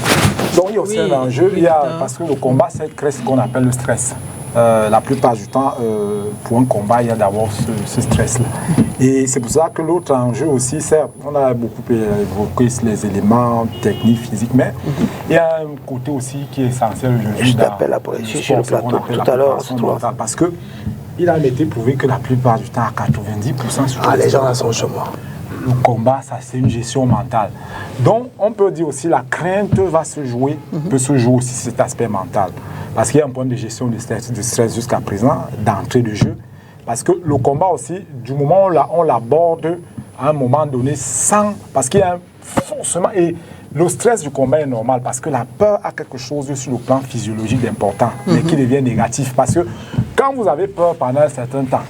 Donc il y a aussi un enjeu, parce que le combat, c'est ce qu'on appelle le stress. La plupart du temps, pour un combat, il y a d'abord ce stress-là. Et c'est pour ça que l'autre enjeu aussi, c'est, on a beaucoup évoqué les éléments techniques, physiques, mais il y a un côté aussi qui est essentiel aujourd'hui. Je t'appelle après, je suis sur le plateau tout à l'heure. Parce que il a été prouvé que la plupart du temps, à 90%, les gens sont chez moi. Le combat, ça c'est une gestion mentale. Donc, on peut dire aussi la crainte peut se jouer aussi cet aspect mental. Parce qu'il y a un point de gestion de stress jusqu'à présent, d'entrée de jeu. Parce que le combat aussi, du moment où on l'aborde à un moment donné sans... Parce qu'il y a forcément... Et le stress du combat est normal parce que la peur a quelque chose sur le plan physiologique d'important, mais qui devient négatif. Parce que quand vous avez peur pendant un certain temps,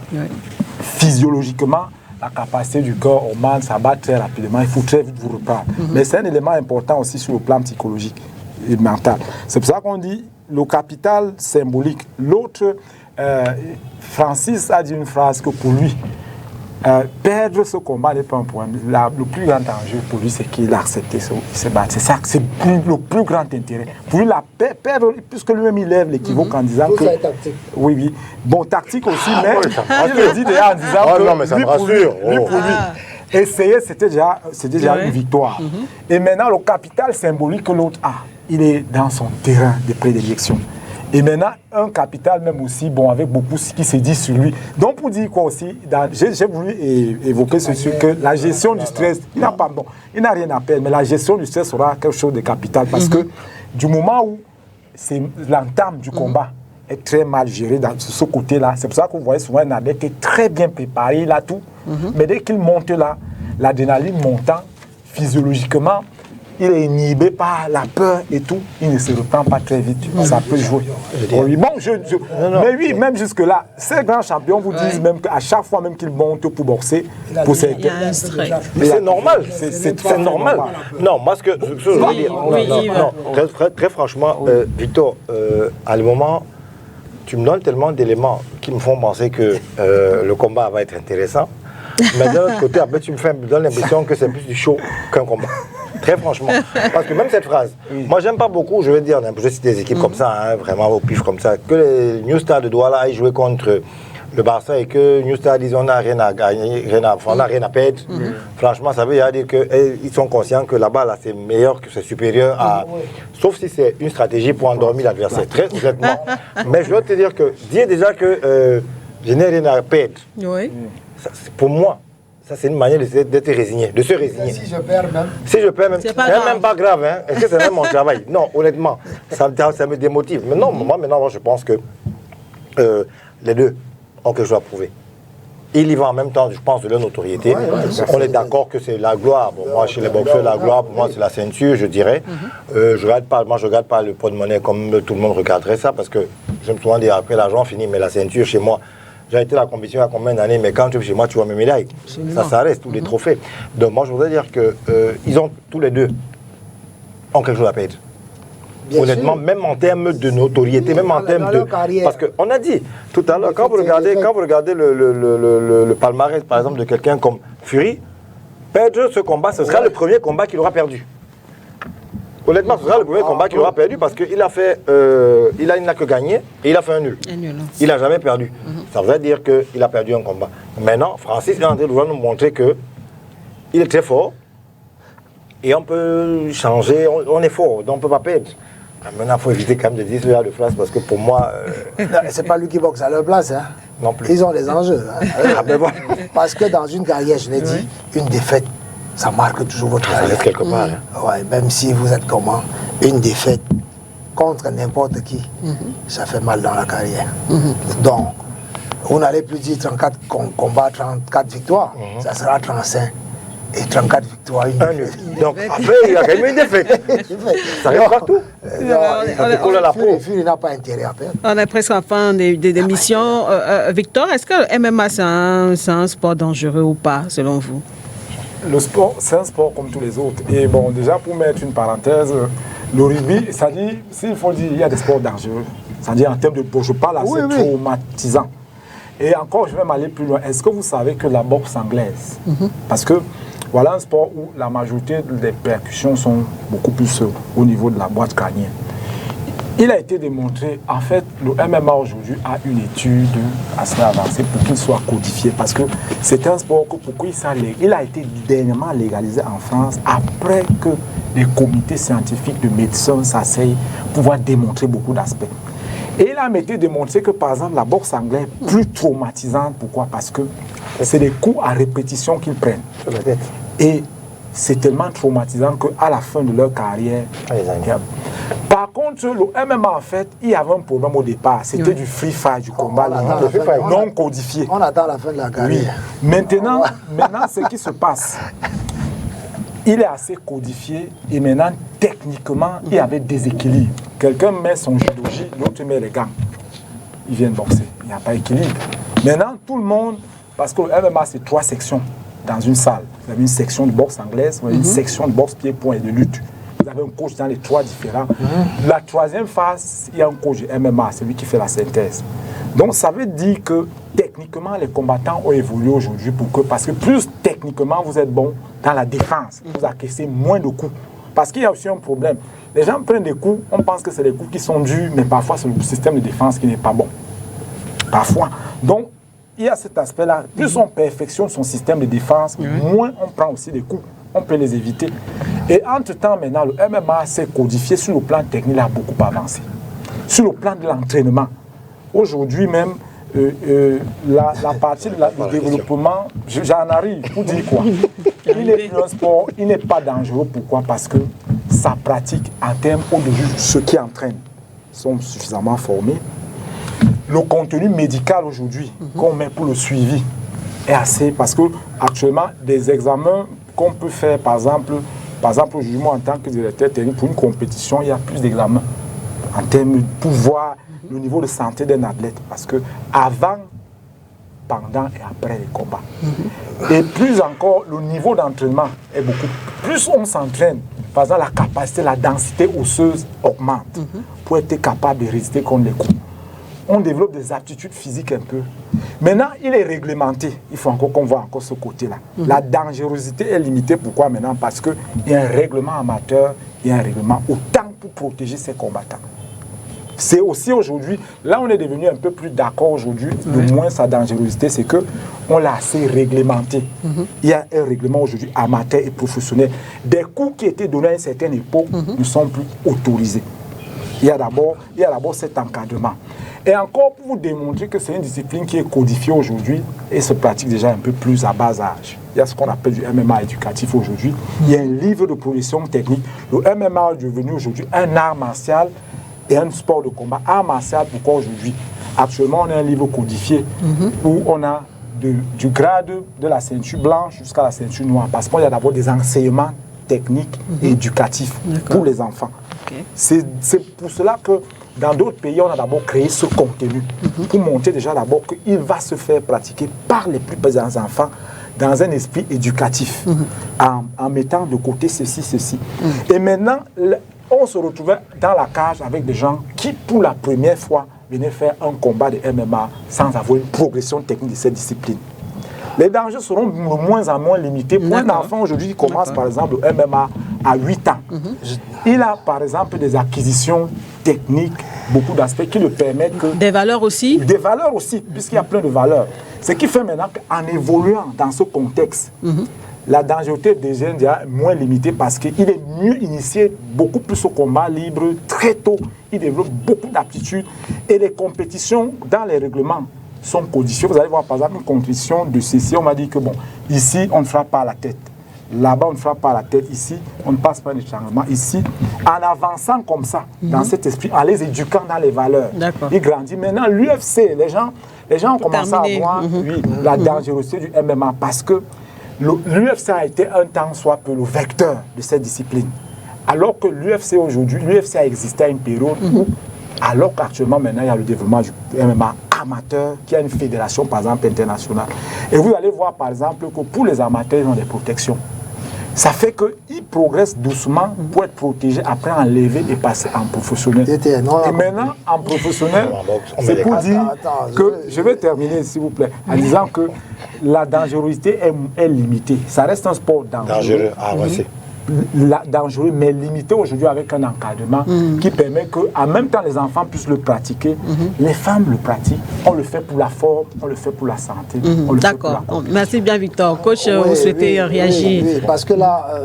physiologiquement, la capacité du corps augmente, ça bat très rapidement, il faut très vite vous reprendre. Mais c'est un élément important aussi sur le plan psychologique et mental. C'est pour ça qu'on dit le capital symbolique. L'autre, Francis a dit une phrase que pour lui, perdre ce combat n'est pas un problème. Le plus grand enjeu pour lui, c'est qu'il a accepté se battre. C'est ça, c'est le plus grand intérêt. Pour lui, perdre, puisque lui-même il lève l'équivoque en disant que... tactique. Oui. Bon, tactique aussi, mais il le dit déjà en disant que non, mais ça me rassure. Lui, pour lui, essayer, c'était déjà une victoire. Et maintenant, le capital symbolique que l'autre a, il est dans son terrain de prédilection. Et maintenant, un capital même aussi, bon, avec beaucoup qui se dit sur lui. Donc, pour dire quoi aussi, j'ai voulu évoquer ceci, que la gestion du stress, il n'a rien à perdre, mais la gestion du stress sera quelque chose de capital. Parce que du moment où c'est l'entame du combat est très mal gérée dans ce côté-là, c'est pour ça que vous voyez souvent un adepte qui est très bien préparé, il a tout. Mais dès qu'il monte là, l'adrénaline montant, physiologiquement, il est inhibé par la peur et tout, il ne se reprend pas très vite. Ça peut jouer. Oui, bon, mais oui, même jusque-là, ces grands champions vous disent même qu'à chaque fois même qu'ils montent pour boxer, pour il y a un stress. Mais c'est normal, c'est normal. Non, moi ce que je veux dire, très franchement, Victor, à le moment, tu me donnes tellement d'éléments qui me font penser que le combat va être intéressant. Mais d'un autre côté, après, tu me donnes l'impression que c'est plus du show qu'un combat. Très franchement. Parce que même cette phrase, moi, j'aime pas beaucoup, je vais dire, je cite des équipes comme ça, hein, vraiment au pif comme ça, que les New Stars de Douala aillent jouer contre le Barça et que New Stars disent on n'a rien à gagner, on n'a rien à perdre. Franchement, ça veut dire qu'ils sont conscients que là-bas, là, c'est meilleur, que c'est supérieur à... Sauf si c'est une stratégie pour endormir l'adversaire, très honnêtement. Mais je dois te dire que, dire déjà que je n'ai rien à perdre. Oui. Ça, pour moi, ça c'est une manière d'être résigné, de se résigner. Si je perds même. Si je perds même, c'est même pas grave. Hein. Est-ce que c'est même mon travail? Non, honnêtement, ça me démotive. Mais non, moi maintenant, je pense que les deux ont quelque chose à prouver. Ils y vont en même temps, je pense, de leur notoriété. On est d'accord que c'est la gloire. Bon, moi, chez les boxeurs, la gloire, pour moi, c'est la ceinture, je dirais. Je regarde pas le poids de monnaie comme tout le monde regarderait ça, parce que j'aime souvent dire après l'argent fini, mais la ceinture chez moi. J'ai été à la compétition il y a combien d'années, mais quand tu es chez moi, tu vois mes médailles. Ça reste, tous les trophées. Donc moi, je voudrais dire qu'ils ont tous les deux ont quelque chose à perdre. Bien honnêtement, sûr. Même en termes de notoriété, même en termes de... Carrière. Parce qu'on a dit tout à l'heure, quand vous regardez le palmarès, par exemple, de quelqu'un comme Fury, perdre ce combat, ce sera le premier combat qu'il aura perdu. Honnêtement, ce sera le premier combat qu'il aura perdu parce qu'il a fait, il n'a que gagné et il a fait un nul. Il n'a jamais perdu. Ça veut dire qu'il a perdu un combat. Maintenant, Francis est en train de nous montrer qu'il est très fort et on peut changer, on est fort, donc on ne peut pas perdre. Maintenant, il faut éviter quand même de dire ce genre de phrase parce que pour moi... C'est pas lui qui boxe à leur place. Hein. Non plus. Ils ont des enjeux. Hein. Parce que dans une carrière, je l'ai dit, une défaite, ça marque toujours votre carrière. Ça reste quelque part. Ouais, même si vous êtes comment, une défaite contre n'importe qui, ça fait mal dans la carrière. Donc, vous n'allez plus dire 34 combats, 34 victoires, ça sera 35. Et 34 victoires, une défaite. Donc après, il y a quand même une défaite. Ça arrive partout. Il n'a pas intérêt à perdre. On est presque en fin d'émission. Victor, est-ce que le MMA, c'est un sport dangereux ou pas, selon vous? Le sport, c'est un sport comme tous les autres. Et bon, déjà, pour mettre une parenthèse, le rugby, ça dit, s'il faut dire, il y a des sports dangereux. C'est-à-dire en termes de... Je parle assez traumatisant. Et encore, je vais m'aller plus loin. Est-ce que vous savez que la boxe anglaise, parce que voilà un sport où la majorité des percussions sont beaucoup plus au niveau de la boîte crânienne. Il a été démontré, en fait, le MMA aujourd'hui a une étude assez avancée pour qu'il soit codifié. Parce que c'est un sport que pourquoi il a été dernièrement légalisé en France après que les comités scientifiques de médecine s'asseyent pour pouvoir démontrer beaucoup d'aspects. Et il a été démontré que, par exemple, la boxe anglaise est plus traumatisante. Pourquoi? Parce que c'est des coups à répétition qu'ils prennent. Et c'est tellement traumatisant qu'à la fin de leur carrière... Par contre, le MMA, en fait, il y avait un problème au départ. C'était du free fight, du combat non codifié. On attend la fin de la carrière. Oui. Maintenant, ce qui se passe, il est assez codifié et maintenant, techniquement, il y avait déséquilibre. Quelqu'un met son judogi, l'autre met les gants. Ils viennent boxer. Il n'y a pas d'équilibre. Maintenant, tout le monde, parce que le MMA, c'est 3 sections dans une salle. Vous avez une section de boxe anglaise, vous avez une section de boxe pied-point et de lutte. Vous avez un coach dans les 3 différents. La 3e phase, il y a un coach de MMA, c'est lui qui fait la synthèse. Donc ça veut dire que techniquement, les combattants ont évolué aujourd'hui parce que plus techniquement vous êtes bon dans la défense, vous encaissez moins de coups. Parce qu'il y a aussi un problème. Les gens prennent des coups, on pense que c'est des coups qui sont durs, mais parfois c'est le système de défense qui n'est pas bon. Parfois. Donc, il y a cet aspect-là. Plus on perfectionne son système de défense, moins on prend aussi des coups. On peut les éviter. Et entre-temps, maintenant, le MMA s'est codifié sur le plan technique, il a beaucoup avancé. Sur le plan de l'entraînement. Aujourd'hui même, la partie du développement, j'en arrive pour dire quoi. Il n'est plus un sport, il n'est pas dangereux. Pourquoi? Parce que sa pratique en termes au-dessus, ceux qui entraînent sont suffisamment formés. Le contenu médical aujourd'hui qu'on met pour le suivi est assez, parce que actuellement des examens qu'on peut faire, par exemple aujourd'hui moi en tant que directeur technique pour une compétition, il y a plus d'examens en termes pour voir le niveau de santé d'un athlète, parce que avant, pendant et après les combats. Et plus encore, le niveau d'entraînement est beaucoup plus on s'entraîne, par exemple la capacité, la densité osseuse augmente pour être capable de résister contre les coups. On développe des aptitudes physiques un peu. Maintenant, il est réglementé. Il faut encore qu'on voit encore ce côté-là. La dangerosité est limitée. Pourquoi maintenant? Parce qu'il y a un règlement amateur, il y a un règlement autant pour protéger ses combattants. C'est aussi aujourd'hui, là on est devenu un peu plus d'accord aujourd'hui, de moins sa dangerosité, c'est qu'on l'a assez réglementé. Il y a un règlement aujourd'hui amateur et professionnel. Des coups qui étaient donnés à une certaine époque ne sont plus autorisés. Il y a d'abord cet encadrement. Et encore pour vous démontrer que c'est une discipline qui est codifiée aujourd'hui et se pratique déjà un peu plus à bas âge. Il y a ce qu'on appelle du MMA éducatif aujourd'hui. Il y a un livre de progression technique. Le MMA est devenu aujourd'hui un art martial et un sport de combat. Art martial, pourquoi aujourd'hui? Actuellement, on a un livre codifié où on a du grade de la ceinture blanche jusqu'à la ceinture noire. Parce qu'il y a d'abord des enseignements techniques et éducatifs pour les enfants. C'est pour cela que dans d'autres pays, on a d'abord créé ce contenu pour montrer déjà d'abord qu'il va se faire pratiquer par les plus petits enfants dans un esprit éducatif, en mettant de côté ceci. Et maintenant, on se retrouvait dans la cage avec des gens qui, pour la première fois, venaient faire un combat de MMA sans avoir une progression technique de cette discipline. Les dangers seront de moins en moins limités. Pour un enfant aujourd'hui qui commence par exemple le MMA à 8 ans, il a par exemple des acquisitions techniques, beaucoup d'aspects qui le permettent que... Des valeurs aussi? Des valeurs aussi, puisqu'il y a plein de valeurs. Ce qui fait maintenant qu'en évoluant dans ce contexte, la dangerosité devient déjà moins limitée parce qu'il est mieux initié beaucoup plus au combat libre très tôt. Il développe beaucoup d'aptitudes et les compétitions dans les règlements sont codifiées. Vous allez voir par exemple une compétition de ceci, on m'a dit que bon, ici on ne frappe pas à la tête. Là-bas, on ne frappe pas à la tête. Ici, on ne passe pas un échangement. Ici, en avançant comme ça, dans cet esprit, en les éduquant dans les valeurs, il grandit. Maintenant, l'UFC, les gens ont commencé à voir la dangerosité du MMA parce que l'UFC a été un temps soit peu le vecteur de cette discipline. Alors que l'UFC aujourd'hui, l'UFC a existé à une période où, alors qu'actuellement maintenant il y a le développement du MMA amateur, qui a une fédération par exemple internationale. Et vous allez voir par exemple que pour les amateurs, ils ont des protections. Ça fait qu'ils progressent doucement pour être protégés, après enlever et passer en professionnel. Et maintenant, en professionnel, c'est pour dire que, je vais terminer s'il vous plaît, en disant que la dangerosité est limitée. Ça reste un sport dangereux. Dangereux, mais limité aujourd'hui avec un encadrement qui permet qu'en même temps les enfants puissent le pratiquer, les femmes le pratiquent, on le fait pour la forme, on le fait pour la santé. D'accord, merci bien Victor. Coach, vous souhaitez réagir? Oui, parce que là,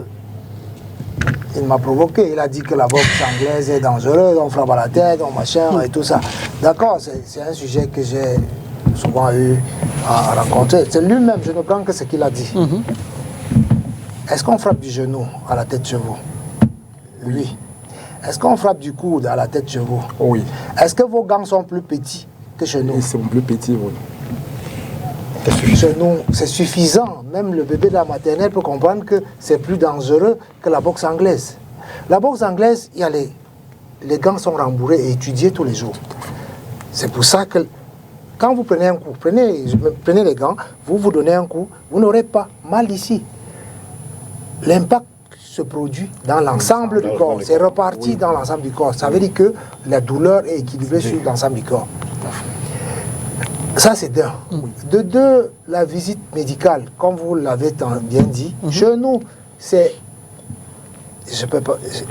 il m'a provoqué, il a dit que la boxe anglaise est dangereuse, on frappe à la tête, on machin et tout ça. D'accord, c'est un sujet que j'ai souvent eu à rencontrer. C'est lui-même, je ne prends que ce qu'il a dit. Est-ce qu'on frappe du genou à la tête de chevaux? Oui. Est-ce qu'on frappe du coude à la tête de chevaux? Oui. Est-ce que vos gants sont plus petits que chez nous? Ils sont plus petits, oui. Chez nous, c'est suffisant. Même le bébé de la maternelle peut comprendre que c'est plus dangereux que la boxe anglaise. La boxe anglaise, il y a les gants sont rembourrés et étudiés tous les jours. C'est pour ça que quand vous prenez un coup, prenez les gants, vous donnez un coup, vous n'aurez pas mal ici. L'impact se produit dans l'ensemble du corps. C'est reparti dans l'ensemble du corps. Ça veut dire que la douleur est équilibrée sur l'ensemble du corps. Ça, c'est d'un. De deux, la visite médicale, comme vous l'avez bien dit, chez nous, c'est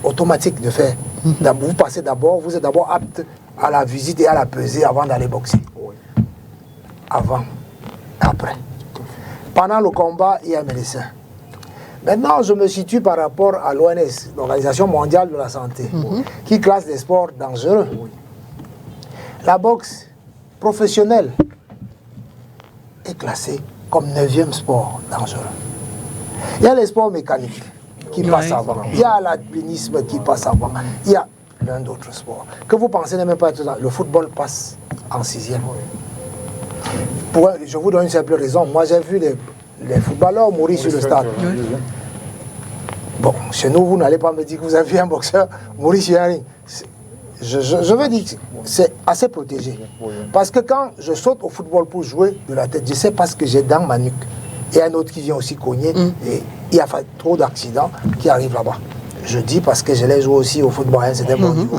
automatique de faire. Vous passez d'abord, vous êtes d'abord apte à la visite et à la pesée avant d'aller boxer. Avant, après. Pendant le combat, il y a un médecin. Maintenant, je me situe par rapport à l'ONS, l'Organisation mondiale de la santé, qui classe des sports dangereux. La boxe professionnelle est classée comme 9e sport dangereux. Il y a les sports mécaniques qui passent avant. Il y a l'alpinisme qui passe avant. Il y a plein d'autres sports. Que vous pensez ne même pas être dans. Le football passe en 6e. Je vous donne une simple raison. Moi, j'ai vu les footballeurs mourir sur le stade. Bon, chez nous, vous n'allez pas me dire que vous avez vu un boxeur mourir sur un ring. Je veux dire que c'est assez protégé. Parce que quand je saute au football pour jouer de la tête, je sais parce que j'ai dans ma nuque. Et un autre qui vient aussi cogner. Et il y a trop d'accidents qui arrivent là-bas. Je dis parce que je l'ai joué aussi au football, hein, c'était bon niveau.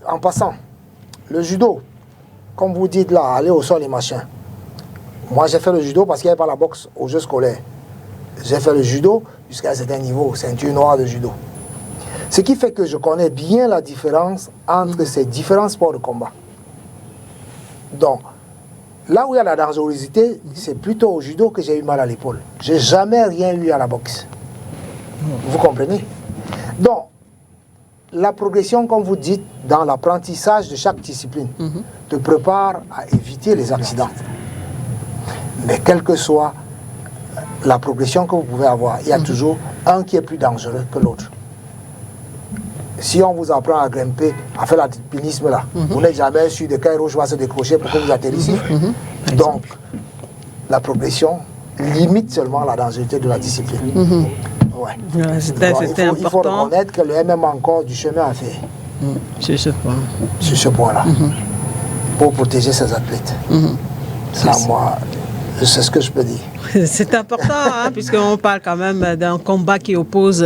En passant, le judo, comme vous dites là, aller au sol et machin. Moi, j'ai fait le judo parce qu'il n'y avait pas la boxe aux Jeux scolaires. J'ai fait le judo jusqu'à un certain niveau, ceinture noire de judo. Ce qui fait que je connais bien la différence entre ces différents sports de combat. Donc, là où il y a la dangerosité, c'est plutôt au judo que j'ai eu mal à l'épaule. Je n'ai jamais rien eu à la boxe. Vous comprenez? Donc, la progression, comme vous dites, dans l'apprentissage de chaque discipline, te prépare à éviter les accidents. Mais quelle que soit la progression que vous pouvez avoir, il y a toujours un qui est plus dangereux que l'autre. Si on vous apprend à grimper, à faire l'alpinisme là, vous n'êtes jamais sûr de quel rouge va se décrocher pour que vous atterrissiez. Donc, la progression limite seulement la dangerosité de la discipline. C'était important. Il faut reconnaître que le MMA a encore du chemin à faire. Sur ce point. Sur ce point-là. Pour protéger ses athlètes. Ça, moi, c'est ce que je peux dire. C'est important, hein, puisqu'on parle quand même d'un combat qui oppose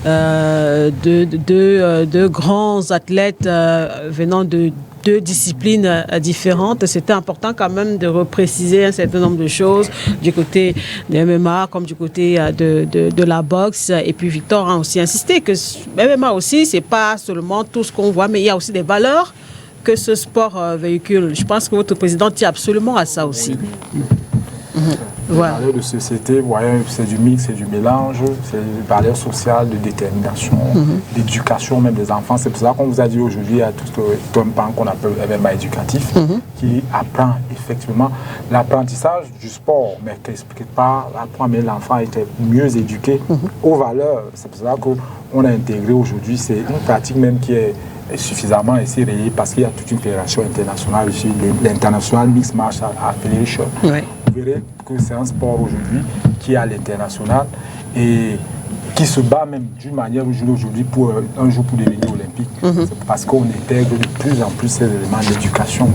deux grands athlètes venant de deux disciplines différentes. C'était important quand même de repréciser un certain nombre de choses du côté de MMA comme du côté de la boxe. Et puis Victor a aussi insisté que MMA aussi, c'est pas seulement tout ce qu'on voit, mais il y a aussi des valeurs que ce sport véhicule. Je pense que votre président tient absolument à ça aussi. Voilà. Les valeurs de société, c'est du mix, c'est du mélange, c'est des valeurs sociales, de détermination, d'éducation même des enfants. C'est pour ça qu'on vous a dit aujourd'hui, il y a tout un pan qu'on appelle l'événement éducatif qui apprend effectivement l'apprentissage du sport, mais qui n'explique pas, apprend mais l'enfant a été mieux éduqué aux valeurs. C'est pour ça qu'on a intégré aujourd'hui, c'est une pratique même qui est suffisamment ici rayée parce qu'il y a toute une fédération internationale ici, l'International Mixed Martial Art Federation. verrez que c'est un sport aujourd'hui qui est à l'international et qui se bat même d'une manière aujourd'hui pour un jour pour devenir olympique. C'est parce qu'on intègre de plus en plus ces éléments d'éducation.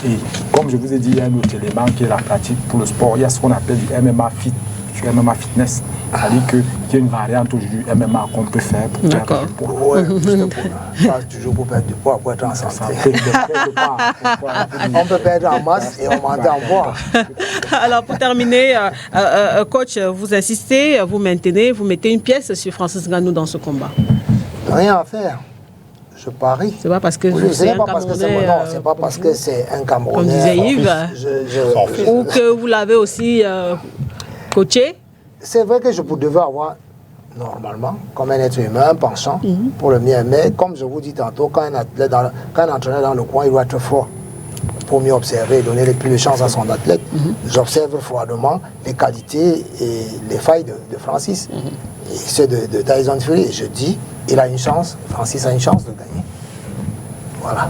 Et comme je vous ai dit, il y a un autre élément qui est la pratique pour le sport. Il y a ce qu'on appelle du MMA fitness. C'est-à-dire qu'il y a une variante aujourd'hui du MMA qu'on peut faire pour perdre du poids. Pas toujours pour perdre du poids, pour être en santé. On peut perdre en masse et augmenter en poids. Alors pour terminer, coach, vous insistez, vous maintenez, vous mettez une pièce sur Francis Ngannou dans ce combat. Rien à faire. Je parie. C'est pas parce que c'est pas parce que c'est pas parce que c'est un Camerounais. Comme disait Yves, ou que vous l'avez aussi coaché. C'est vrai que je devais avoir, normalement, comme un être humain, un penchant pour le mien. Mais comme je vous dis tantôt, quand un entraîneur dans le coin, il doit être fort pour mieux observer et donner plus de chance à son athlète. J'observe froidement les qualités et les failles de Francis et ceux de Tyson Fury. Et je dis, il a une chance, Francis a une chance de gagner. Voilà.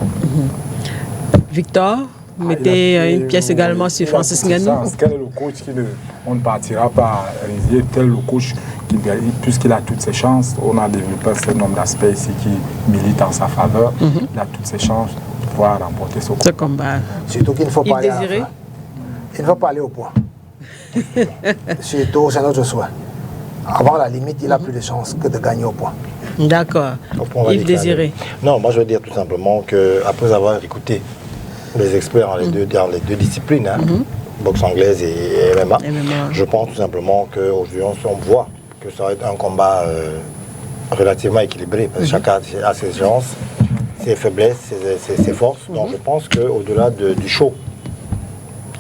Victor, vous mettez une pièce également sur Francis Ngannou. Quel est le coach on ne partira pas à résister, tel le coach qui, puisqu'il a toutes ses chances, on a développé un certain nombre d'aspects ici qui militent en sa faveur. Il a toutes ses chances de pouvoir remporter ce combat. Surtout qu'il ne faut pas aller à la fin. Il ne faut pas aller au point. Surtout, c'est notre souhait. Avant la limite, il a plus de chances que de gagner au point. D'accord. Yves Désiré. Non, moi je veux dire tout simplement qu'après avoir écouté les experts dans les deux disciplines, boxe anglaise et MMA, je pense tout simplement qu'aujourd'hui on voit que ça va être un combat relativement équilibré, parce que chacun a ses chances, ses faiblesses, ses forces. Donc je pense qu'au-delà du show,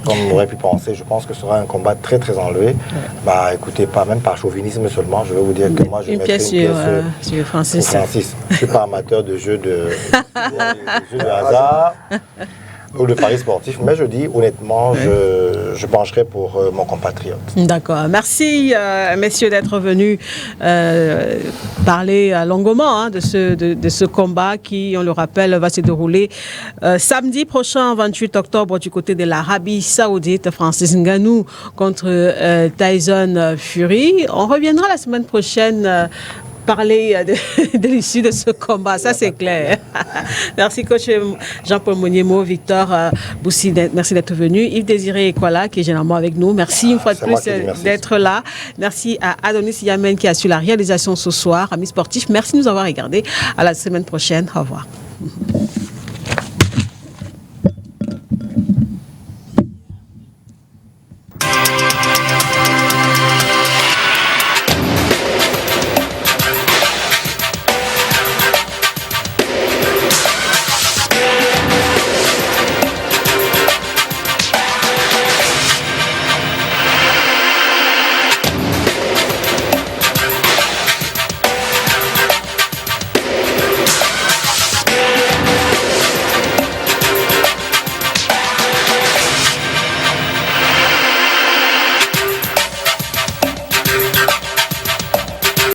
comme on aurait pu penser, je pense que ce sera un combat très très enlevé. Bah écoutez, pas même par chauvinisme seulement, je vais vous dire que moi je mettrai une pièce sur Francis. Je ne suis pas amateur de jeux de hasard ou de paris sportifs, mais je dis honnêtement, je pencherai pour mon compatriote. D'accord. Merci, messieurs, d'être venus parler longuement de ce combat qui, on le rappelle, va se dérouler samedi prochain, 28 octobre, du côté de l'Arabie Saoudite. Francis Ngannou contre Tyson Fury. On reviendra la semaine prochaine parler de l'issue de ce combat, ça c'est clair. Merci coach Jean-Paul Moniemo, Victor Boussi, merci d'être venu. Yves Désiré Ekwala qui est généralement avec nous, merci une fois de plus d'être là. Merci à Adonis Yamen qui a su la réalisation ce soir. Amis sportifs, merci de nous avoir regardés. À la semaine prochaine, au revoir.